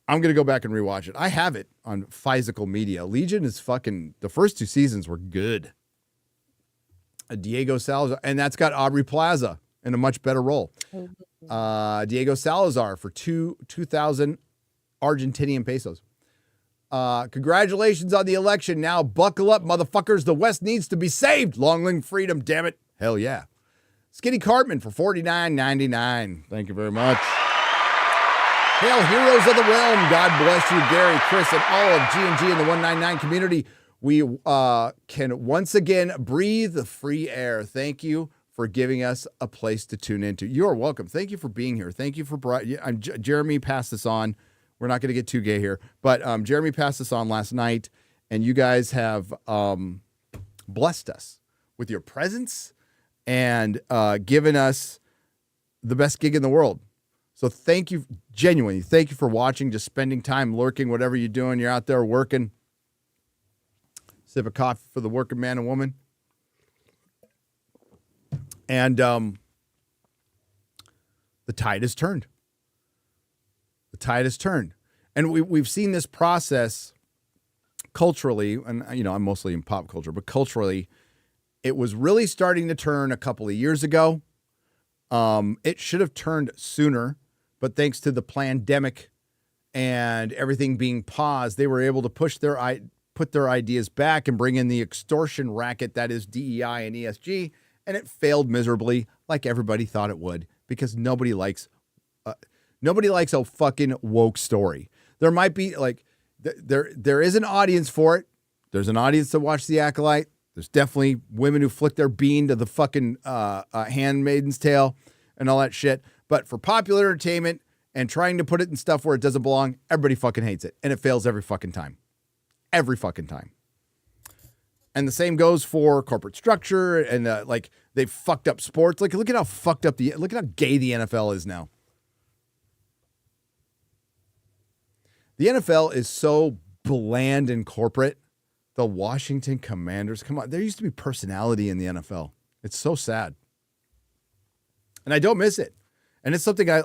I'm going to go back and rewatch it. I have it on Physical Media. Legion is fucking, the first 2 seasons were good. Diego Salazar, and that's got Aubrey Plaza in a much better role. Diego Salazar for 2,000 Argentinian pesos. Congratulations on the election. Now buckle up, motherfuckers. The West needs to be saved. Long live freedom, damn it. Hell yeah. Skinny Cartman for $49.99. Thank you very much. Hail Heroes of the Realm. God bless you, Gary, Chris, and all of G&G in the 199 community. We can once again breathe the free air. Thank you for giving us a place to tune into. You're welcome. Thank you for being here. Thank you for Jeremy passed this on. We're not going to get too gay here, but Jeremy passed this on last night, and you guys have blessed us with your presence and given us the best gig in the world. So thank you, genuinely. Thank you for watching, just spending time lurking, whatever you're doing. You're out there working. Sip of coffee for the working man and woman. And the tide has turned. The tide has turned. And we've seen this process culturally, and I'm mostly in pop culture, but culturally, it was really starting to turn a couple of years ago. It should have turned sooner, but thanks to the pandemic and everything being paused, they were able to put their ideas back and bring in the extortion racket that is DEI and ESG, and it failed miserably, like everybody thought it would, because nobody likes a fucking woke story. There might be there is an audience for it. There's an audience to watch The Acolyte. There's definitely women who flick their bean to the fucking Handmaiden's Tale and all that shit. But for popular entertainment and trying to put it in stuff where it doesn't belong, everybody fucking hates it. And it fails every fucking time. Every fucking time. And the same goes for corporate structure and they've fucked up sports. Look at how fucked up look at how gay the NFL is now. The NFL is so bland and corporate. The Washington Commanders, come on. There used to be personality in the NFL. It's so sad. And I don't miss it. And it's something I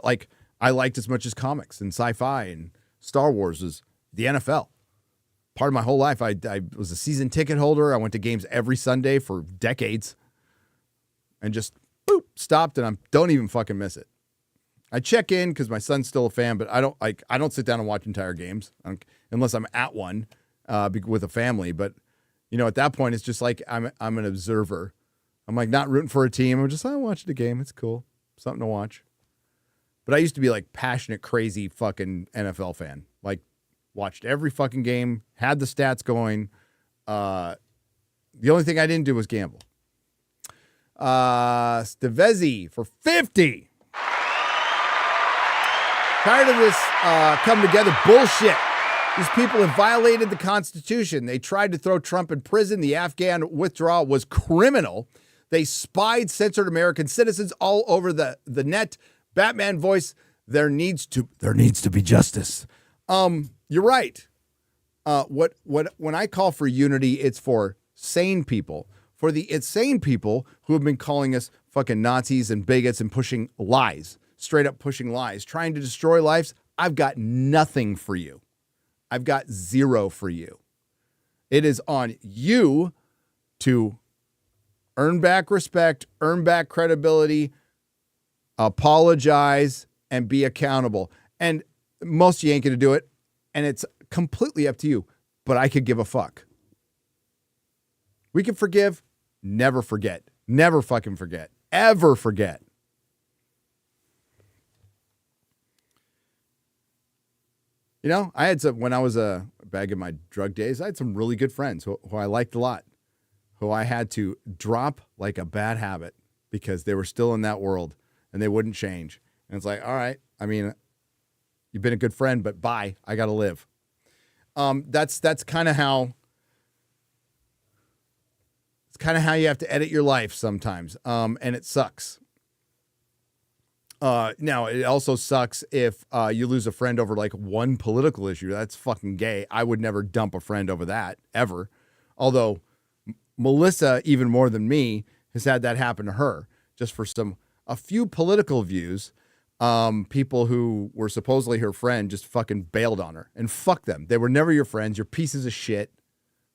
liked as much as comics and sci-fi and Star Wars is the NFL. Part of my whole life, I was a season ticket holder. I went to games every Sunday for decades and just stopped, and I don't even fucking miss it. I check in because my son's still a fan, but I don't sit down and watch entire games unless I'm at one with a family. But at that point, it's just like I'm an observer. I'm like not rooting for a team. I'm just watching the game. It's cool, something to watch. But I used to be like passionate, crazy fucking NFL fan. Like watched every fucking game, had the stats going. The only thing I didn't do was gamble. Stevezzi for 50. Tired of this come together bullshit. These people have violated the Constitution. They tried to throw Trump in prison. The Afghan withdrawal was criminal. They spied, censored American citizens all over the net. Batman voice, there needs to be justice. You're right. When I call for unity, it's for sane people. For the insane people who have been calling us fucking Nazis and bigots and pushing lies. Straight up pushing lies, trying to destroy lives. I've got nothing for you. I've got zero for you. It is on you to earn back respect, earn back credibility, apologize, and be accountable. And most of you ain't going to do it. And it's completely up to you. But I could give a fuck. We can forgive, never forget. Never fucking forget. Ever forget. I had when I was back in my drug days, I had some really good friends who I liked a lot, who I had to drop like a bad habit because they were still in that world and they wouldn't change. And it's like, all right, I mean, you've been a good friend, but bye, I got to live. That's kind of how, it's kind of how you have to edit your life sometimes. And it sucks. Now, it also sucks if you lose a friend over like one political issue. That's fucking gay. I would never dump a friend over that, ever. Although Melissa, even more than me, has had that happen to her. Just for a few political views, people who were supposedly her friend just fucking bailed on her. And fuck them. They were never your friends. You're pieces of shit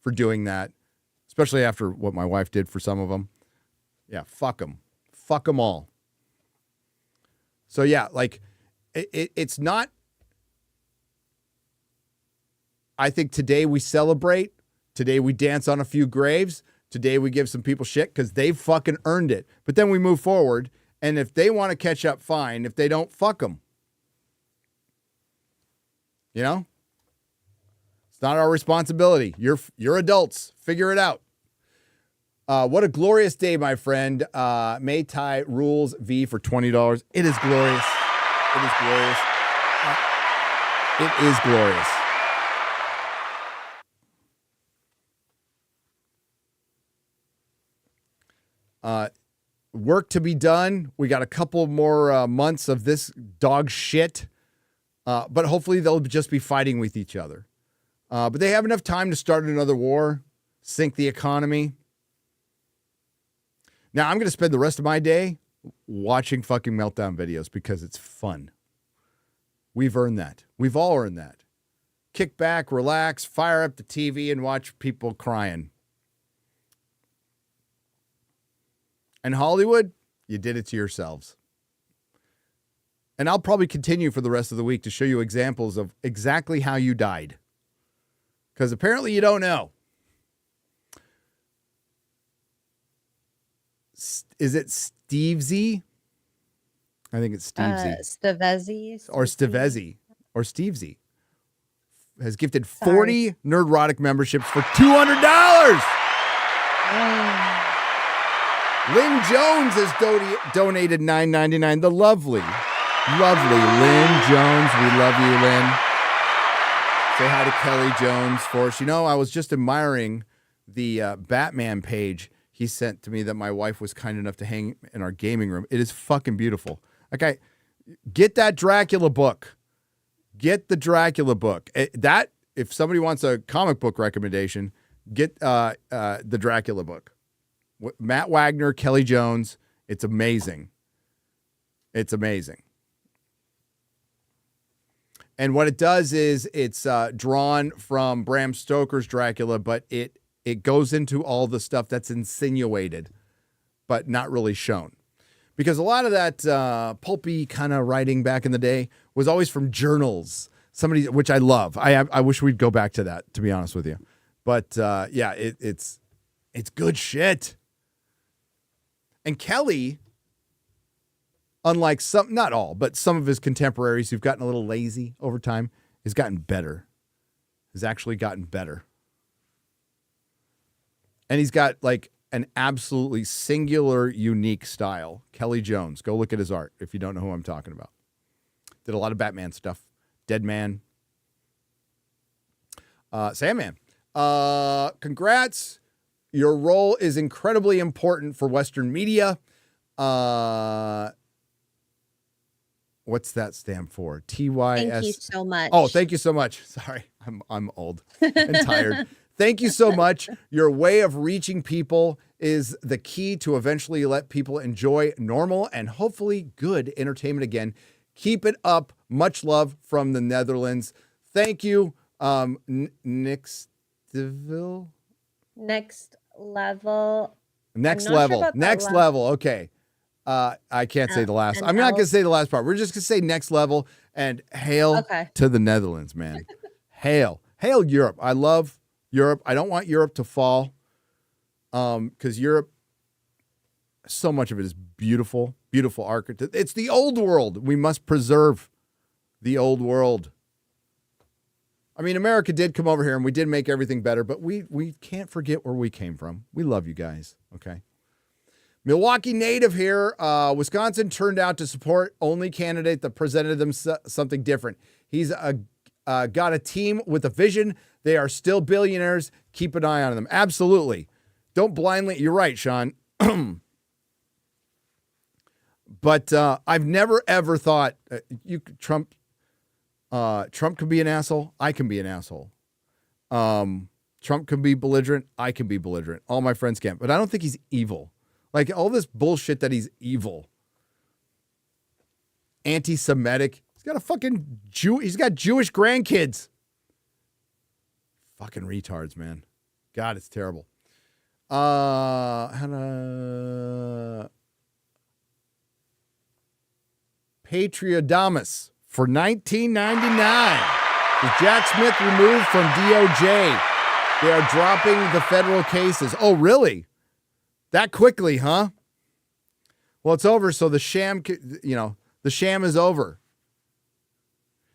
for doing that. Especially after what my wife did for some of them. Yeah, fuck them. Fuck them all. So yeah, like it's not, I think today we celebrate, today we dance on a few graves, Today we give some people shit because they've fucking earned it. But then we move forward, and if they want to catch up, fine. If they don't, fuck them. You know? It's not our responsibility. You're adults. Figure it out. What a glorious day, my friend. May Tai rules V for $20. It is glorious. It is glorious. It is glorious. Work to be done. We got a couple more months of this dog shit. But hopefully they'll just be fighting with each other. But they have enough time to start another war, sink the economy. Now, I'm going to spend the rest of my day watching fucking meltdown videos because it's fun. We've earned that. We've all earned that. Kick back, relax, fire up the TV, and watch people crying. And Hollywood, you did it to yourselves. And I'll probably continue for the rest of the week to show you examples of exactly how you died. Because apparently you don't know. Is it Stevesy? I think it's Stevesy. Stevesy. Or Stevesy. Or Stevesy. Has gifted 40 Nerdrotic memberships for $200. Lynn Jones has donated $9.99. The lovely Lynn Jones. We love you, Lynn. Say hi to Kelly Jones for us. You know, I was just admiring the Batman page he sent to me that my wife was kind enough to hang in our gaming room. It is fucking beautiful. Okay, get that Dracula book. Get the Dracula book. That, if somebody wants a comic book recommendation, get the Dracula book. Matt Wagner, Kelly Jones. It's amazing. It's amazing. And what it does is it's drawn from Bram Stoker's Dracula, but it goes into all the stuff that's insinuated, but not really shown. Because a lot of that pulpy kind of writing back in the day was always from journals, which I love. I wish we'd go back to that, to be honest with you. But yeah, it's good shit. And Kelly, unlike some, not all, but some of his contemporaries who've gotten a little lazy over time, has gotten better. Has actually gotten better. And he's got like an absolutely singular, unique style. Kelly Jones. Go look at his art if you don't know who I'm talking about. Did a lot of Batman stuff. Dead Man. Sandman. Congrats. Your role is incredibly important for Western media. What's that stand for? TYS. Thank you so much. Oh, thank you so much. Sorry, I'm old and tired. Thank you so much. Your way of reaching people is the key to eventually let people enjoy normal and hopefully good entertainment again. Keep it up. Much love from the Netherlands. Thank you, Next level. Next level. Okay. I can't say the last. I'm not going to say the last part. We're just going to say next level and hail to the Netherlands, man. Hail Europe. I love Europe. I don't want Europe to fall. Because Europe, so much of it is beautiful, beautiful architecture. It's the old world. We must preserve the old world. I mean, America did come over here and we did make everything better, but we can't forget where we came from. We love you guys. Okay. Milwaukee native here. Wisconsin turned out to support only candidate that presented them something different. He's got a team with a vision. They are still billionaires. Keep an eye on them. Absolutely. Don't blindly. You're right, Sean. But I've never, ever thought Trump could be an asshole. I can be an asshole. Trump can be belligerent. I can be belligerent. All my friends can. But I don't think he's evil. Like all this bullshit that he's evil. Anti-Semitic. He's got a fucking he's got Jewish grandkids. Fucking retards, man. God, it's terrible. Patriodamus for $19.99. Is Jack Smith removed from DOJ? They are dropping the federal cases. Oh, really? That quickly, huh? Well, it's over, so the sham, the sham is over.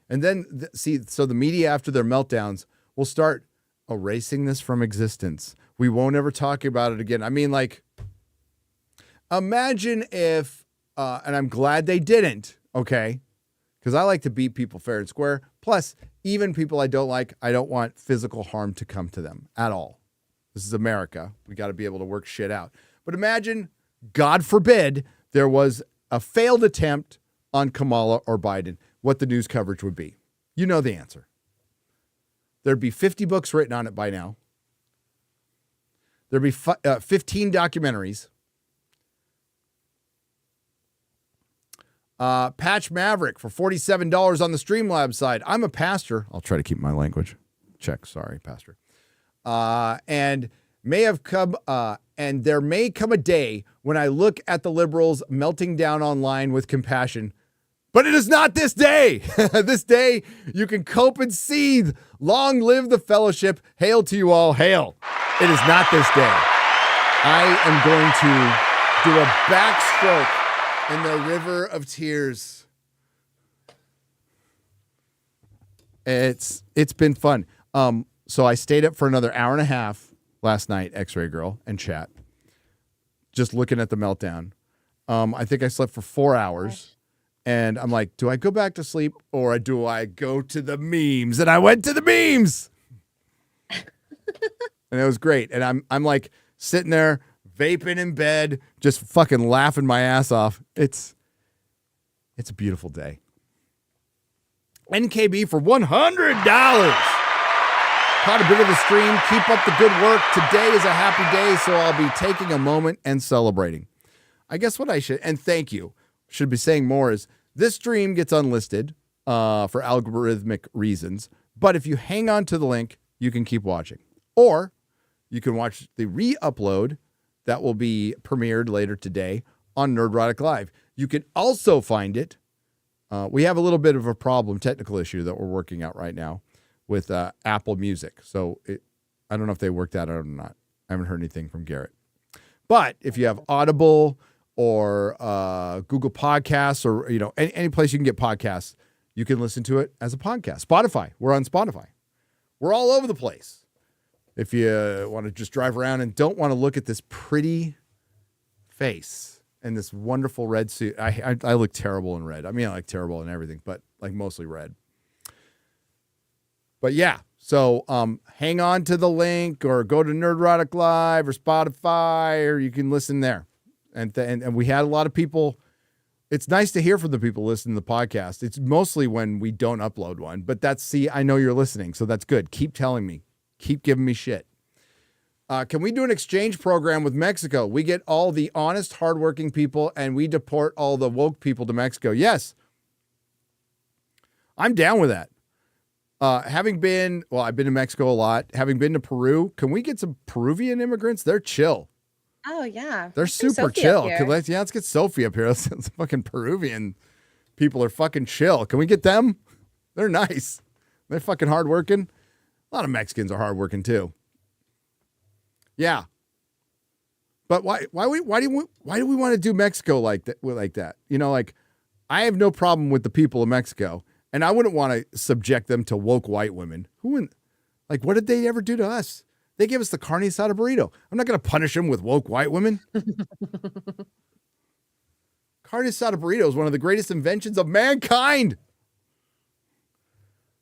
And then, so the media, after their meltdowns, will start erasing this from existence. We won't ever talk about it again. I mean, like, imagine if, and I'm glad they didn't, okay? Because I like to beat people fair and square. Plus, even people I don't like, I don't want physical harm to come to them at all. This is America. We got to be able to work shit out. But imagine, God forbid, there was a failed attempt on Kamala or Biden, what the news coverage would be. You know the answer. There'd be 50 books written on it by now. There'd be 15 documentaries. Patch Maverick for $47 on the Streamlabs side. I'm a pastor. I'll try to keep my language. Check. Sorry, pastor. And there may come a day when I look at the liberals melting down online with compassion. But it is not this day. This day, you can cope and seethe. Long live the fellowship. Hail to you all. Hail. It is not this day. I am going to do a backstroke in the river of tears. It's been fun. So I stayed up for another hour and a half last night, X-Ray Girl, and chat, just looking at the meltdown. I think I slept for 4 hours. And I'm like, do I go back to sleep or do I go to the memes? And I went to the memes. And it was great. And I'm like sitting there vaping in bed, just fucking laughing my ass off. It's a beautiful day. NKB for $100. Caught a bit of the stream. Keep up the good work. Today is a happy day, so I'll be taking a moment and celebrating. I guess what I should, and thank you, should be saying more is this stream gets unlisted for algorithmic reasons. But if you hang on to the link, you can keep watching. Or you can watch the re-upload that will be premiered later today on Nerdrotic Live. You can also find it. We have a little bit of a problem, technical issue that we're working out right now with Apple Music. So I don't know if they worked that out or not. I haven't heard anything from Garrett. But if you have Audible or Google Podcasts or any place you can get podcasts, you can listen to it as a podcast. Spotify. We're on Spotify. We're all over the place. If you want to just drive around and don't want to look at this pretty face and this wonderful red suit. I look terrible in red. I mean, I look terrible in everything, but like mostly red. But yeah, so hang on to the link or go to Nerdrotic Live or Spotify, or you can listen there. And we had a lot of people. It's nice to hear from the people listening to the podcast. It's mostly when we don't upload one, but I know you're listening, so that's good. Keep telling me. Keep giving me shit. Can we do an exchange program with Mexico? We get all the honest, hardworking people, and we deport all the woke people to Mexico. Yes. I'm down with that. I've been to Mexico a lot. Having been to Peru, can we get some Peruvian immigrants? They're chill. Oh, yeah. They're super chill. Let's get Sophie up here. Some fucking Peruvian people are fucking chill. Can we get them? They're nice. They're fucking hardworking. A lot of Mexicans are hardworking too. Yeah. But why do we want to do Mexico like that? I have no problem with the people of Mexico, and I wouldn't want to subject them to woke white women. What did they ever do to us? They gave us the carne asada burrito. I'm not going to punish them with woke white women. Carne asada burrito is one of the greatest inventions of mankind.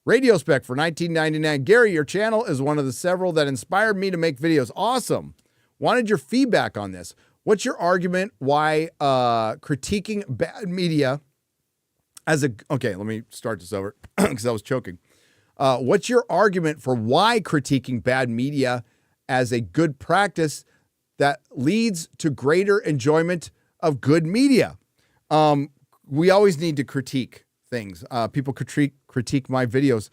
Radio Spec for $19.99. Gary, your channel is one of the several that inspired me to make videos. Awesome. Wanted your feedback on this. What's your argument why critiquing bad media okay, let me start this over because I was choking. What's your argument for why critiquing bad media as a good practice that leads to greater enjoyment of good media? We always need to critique things. People critique my videos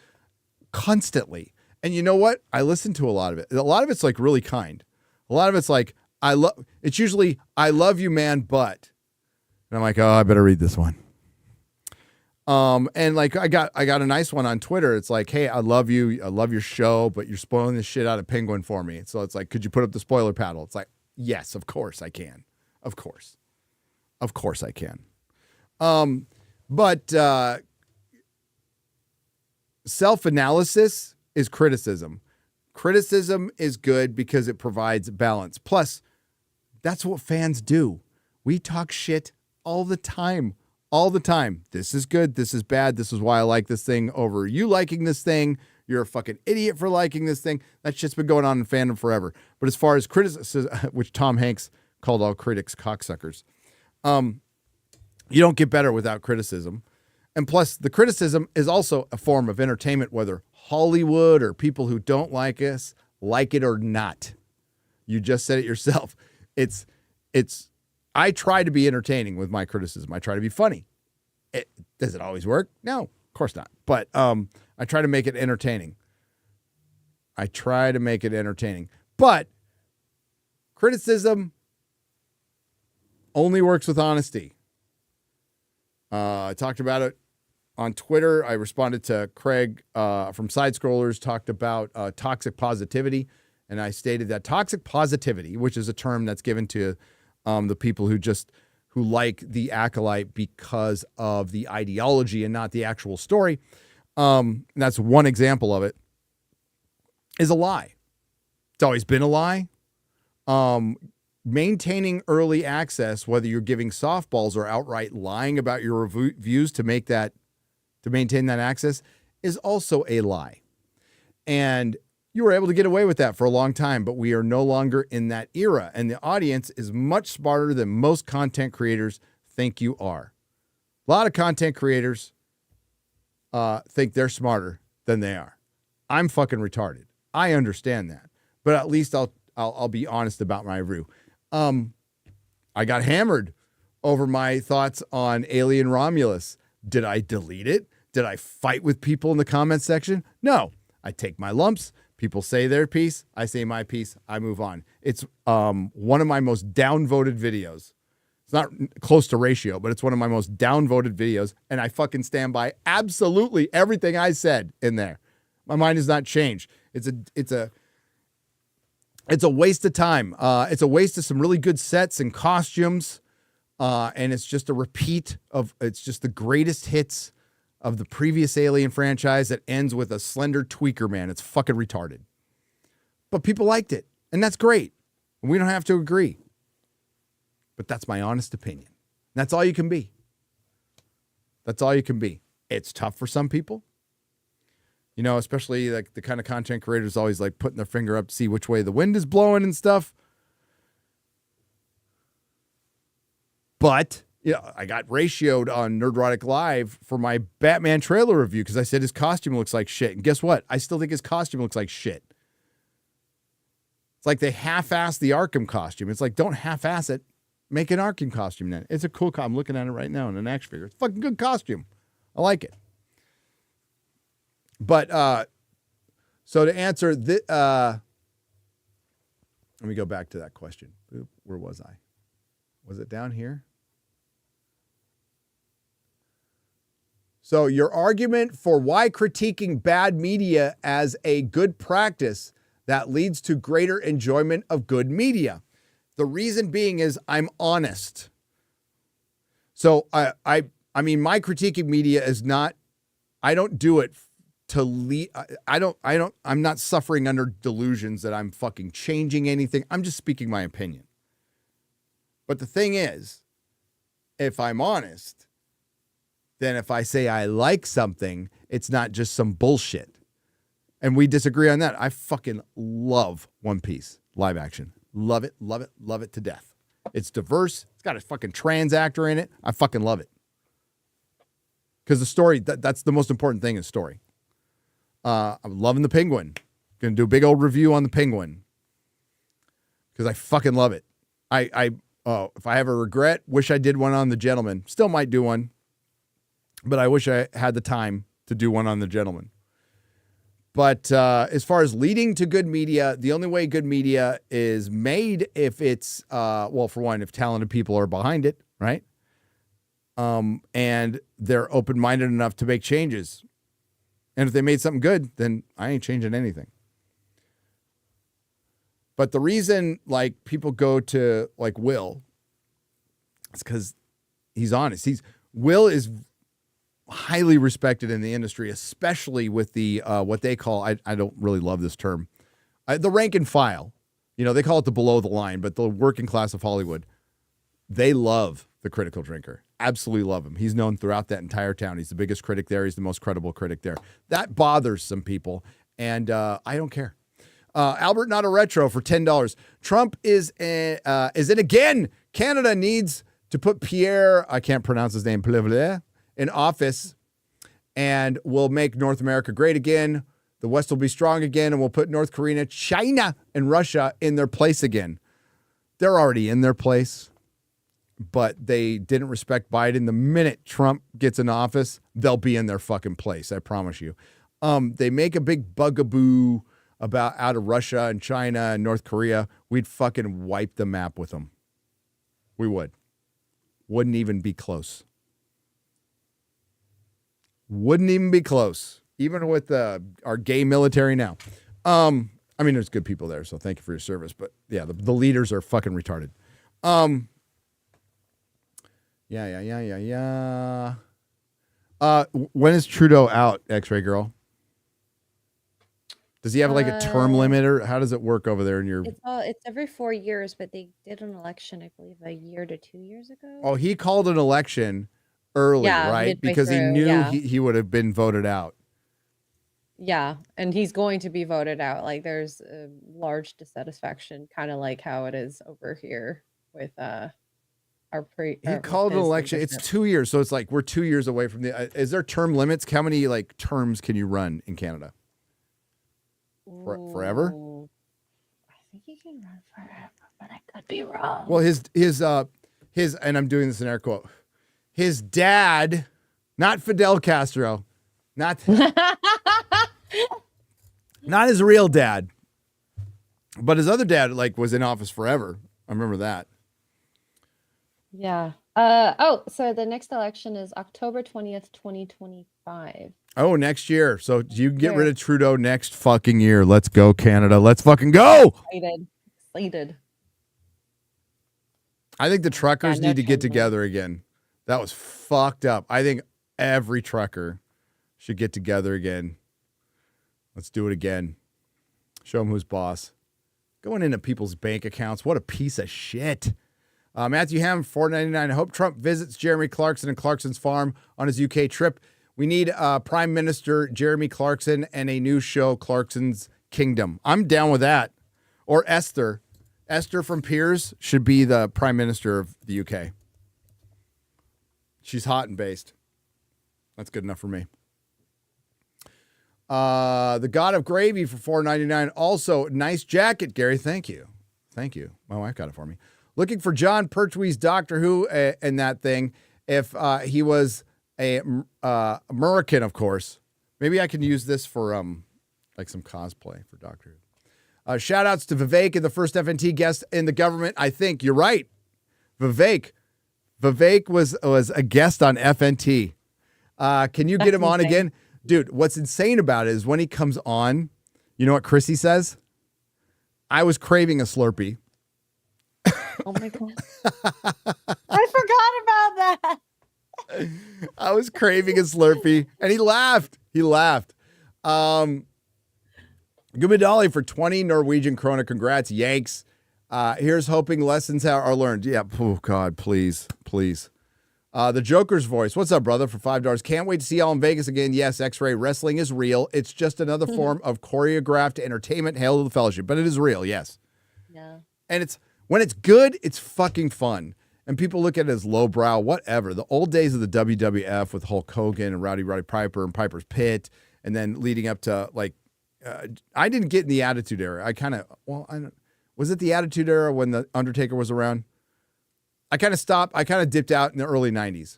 constantly. And you know what? I listen to a lot of it. A lot of it's like really kind. A lot of it's like, it's usually, I love you, man, but. And I'm like, oh, I better read this one. And like I got a nice one on Twitter. It's like, hey, I love you. I love your show, but you're spoiling the shit out of Penguin for me. So it's like, could you put up the spoiler paddle? It's like, yes, of course I can. Of course I can. But self-analysis is criticism. Criticism is good because it provides balance. Plus, that's what fans do. We talk shit all the time. All the time. This is good. This is bad. This is why I like this thing over you liking this thing. You're a fucking idiot for liking this thing. That shit's been going on in fandom forever. But as far as criticism, which Tom Hanks called all critics cocksuckers, you don't get better without criticism. And plus, the criticism is also a form of entertainment, whether Hollywood or people who don't like us like it or not. You just said it yourself. I try to be entertaining with my criticism. I try to be funny. Does it always work? No, of course not. But I try to make it entertaining. But criticism only works with honesty. I talked about it on Twitter. I responded to Craig from Side Scrollers, talked about toxic positivity. And I stated that toxic positivity, which is a term that's given to the people who like the Acolyte because of the ideology and not the actual story. That's one example of it, is a lie. It's always been a lie. Maintaining early access, whether you're giving softballs or outright lying about your reviews to maintain that access, is also a lie. And you were able to get away with that for a long time, but we are no longer in that era. And the audience is much smarter than most content creators think you are. A lot of content creators think they're smarter than they are. I'm fucking retarded. I understand that. But at least I'll be honest about my review. I got hammered over my thoughts on Alien Romulus. Did I delete it? Did I fight with people in the comments section? No. I take my lumps. People say their piece. I say my piece. I move on. It's one of my most downvoted videos. It's not close to ratio, but it's one of my most downvoted videos. And I fucking stand by absolutely everything I said in there. My mind has not changed. It's a waste of time. It's a waste of some really good sets and costumes. And it's just a repeat it's just the greatest hits of the previous Alien franchise that ends with a slender tweaker man. It's fucking retarded. But people liked it, and that's great. We don't have to agree. But that's my honest opinion. That's all you can be. That's all you can be. It's tough for some people. You know, especially like the kind of content creators always like putting their finger up to see which way the wind is blowing and stuff. But yeah, I got ratioed on Nerdrotic Live for my Batman trailer review because I said his costume looks like shit. And guess what? I still think his costume looks like shit. It's like they half-assed the Arkham costume. It's like, don't half-ass it. Make an Arkham costume then. It's a cool costume. I'm looking at it right now in an action figure. It's a fucking good costume. I like it. But, so to answer this, let me go back to that question. Where was I? Was it down here? So your argument for why critiquing bad media as a good practice that leads to greater enjoyment of good media. The reason being is I'm honest. So I mean, my critiquing media is not, I don't do it to lead. I'm not suffering under delusions that I'm fucking changing anything. I'm just speaking my opinion. But the thing is, if I'm honest, then if I say I like something, it's not just some bullshit. And we disagree on that. I fucking love One Piece live action. Love it, love it, love it to death. It's diverse. It's got a fucking trans actor in it. I fucking love it. Because the story, that's the most important thing is story. I'm loving the Penguin. Gonna do a big old review on the Penguin. Because I fucking love it. If I have a regret, wish I did one on the Gentleman. Still might do one. But I wish I had the time to do one on the Gentleman. But as far as leading to good media, the only way good media is made if it's, well, for one, if talented people are behind it, right? and they're open-minded enough to make changes. And if they made something good, then I ain't changing anything. But the reason like people go to like Will, it's because he's honest. Will is highly respected in the industry, especially with the what they call, I don't really love this term, the rank and file. You know, they call it the below the line, but the working class of Hollywood, they love the critical drinker. Absolutely love him. He's known throughout that entire town. He's the biggest critic there. He's the most credible critic there. That bothers some people, and I don't care. Albert Not a Retro for $10. Trump is it again? Canada needs to put Pierre, I can't pronounce his name, in office, and we'll make North America great again. The West will be strong again, and we'll put North Korea, China, and Russia in their place again. They're already in their place, but they didn't respect Biden. The minute Trump gets in office, they'll be in their fucking place, I promise you. They make a big bugaboo about out of Russia and China and North Korea. We'd fucking wipe the map with them. We would. Wouldn't even be close. Wouldn't even be close. Even with our gay military now. I mean, there's good people there, so thank you for your service. But yeah, the leaders are fucking retarded. Yeah. When is Trudeau out, X-Ray Girl? Does he have like a term limit, or how does it work over there in your... It's every 4 years, but they did an election, I believe, a year to 2 years ago. Oh, he called an election early, right? Because he knew he would have been voted out. Yeah, and he's going to be voted out. Like, there's a large dissatisfaction, kind of like how it is over here with He called an election. It's 2 years, so it's like we're 2 years away from the... is there term limits? How many like terms can you run in Canada? Forever? I think he can run forever, but I could be wrong. Well, his and I'm doing this in air quote. His dad, not Fidel Castro, not his real dad, but his other dad like was in office forever. I remember that. Yeah. So the next election is October 20th, 2025. Oh, next year. So you can get rid of Trudeau next fucking year. Let's go, Canada. Let's fucking go. Excited. I think the truckers need to get together again. That was fucked up. I think every trucker should get together again. Let's do it again. Show them who's boss. Going into people's bank accounts. What a piece of shit. Matthew Ham, $4.99. I hope Trump visits Jeremy Clarkson and Clarkson's farm on his UK trip. We need Prime Minister Jeremy Clarkson and a new show, Clarkson's Kingdom. I'm down with that. Or Esther. Esther from Piers should be the Prime Minister of the UK. She's hot and based. That's good enough for me. The God of Gravy for $4.99. Also, nice jacket, Gary. Thank you. Thank you. My wife got it for me. Looking for John Pertwee's Doctor Who and that thing. If he was a American, of course. Maybe I can use this for like some cosplay for Doctor Who. Shout outs to Vivek and the first FNT guest in the government. I think you're right. Vivek was a guest on FNT. Can you get him on again? Dude, what's insane about it is when he comes on, you know what Chrissy says? I was craving a Slurpee. Oh my God. I forgot about that. I was craving a Slurpee, and he laughed. Gumidali for 20 Norwegian krona. Congrats, Yanks. Here's hoping lessons are learned. Yeah, oh God, please. The Joker's voice. What's up, brother? For $5. Can't wait to see y'all in Vegas again. Yes, X-Ray wrestling is real. It's just another form of choreographed entertainment. Hail to the fellowship, but it is real. Yes. Yeah. And when it's good, it's fucking fun. And people look at it as lowbrow, whatever. The old days of the WWF with Hulk Hogan and Roddy Piper and Piper's Pit, and then leading up to like, I didn't get in the Attitude Era. Was it the Attitude Era when the Undertaker was around? I kind of stopped. I kind of dipped out in the early 90s.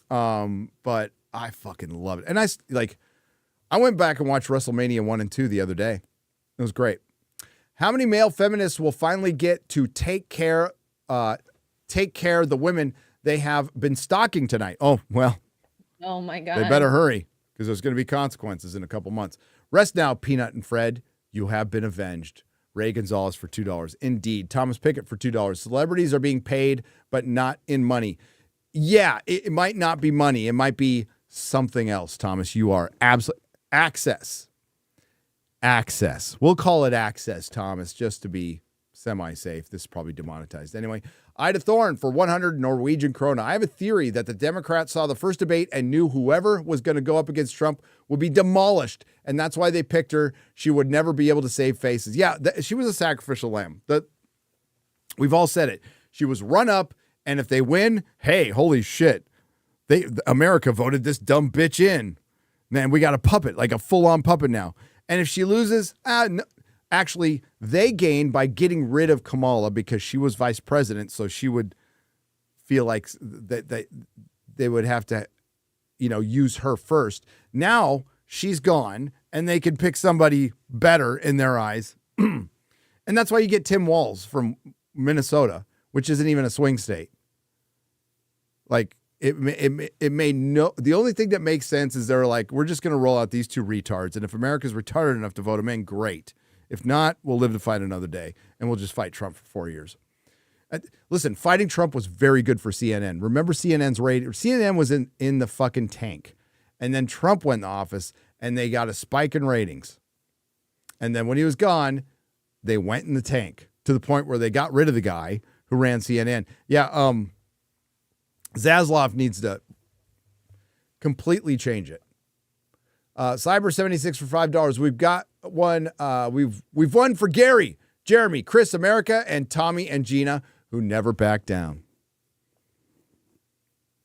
But I fucking love it. And I went back and watched WrestleMania 1 and 2 the other day. It was great. How many male feminists will finally get to take care of the women they have been stalking tonight. Oh, well, Oh my God. they better hurry because there's going to be consequences in a couple months. Rest now, Peanut and Fred. You have been avenged. Ray Gonzalez for $2. Indeed. Thomas Pickett for $2. Celebrities are being paid, but not in money. Yeah, it might not be money. It might be something else, Thomas. You are absolutely access. Access. We'll call it access, Thomas, just to be semi-safe. This is probably demonetized. Anyway, Ida Thorne for 100 Norwegian krona. I have a theory that the Democrats saw the first debate and knew whoever was going to go up against Trump would be demolished, and that's why they picked her. She would never be able to save faces. Yeah, she was a sacrificial lamb. We've all said it. She was run up, and if they win, hey, holy shit, America voted this dumb bitch in. Man, we got a puppet, like a full-on puppet now. And if she loses, no. Actually, they gained by getting rid of Kamala because she was vice president, so she would feel like that they would have to, use her first. Now she's gone, and they can pick somebody better in their eyes. And that's why you get Tim Walz from Minnesota, which isn't even a swing state. Like, it made no. The only thing that makes sense is they're like, we're just going to roll out these two retards, and if America's retarded enough to vote them in, great. If not, we'll live to fight another day, and we'll just fight Trump for 4 years. Listen, fighting Trump was very good for CNN. Remember CNN's rating? CNN was in the fucking tank, and then Trump went in the office, and they got a spike in ratings. And then when he was gone, they went in the tank to the point where they got rid of the guy who ran CNN. Yeah, Zaslav needs to completely change it. Cyber 76 for $5. We've got one. We've won for Gary, Jeremy, Chris, America, and Tommy and Gina, who never back down.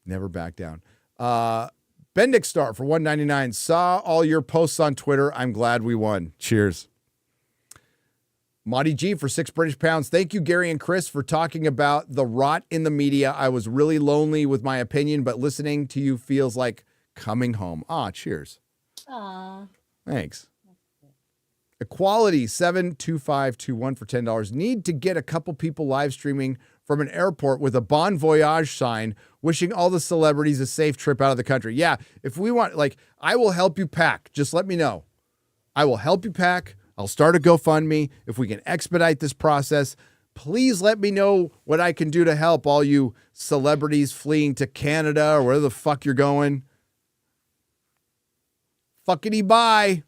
Never back down. Bendix Star for $1.99. Saw all your posts on Twitter. I'm glad we won. Cheers. Monty G for £6 British. Thank you, Gary and Chris, for talking about the rot in the media. I was really lonely with my opinion, but listening to you feels like coming home. Cheers. Aw. Thanks. Equality 72521 for $10. Need to get a couple people live streaming from an airport with a Bon Voyage sign wishing all the celebrities a safe trip out of the country. Yeah, if we want, I will help you pack. Just let me know. I will help you pack. I'll start a GoFundMe. If we can expedite this process, please let me know what I can do to help all you celebrities fleeing to Canada or wherever the fuck you're going. Fuckity bye.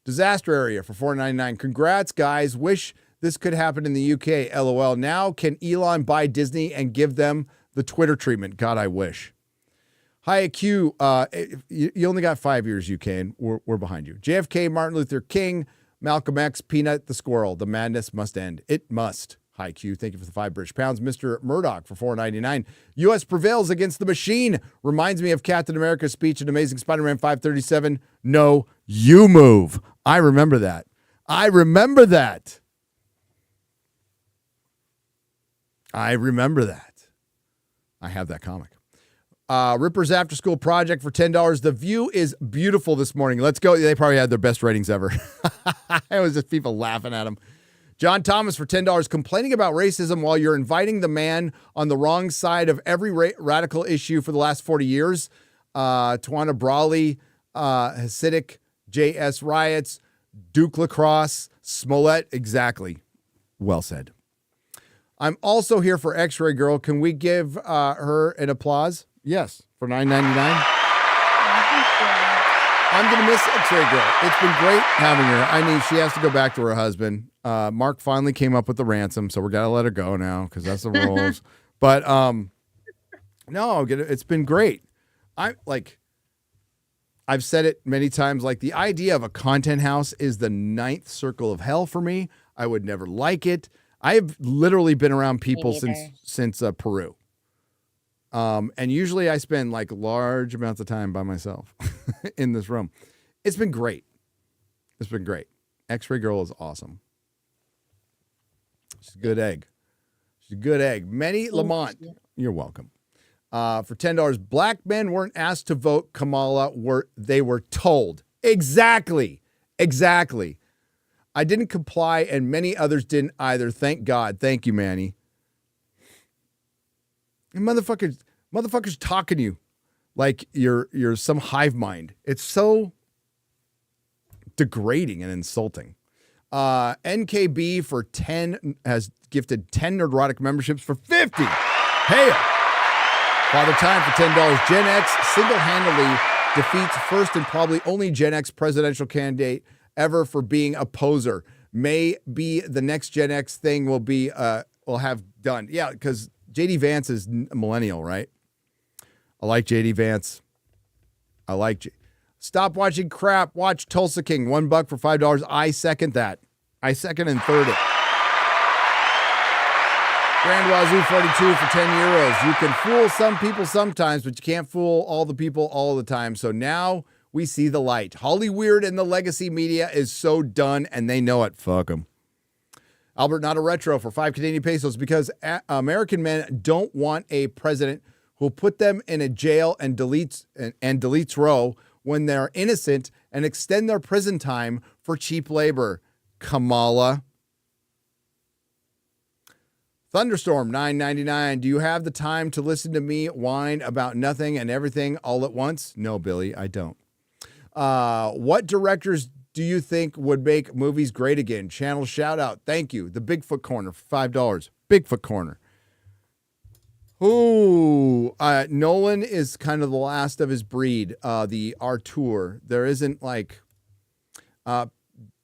Disaster area for $4.99. Congrats, guys. Wish this could happen in the UK. LOL. Now can Elon buy Disney and give them the Twitter treatment? God, I wish. Hi, Q. You only got 5 years, UK, and we're behind you. JFK, Martin Luther King, Malcolm X, Peanut the Squirrel. The madness must end. It must. Hi, Q. Thank you for the £5 British. Mr. Murdoch for $4.99. U.S. prevails against the machine. Reminds me of Captain America's speech in Amazing Spider-Man 537. No, you move. I remember that. I remember that. I have that comic. Ripper's After School Project for $10. The view is beautiful this morning. Let's go. They probably had their best ratings ever. It was just people laughing at them. John Thomas for $10, complaining about racism while you're inviting the man on the wrong side of every radical issue for the last 40 years. Tawana Brawley, Hasidic, JS riots, Duke Lacrosse, Smollett. Exactly. Well said. I'm also here for X-Ray Girl. Can we give her an applause? Yes, for $9.99. I'm going to miss X-Ray Girl. It's been great having her. I mean, she has to go back to her husband. Mark finally came up with the ransom, so we're going to let her go now because that's the rules. But no, it's been great. I've said it many times, the idea of a content house is the ninth circle of hell for me. I would never like it. I've literally been around people since Peru. And usually I spend large amounts of time by myself in this room. It's been great. X-Ray Girl is awesome. She's a good egg. Manny Lamont, you're welcome. For $10, black men weren't asked to vote Kamala. They were told. Exactly. I didn't comply, and many others didn't either. Thank God. Thank you, Manny. And motherfuckers talking to you like you're some hive mind. It's so degrading and insulting. NKB for 10 has gifted 10 Nerdrotic memberships for 50. Hail! Father Time for $10. Gen X single-handedly defeats first and probably only Gen X presidential candidate ever for being a poser. May be the next Gen X thing will have done. Yeah, because JD Vance is a millennial, right? I like JD Vance. Stop watching crap. Watch Tulsa King. $1 for $5. I second that. I second and third it. Grand Wazoo 42 for 10 euros. You can fool some people sometimes, but you can't fool all the people all the time. So now we see the light. Hollyweird and the legacy media is so done, and they know it. Fuck them. Albert Not a Retro for 5 Canadian pesos because American men don't want a president who'll put them in a jail and deletes row when they're innocent and extend their prison time for cheap labor. Kamala. Thunderstorm $9.99. Do you have the time to listen to me whine about nothing and everything all at once? No, Billy, I don't. What directors do you think would make movies great again? Channel shout out. Thank you. The Bigfoot Corner for $5. Bigfoot Corner. Ooh, Nolan is kind of the last of his breed. The Artur. There isn't like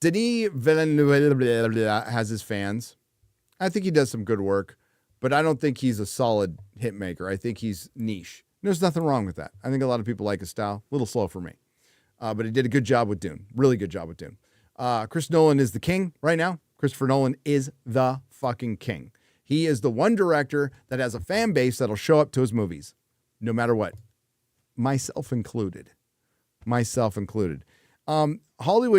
Denis Villeneuve has his fans. I think he does some good work, but I don't think he's a solid hit maker. I think he's niche. There's nothing wrong with that. I think a lot of people like his style. A little slow for me. But he did a good job with Dune. Really good job with Dune. Chris Nolan is the king right now. Christopher Nolan is the fucking king. He is the one director that has a fan base that'll show up to his movies, no matter what. Myself included. Hollywood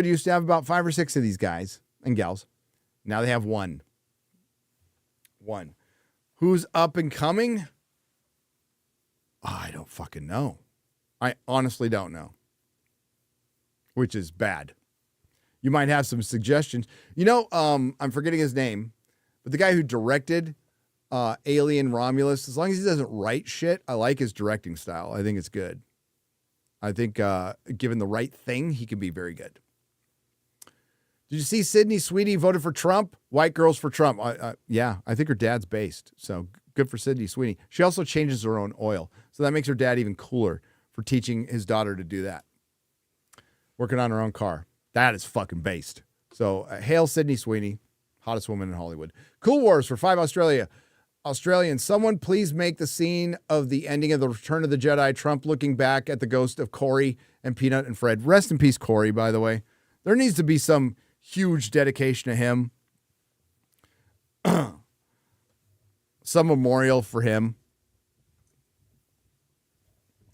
used to have about 5 or 6 of these guys and gals. Now they have one. Who's up and coming? I don't fucking know. I honestly don't know. Which is bad. You might have some suggestions. I'm forgetting his name, but the guy who directed Alien Romulus, as long as he doesn't write shit, I like his directing style. I think it's good. I think given the right thing, he can be very good. Did you see Sydney Sweeney voted for Trump? White girls for Trump. Yeah, I think her dad's based. So good for Sydney Sweeney. She also changes her own oil. So that makes her dad even cooler for teaching his daughter to do that. Working on her own car. That is fucking based. So hail Sydney Sweeney, hottest woman in Hollywood. Cool Wars for $5 Australian. Someone please make the scene of the ending of the Return of the Jedi, Trump looking back at the ghost of Corey and Peanut and Fred. Rest in peace, Corey, by the way. There needs to be some huge dedication to him. Some memorial for him.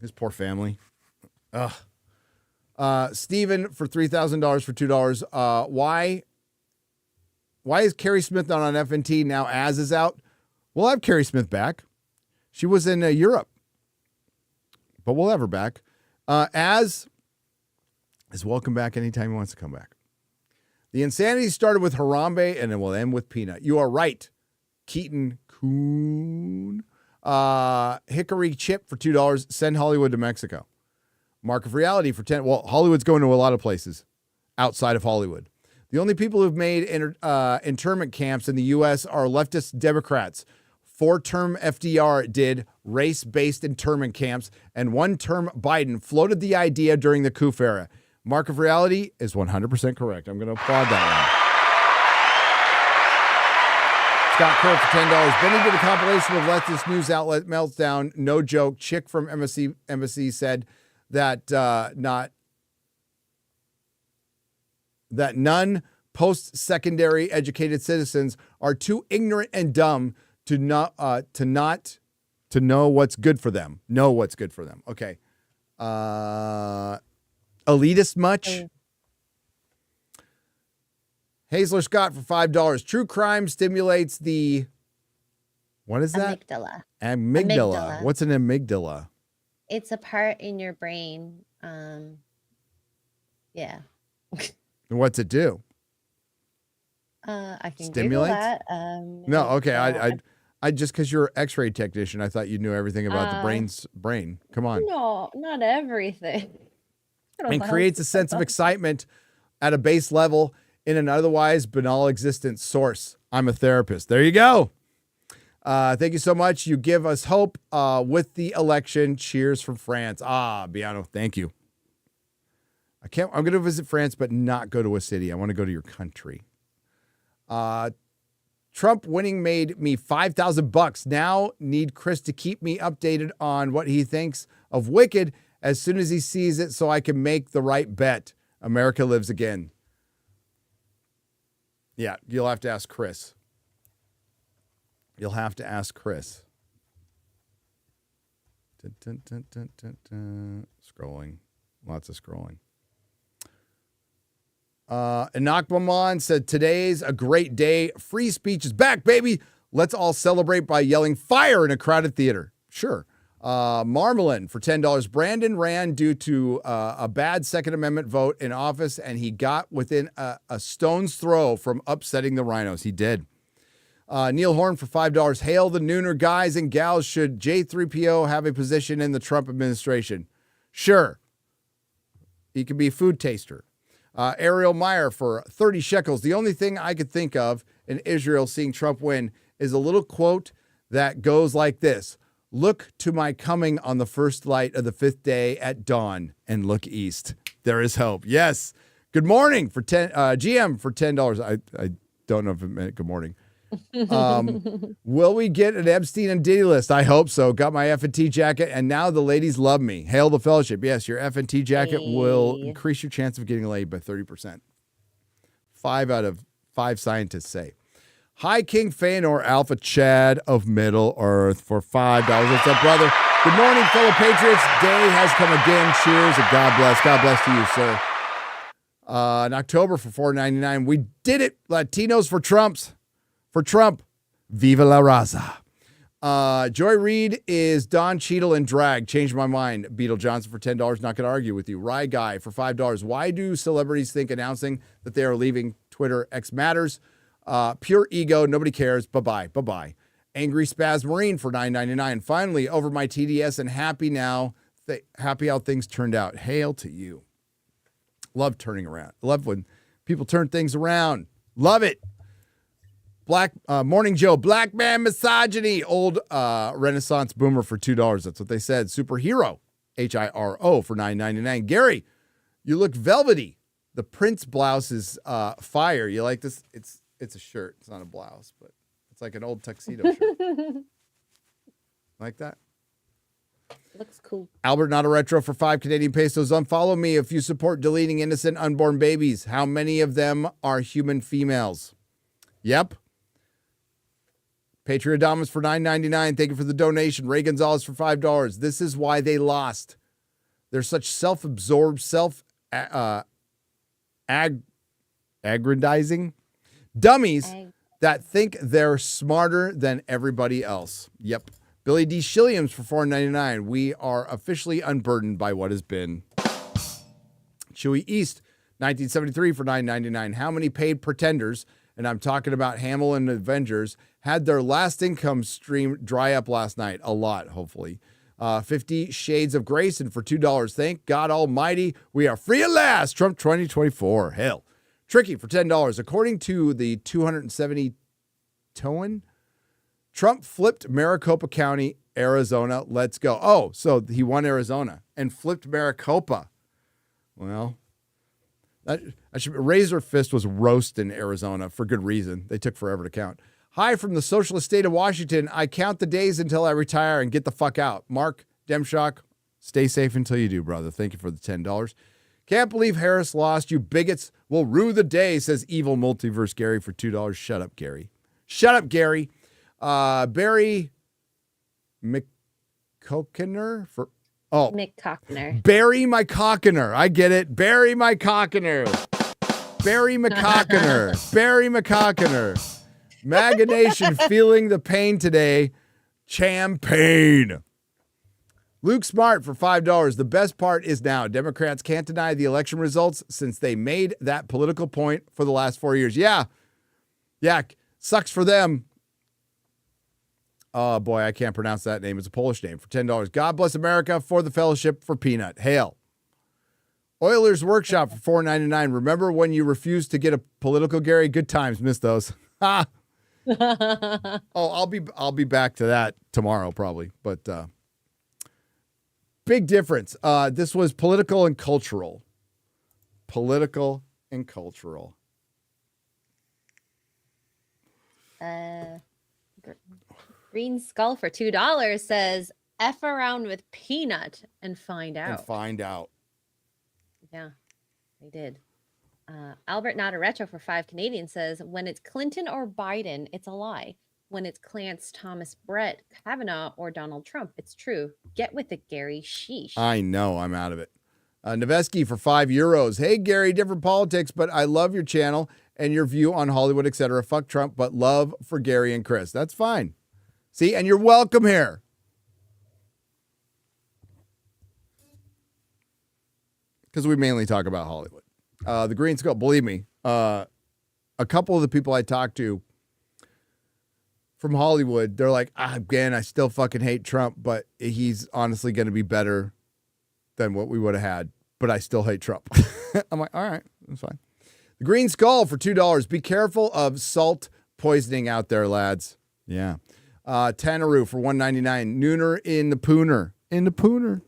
His poor family. Ugh. Steven for $3,000 for $2. Why is Carrie Smith not on FNT now Az is out? We'll have Carrie Smith back. She was in Europe. But we'll have her back. Az is welcome back anytime he wants to come back. The insanity started with Harambe and it will end with Peanut. You are right. Keaton Coon. Hickory Chip for $2. Send Hollywood to Mexico. Mark of Reality for 10. Well, Hollywood's going to a lot of places outside of Hollywood. The only people who've made internment camps in the U.S. are leftist Democrats. 4-term FDR did race-based internment camps, and 1-term Biden floated the idea during the coup era. Mark of Reality is 100% correct. I'm going to applaud that one. Scott Kerr for $10. Benny did a compilation of leftist news outlet Meltdown. No joke. Chick from MSC said that none post-secondary educated citizens are too ignorant and dumb to know what's good for them. Know what's good for them. Okay. Elitist much? Hazler Scott for $5. True crime stimulates the, what is that? Amygdala. What's an amygdala? It's a part in your brain. Yeah. And what's it do? I can Stimulate? Google that. No, okay. I just because you're an X-ray technician, I thought you knew everything about the brain. Come on. No, not everything. I don't And know. creates a sense of excitement at a base level in an otherwise banal existence source. I'm a therapist. There you go. Thank you so much. You give us hope with the election. Cheers from France. Biano, thank you. I'm going to visit France, but not go to a city. I want to go to your country. Trump winning made me $5,000. Now need Chris to keep me updated on what he thinks of Wicked as soon as he sees it so I can make the right bet. America lives again. Yeah, you'll have to ask Chris. You'll have to ask Chris. Scrolling. Lots of scrolling. Inakmaman said, today's a great day. Free speech is back, baby. Let's all celebrate by yelling fire in a crowded theater. Sure. Marmalin for $10. Brandon ran due to a bad Second Amendment vote in office, and he got within a stone's throw from upsetting the rhinos. He did. Neil Horn for $5. Hail the Nooner guys and gals. Should J3PO have a position in the Trump administration? Sure. He could be a food taster. Ariel Meyer for 30 shekels. The only thing I could think of in Israel seeing Trump win is a little quote that goes like this. Look to my coming on the first light of the fifth day at dawn and look east. There is hope. Yes. Good morning for GM for $10. I don't know if it meant good morning. Will we get an Epstein and Diddy list? I hope so. Got my FNT jacket, and now the ladies love me. Hail the fellowship. Yes, your FNT jacket will increase your chance of getting laid by 30%. 5 out of 5 scientists say. Hi, King Feanor Alpha Chad of Middle Earth for $5. What's up, brother? Good morning, fellow patriots. Day has come again. Cheers and God bless. God bless to you, sir. In October for $4.99. We did it. Latinos for Trumps. For Trump, Viva la Raza. Joy Reid is Don Cheadle in drag. Changed my mind. Beetle Johnson for $10. Not going to argue with you. Rye Guy for $5. Why do celebrities think announcing that they are leaving Twitter X matters? Pure ego. Nobody cares. Bye-bye. Bye-bye. Angry Spaz Marine for $9.99. Finally, over my TDS and happy now. Happy how things turned out. Hail to you. Love turning around. Love when people turn things around. Love it. Morning Joe, black man misogyny, old Renaissance boomer for $2. That's what they said. Superhero, HIRO for $9.99. Gary, you look velvety. The Prince blouse is fire. You like this? It's a shirt. It's not a blouse, but it's like an old tuxedo shirt. Like that? Looks cool. Albert, not a retro for 5 Canadian pesos. Unfollow me if you support deleting innocent unborn babies. How many of them are human females? Yep. Patriot Adamas for $9.99. Thank you for the donation. Ray Gonzalez for $5. This is why they lost. They're such self-absorbed, aggrandizing dummies that think they're smarter than everybody else. Yep. Billy D. Shilliams for $4.99. We are officially unburdened by what has been. Chewy East, 1973 for $9.99. How many paid pretenders, and I'm talking about Hamill and Avengers, had their last income stream dry up last night? A lot, hopefully. 50 Shades of Grayson for $2. Thank God Almighty, we are free at last. Trump 2024. Hell. Tricky for $10. According to the 270 Toan, Trump flipped Maricopa County, Arizona. Let's go. Oh, so he won Arizona and flipped Maricopa. Well, Razor Fist was roasting Arizona for good reason. They took forever to count. Hi from the socialist state of Washington. I count the days until I retire and get the fuck out. Mark Demshock, stay safe until you do, brother. Thank you for the $10. Can't believe Harris lost. You bigots will rue the day, says Evil Multiverse Gary for $2. Shut up, Gary. Shut up, Gary. Barry McCockiner for McCockner. Barry my Cockiner. I get it. Barry my Cockiner. Barry McCockiner. Barry McCockiner. MAGA Nation feeling the pain today. Champagne. Luke Smart for $5. The best part is now. Democrats can't deny the election results since they made that political point for the last 4 years. Yeah. Sucks for them. Oh, boy, I can't pronounce that name. It's a Polish name for $10. God bless America for the fellowship for peanut. Hail. Oilers Workshop for $4.99. Remember when you refused to get a political, Gary? Good times. Missed those. Ha. I'll be back to that tomorrow probably. But big difference. This was political and cultural. Political and cultural. Green Skull for $2 says, F around with peanut and find out. And find out. Yeah, they did. Albert Not a Retro for 5 Canadian says, when it's Clinton or Biden, it's a lie. When it's Clance, Thomas, Brett, Kavanaugh, or Donald Trump, it's true. Get with it, Gary. Sheesh. I know. I'm out of it. Noveski for €5. Hey, Gary, different politics, but I love your channel and your view on Hollywood, etc. Fuck Trump, but love for Gary and Chris. That's fine. See, and you're welcome here. Because we mainly talk about Hollywood. The Green Skull, believe me, a couple of the people I talked to from Hollywood, they're like, again, I still fucking hate Trump, but he's honestly going to be better than what we would have had. But I still hate Trump. I'm like, all right, that's fine. The Green Skull for $2. Be careful of salt poisoning out there, lads. Yeah. Tanaroo for $1.99. Nooner in the Pooner. In the Pooner.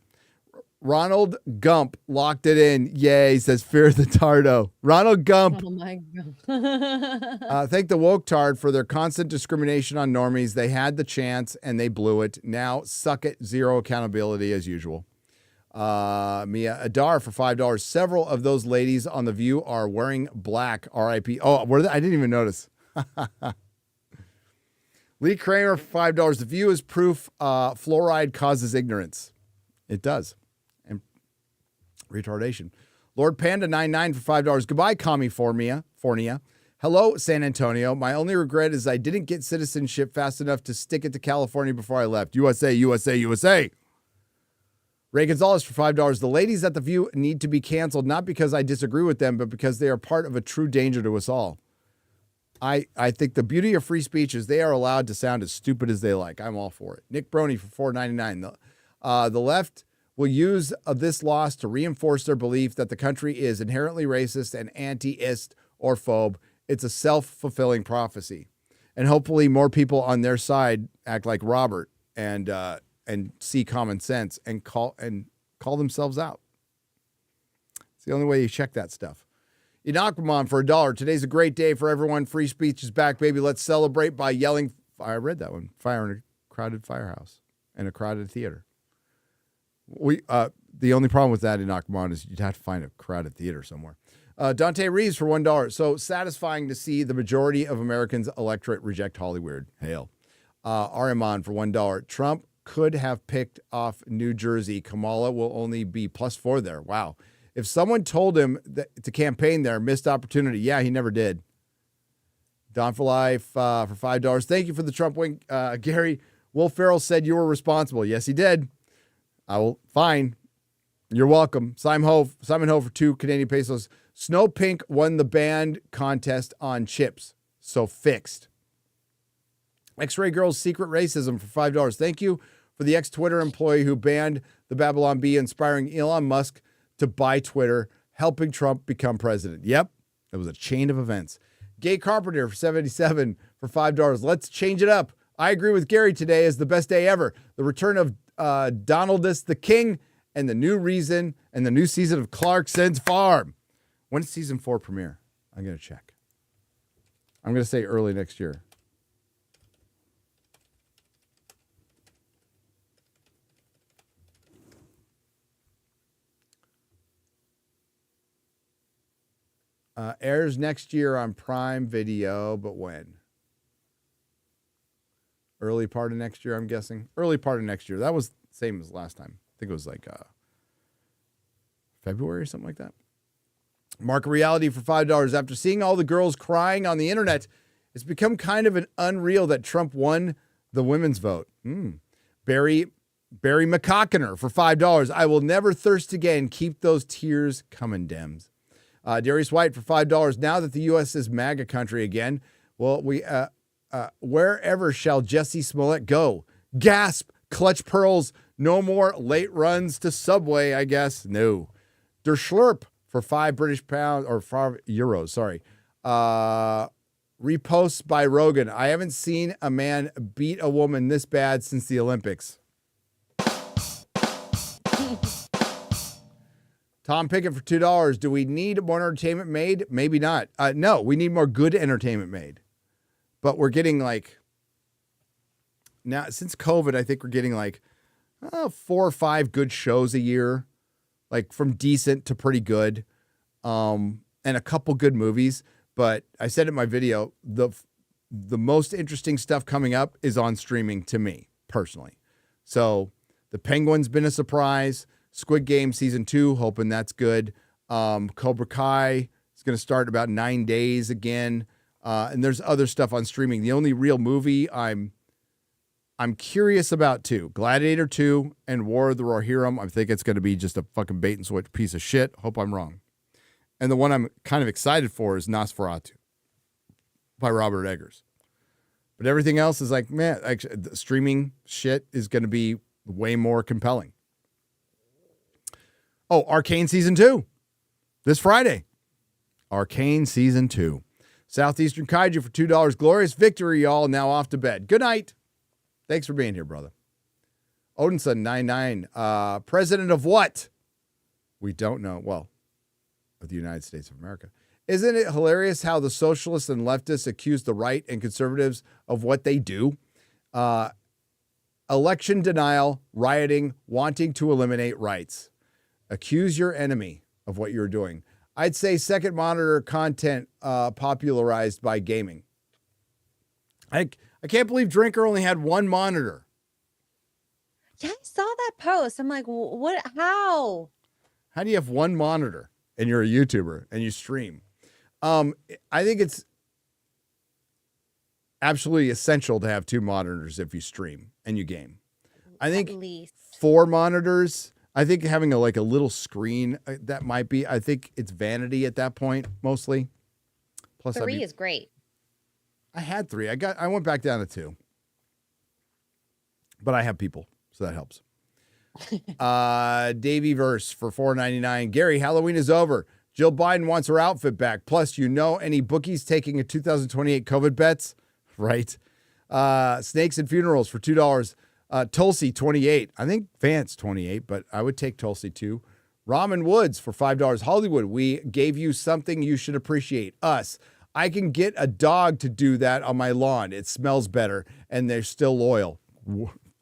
Ronald Gump locked it in. Yay, says Fear the Tardo. Ronald Gump. Oh my God. Thank the woke tard for their constant discrimination on normies. They had the chance and they blew it. Now suck it. Zero accountability as usual. Mia Adar for $5. Several of those ladies on The View are wearing black. R.I.P. Oh, were they? I didn't even notice. Lee Kramer for $5. The View is proof fluoride causes ignorance. It does. And retardation. Lord Panda 99 for $5. Goodbye, Commie Fornia. Hello, San Antonio. My only regret is I didn't get citizenship fast enough to stick it to California before I left. USA, USA, USA. Ray Gonzalez for $5. The ladies at The View need to be canceled, not because I disagree with them, but because they are part of a true danger to us all. I think the beauty of free speech is they are allowed to sound as stupid as they like. I'm all for it. Nick Brony for $4.99. The left will use this loss to reinforce their belief that the country is inherently racist and anti-ist or phobe. It's a self-fulfilling prophecy. And hopefully more people on their side act like Robert and see common sense and call themselves out. It's the only way you check that stuff. Inakramon for $1. Today's a great day for everyone. Free speech is back, baby. Let's celebrate by yelling. I read that one. Fire in a crowded firehouse and a crowded theater. The only problem with that in Inakramon is you'd have to find a crowded theater somewhere. Dante Reeves for $1. So satisfying to see the majority of Americans' electorate reject Hollywood. Hail. Ariman for $1. Trump could have picked off New Jersey. Kamala will only be +4 there. Wow. If someone told him that to campaign there, missed opportunity. Yeah, he never did. Don for Life for $5. Thank you for the Trump wink. Gary, Will Ferrell said you were responsible. Yes, he did. Fine. You're welcome. Simon Ho for 2 Canadian pesos. Snow Pink won the band contest on chips. So fixed. X-Ray Girls Secret Racism for $5. Thank you for the ex-Twitter employee who banned the Babylon Bee, inspiring Elon Musk to buy Twitter, helping Trump become president. Yep, it was a chain of events. Gay Carpenter for $77 for $5. Let's change it up. I agree with Gary. Today is the best day ever. The return of Donaldus the King and the new season of Clarkson's Farm. When does season 4 premiere? I'm going to check. I'm going to say early next year. Airs next year on Prime Video, but when? Early part of next year, I'm guessing. Early part of next year. That was the same as last time. I think it was like February or something like that. Market Reality for $5. After seeing all the girls crying on the internet, it's become kind of an unreal that Trump won the women's vote. Barry McCockiner for $5. I will never thirst again. Keep those tears coming, Dems. Darius White for $5. Now that the U.S. is MAGA country again, well, we Wherever shall Jesse Smollett go? Gasp, clutch pearls, no more late runs to Subway, I guess. No. Der Schlurp for £5 or €5, sorry. Reposts by Rogan. I haven't seen a man beat a woman this bad since the Olympics. Tom Pickett for $2. Do we need more entertainment made? Maybe not. No, we need more good entertainment made. But we're getting like, now since COVID, I think we're getting like 4 or 5 good shows a year, like from decent to pretty good, and a couple good movies. But I said in my video, the most interesting stuff coming up is on streaming to me personally. So The Penguin's been a surprise. Squid Game season 2, hoping that's good. Cobra Kai is going to start in about 9 days again. And there's other stuff on streaming. The only real movie I'm curious about too, Gladiator 2 and War of the Rohirrim. I think it's going to be just a fucking bait and switch piece of shit. Hope I'm wrong. And the one I'm kind of excited for is Nosferatu by Robert Eggers. But everything else is like, man, actually, the streaming shit is going to be way more compelling. Oh, Arcane Season 2. This Friday. Arcane Season 2. Southeastern Kaiju for $2. Glorious victory, y'all. Now off to bed. Good night. Thanks for being here, brother. Odinson 99. President of what? We don't know. Well, of the United States of America. Isn't it hilarious how the socialists and leftists accuse the right and conservatives of what they do? Election denial, rioting, wanting to eliminate rights. Accuse your enemy of what you're doing. I'd say second monitor content popularized by gaming. I can't believe Drinker only had one monitor. Yeah, I saw that post. I'm like, what? How? How do you have one monitor and you're a YouTuber and you stream? I think it's absolutely essential to have 2 monitors if you stream and you game. I think At least 4 monitors. I think having a little screen that might be. I think it's vanity at that point mostly. Plus, 3 is great. I had 3. I went back down to 2. But I have people, so that helps. Davey Verse for $4.99. Gary, Halloween is over. Jill Biden wants her outfit back. Plus, any bookies taking a 2028 COVID bets? Right. Snakes and Funerals for $2. Tulsi, 28. I think Vance, 28, but I would take Tulsi too. Ramen Woods for $5. Hollywood, we gave you something you should appreciate. Us. I can get a dog to do that on my lawn. It smells better, and they're still loyal.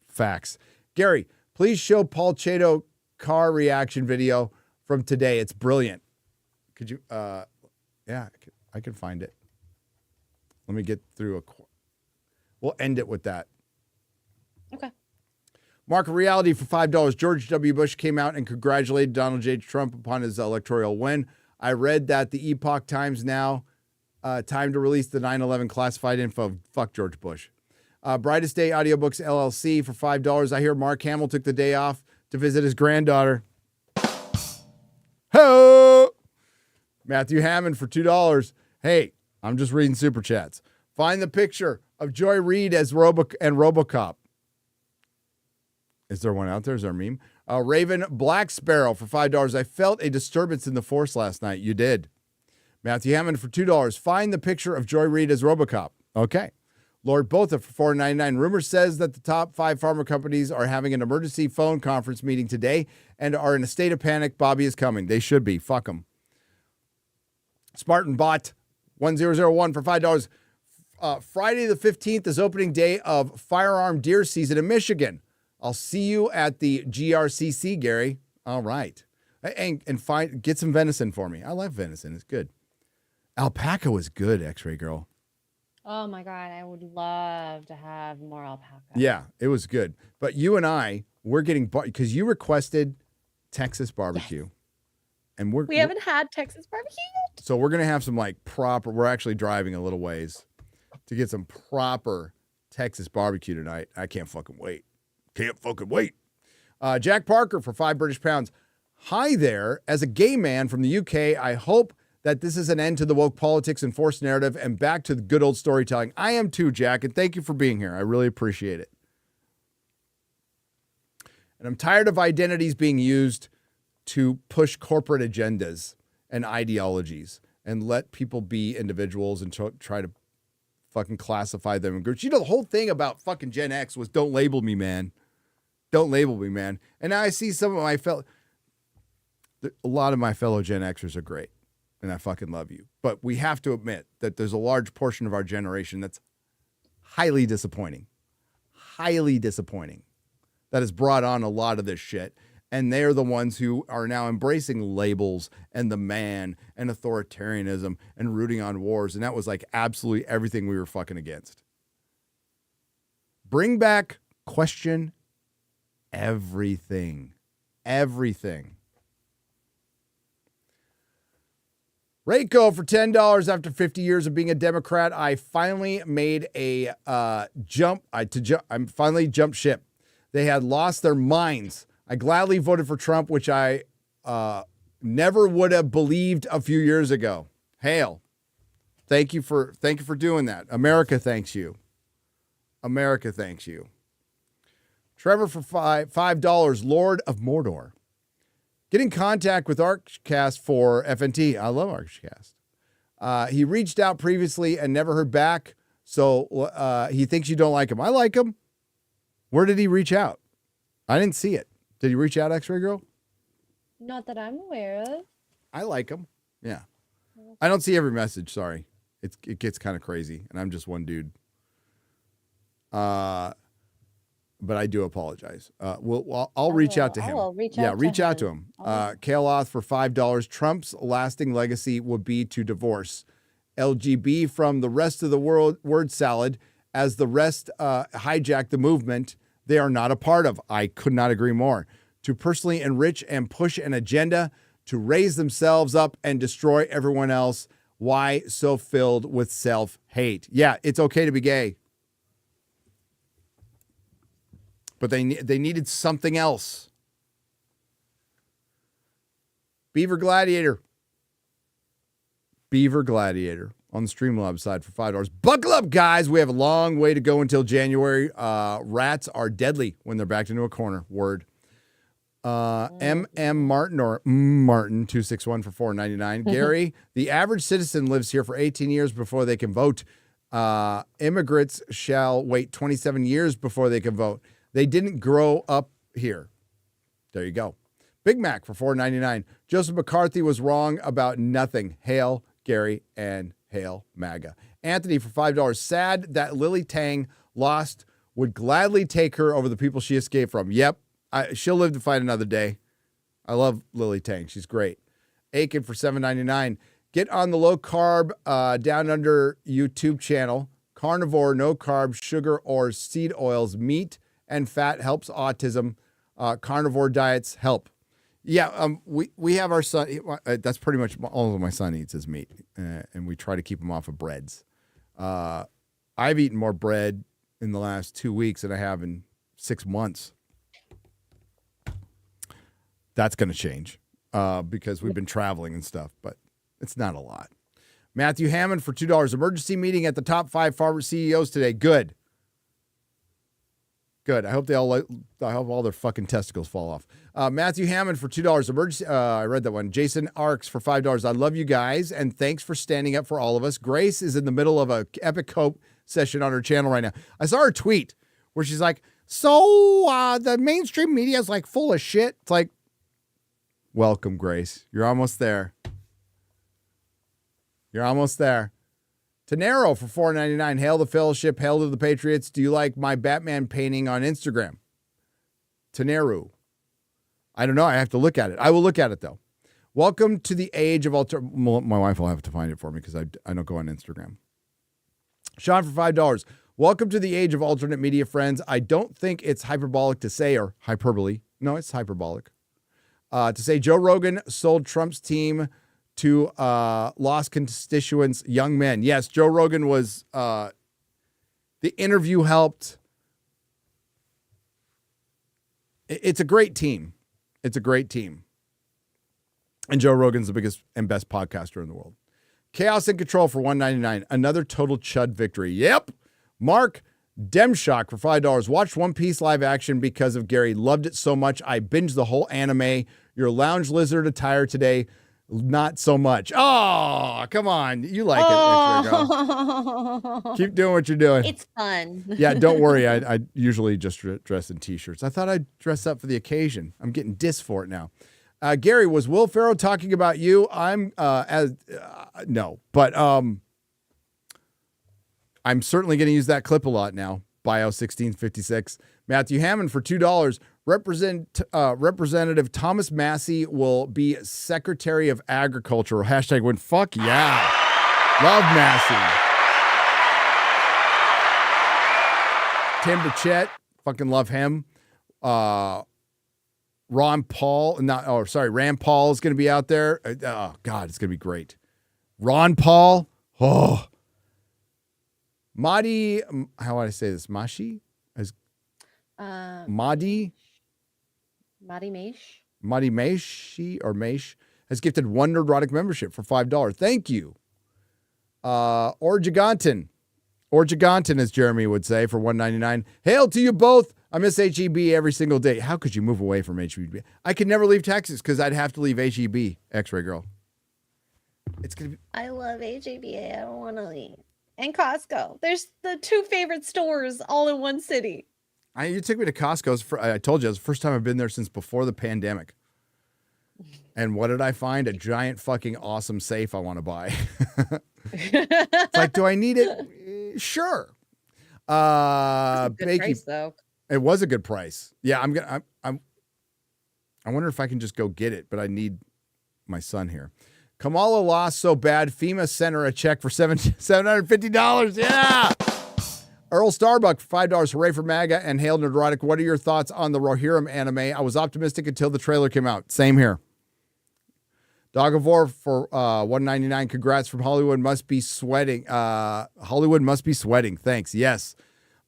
Facts. Gary, please show Paul Chato car reaction video from today. It's brilliant. Could you, yeah, I can find it. Let me get through we'll end it with that. Okay. Market Reality for $5. George W. Bush came out and congratulated Donald J. Trump upon his electoral win. I read that the Epoch Times now, time to release the 9/11 classified info. Fuck George Bush. Brightest Day Audiobooks LLC for $5. I hear Mark Hamill took the day off to visit his granddaughter. Ho! Matthew Hammond for $2. Hey, I'm just reading super chats. Find the picture of Joy Reid as RoboCop. Is there one out there? Is there a meme? Raven Black Sparrow for $5. I felt a disturbance in the force last night. You did. Matthew Hammond for $2. Find the picture of Joy Reid as RoboCop. Okay. Lord Botha for $4.99. Rumor says that the top 5 pharma companies are having an emergency phone conference meeting today and are in a state of panic. Bobby is coming. They should be. Fuck them. Spartan Bot 1001 for $5. Friday the 15th is opening day of firearm deer season in Michigan. I'll see you at the GRCC, Gary. All right. And get some venison for me. I like venison. It's good. Alpaca was good, X-Ray Girl. Oh my God, I would love to have more alpaca. Yeah, it was good. But you and we're getting, because you requested Texas barbecue. Yes. And we haven't had Texas barbecue yet. So we're going to have some we're actually driving a little ways to get some proper Texas barbecue tonight. I can't fucking wait. Can't fucking wait. Jack Parker for £5 British. Hi there. As a gay man from the UK, I hope that this is an end to the woke politics and forced narrative and back to the good old storytelling. I am too, Jack, and thank you for being here. I really appreciate it. And I'm tired of identities being used to push corporate agendas and ideologies and let people be individuals and try to fucking classify them in groups. You know, the whole thing about fucking Gen X was don't label me, man. Don't label me, man. And now I see some of my a lot of my fellow Gen Xers are great, and I fucking love you. But we have to admit that there's a large portion of our generation that's highly disappointing. Highly disappointing. That has brought on a lot of this shit. And they're the ones who are now embracing labels and the man and authoritarianism and rooting on wars. And that was like absolutely everything we were fucking against. Bring back, question everything. Everything. Rayco for $10 after 50 years of being a Democrat. I finally made a jump. I finally jumped ship. They had lost their minds. I gladly voted for Trump, which I never would have believed a few years ago. Hail. Thank you for doing that. America thanks you. America thanks you. Trevor for $5, Lord of Mordor. Get in contact with Archcast for FNT. I love Archcast. He reached out previously and never heard back, so he thinks you don't like him. I like him. Where did he reach out? I didn't see it. Did he reach out, X-Ray Girl? Not that I'm aware of. I like him. Yeah. I don't see every message. Sorry. It gets kind of crazy, and I'm just one dude. But I do apologize. I'll reach out to him. Reach out to him. Kaleoth for $5. Trump's lasting legacy would be to divorce LGB from the rest of the world word salad as the rest hijack the movement they are not a part of. I could not agree more. To personally enrich and push an agenda to raise themselves up and destroy everyone else. Why so filled with self-hate? Yeah, it's okay to be gay. But they needed something else. Beaver Gladiator on the Streamlabs side for $5. Buckle up, guys. We have a long way to go until January. Rats are deadly when they're backed into a corner. Word. M.M. Martin or Martin 261 for $4.99. Gary, the average citizen lives here for 18 years before they can vote. Immigrants shall wait 27 years before they can vote. They didn't grow up here. There you go. Big Mac for $4.99. Joseph McCarthy was wrong about nothing. Hail Gary and hail MAGA. Anthony for $5. Sad that Lily Tang lost. Would gladly take her over the people she escaped from. Yep. She'll live to fight another day. I love Lily Tang. She's great. Aiken for $7.99. Get on the low carb down under YouTube channel. Carnivore, no carbs, sugar or seed oils, meat and fat helps autism. Carnivore diets help. Yeah, we have our son. That's pretty much all of my son eats is meat, and we try to keep him off of breads. I've eaten more bread in the last 2 weeks than I have in 6 months. That's going to change because we've been traveling and stuff, but it's not a lot. Matthew Hammond for $2. Emergency meeting at the top 5 farmer CEOs today. Good. I hope all their fucking testicles fall off. Matthew Hammond for $2. Emergency. I read that one. Jason Arks for $5. I love you guys, and thanks for standing up for all of us. Grace is in the middle of a epic hope session on her channel right now. I saw her tweet where she's like, "So the mainstream media is like full of shit." It's like, welcome, Grace. You're almost there. Tenero for $4.99. Hail the fellowship. Hail to the Patriots. Do you like my Batman painting on Instagram? Tenero. I don't know. I have to look at it. I will look at it, though. Welcome to the age of my wife will have to find it for me because I don't go on Instagram. Sean for $5. Welcome to the age of alternate media, friends. I don't think it's hyperbolic to say, or hyperbole. No, it's hyperbolic. To say Joe Rogan sold Trump's team to lost constituents, young men. Yes, Joe Rogan was, the interview helped. It's a great team. And Joe Rogan's the biggest and best podcaster in the world. Chaos and Control for $1.99. Another total chud victory. Yep. Mark Demshock for $5. Watched One Piece live action because of Gary. Loved it so much. I binged the whole anime. Your lounge lizard attire today, not so much. Oh, come on. You like it. Oh. Keep doing what you're doing. It's fun. Yeah, don't worry. I usually just dress in T-shirts. I thought I'd dress up for the occasion. I'm getting dissed for it now. Gary, was Will Ferrell talking about you? No, but I'm certainly going to use that clip a lot now. Bio 1656. Matthew Hammond for $2. Representative Thomas Massey will be Secretary of Agriculture. Hashtag win. Fuck yeah. Love Massey. Tim Burchett. Fucking love him. Rand Paul is going to be out there. Oh, God, it's going to be great. Ron Paul. Oh. Madi, how would I say this? Mashi? Madi Maishi or Maish has gifted one Nerdrotic membership for $5. Thank you. Orgiganton, as Jeremy would say, for $1.99. Hail to you both. I miss HEB every single day. How could you move away from HEB? I could never leave Texas because I'd have to leave HEB. X-Ray Girl. It's gonna be. I love HEB. I don't want to leave. And Costco. There's the two favorite stores all in one city. You took me to Costco's. I told you, it was the first time I've been there since before the pandemic. And what did I find? A giant fucking awesome safe I want to buy. It's like, do I need it? Sure. Good price, though. It was a good price. Yeah, I wonder if I can just go get it, but I need my son here. Kamala lost so bad, FEMA sent her a check for $750. Yeah. Earl Starbuck for $5. Hooray for MAGA and Hail Nerdrotic. What are your thoughts on the Rohirrim anime? I was optimistic until the trailer came out. Same here. Dog of War for $1.99. Congrats from Hollywood. Must be sweating. Hollywood must be sweating. Thanks. Yes.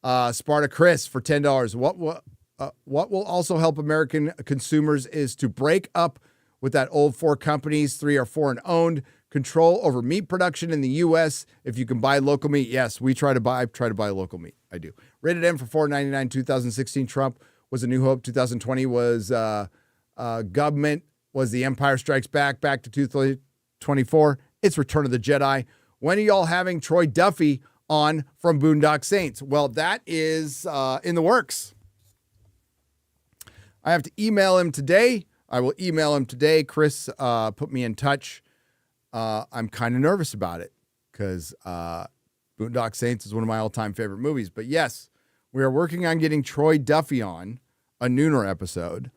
Sparta Chris for $10. What will also help American consumers is to break up with that old 4 companies. 3 are foreign owned. Control over meat production in the U.S. If you can buy local meat. Yes, I try to buy local meat. I do. Rated M for $4.99. 2016 Trump was A New Hope. 2020 was Government. Was The Empire Strikes Back to 2024. It's Return of the Jedi. When are y'all having Troy Duffy on from Boondock Saints? Well, that is in the works. I have to email him today. I will email him today. Chris put me in touch. I'm kind of nervous about it because Boondock Saints is one of my all-time favorite movies. But yes, we are working on getting Troy Duffy on a Nooner episode.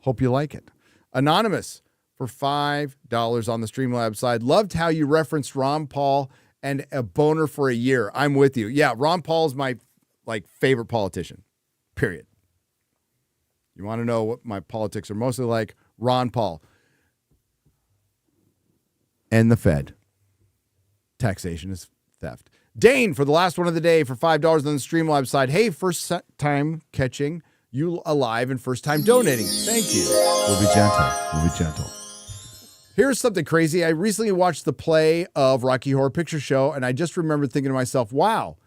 Hope you like it. Anonymous for $5 on the Streamlabs side. Loved how you referenced Ron Paul and a boner for a year. I'm with you. Yeah, Ron Paul's my favorite politician. Period. You want to know what my politics are mostly like? Ron Paul. And the Fed. Taxation is theft. Dane for the last one of the day for $5 on the Streamlabs side. Hey, first time catching you alive and first time donating. Thank you. We'll be gentle. Here's something crazy. I recently watched the play of Rocky Horror Picture Show, and I just remembered thinking to myself, wow,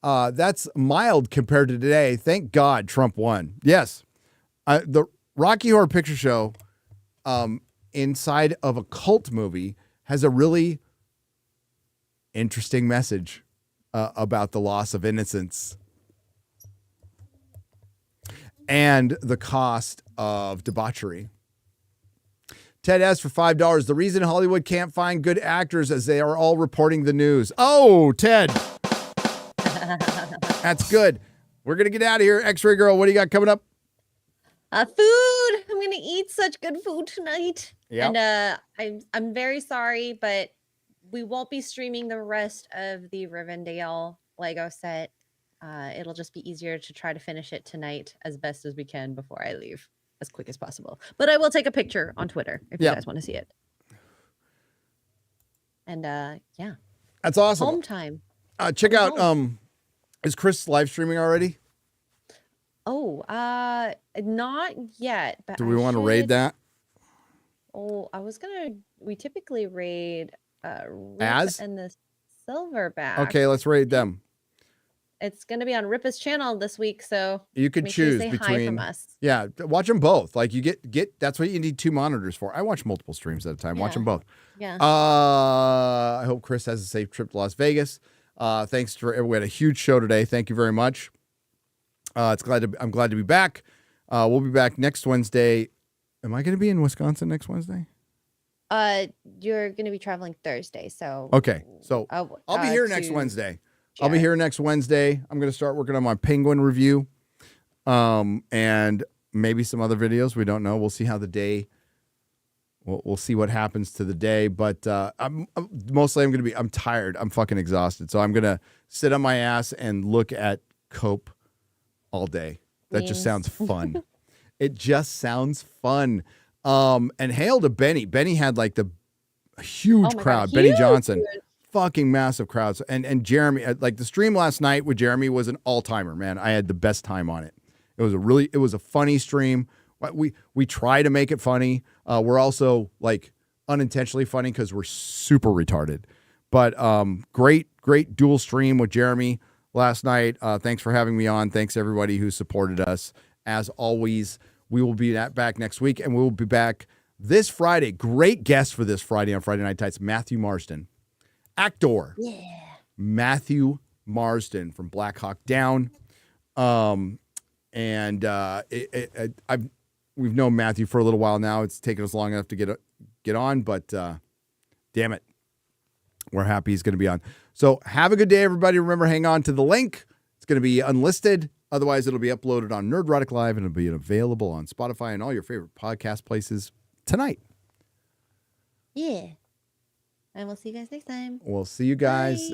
that's mild compared to today. Thank God Trump won. Yes. The Rocky Horror Picture Show, inside of a cult movie, has a really interesting message about the loss of innocence and the cost of debauchery. Ted S. for $5. The reason Hollywood can't find good actors is they are all reporting the news. Oh, Ted. That's good. We're going to get out of here. X-Ray Girl, what do you got coming up? Food. I'm going to eat such good food tonight. Yep. And I'm very sorry, but we won't be streaming the rest of the Rivendell Lego set. It'll just be easier to try to finish it tonight as best as we can before I leave as quick as possible. But I will take a picture on Twitter if you guys want to see it. And yeah. That's awesome. Home time. Check out, is Chris live streaming already? Oh, not yet. But Do we want to raid that? We typically raid Rip Az? and the Silverback. Okay, let's raid them. It's gonna be on Ripa's channel this week, so You could make sure you choose say hi between. from us. Yeah, watch them both. Like you get. That's what you need 2 monitors for. I watch multiple streams at a time. Watch Yeah. them both. Yeah. I hope Chris has a safe trip to Las Vegas. Thanks for everyone. We had a huge show today. Thank you very much. I'm glad to be back. We'll be back next Wednesday. Am I going to be in Wisconsin next Wednesday? You're going to be traveling Thursday, so Okay, so I'll be here next Wednesday. I'll be here next Wednesday. I'm going to start working on my Penguin review, and maybe some other videos. We don't know. We'll see how the day. We'll see what happens to the day. But I'm tired. I'm fucking exhausted. So I'm gonna sit on my ass and look at Cope all day. That just sounds fun. It just sounds fun. And hail to Benny. Benny had like the huge crowd. Benny Johnson. Fucking massive crowds. And Jeremy, like the stream last night with Jeremy was an all-timer, man. I had the best time on it. It was a funny stream. We try to make it funny. We're also like unintentionally funny because we're super retarded. But great dual stream with Jeremy last night. Thanks for having me on. Thanks everybody who supported us. As always, we will be back next week, and we will be back this Friday. Great guest for this Friday on Friday Night Tights, Matthew Marsden. Actor. Yeah. Matthew Marsden from Black Hawk Down. We've known Matthew for a little while now. It's taken us long enough to get on, but damn it, we're happy he's going to be on. So have a good day, everybody. Remember, hang on to the link. It's going to be unlisted. Otherwise, it'll be uploaded on Nerdrotic Live, and it'll be available on Spotify and all your favorite podcast places tonight. Yeah. And we'll see you guys next time. We'll see you guys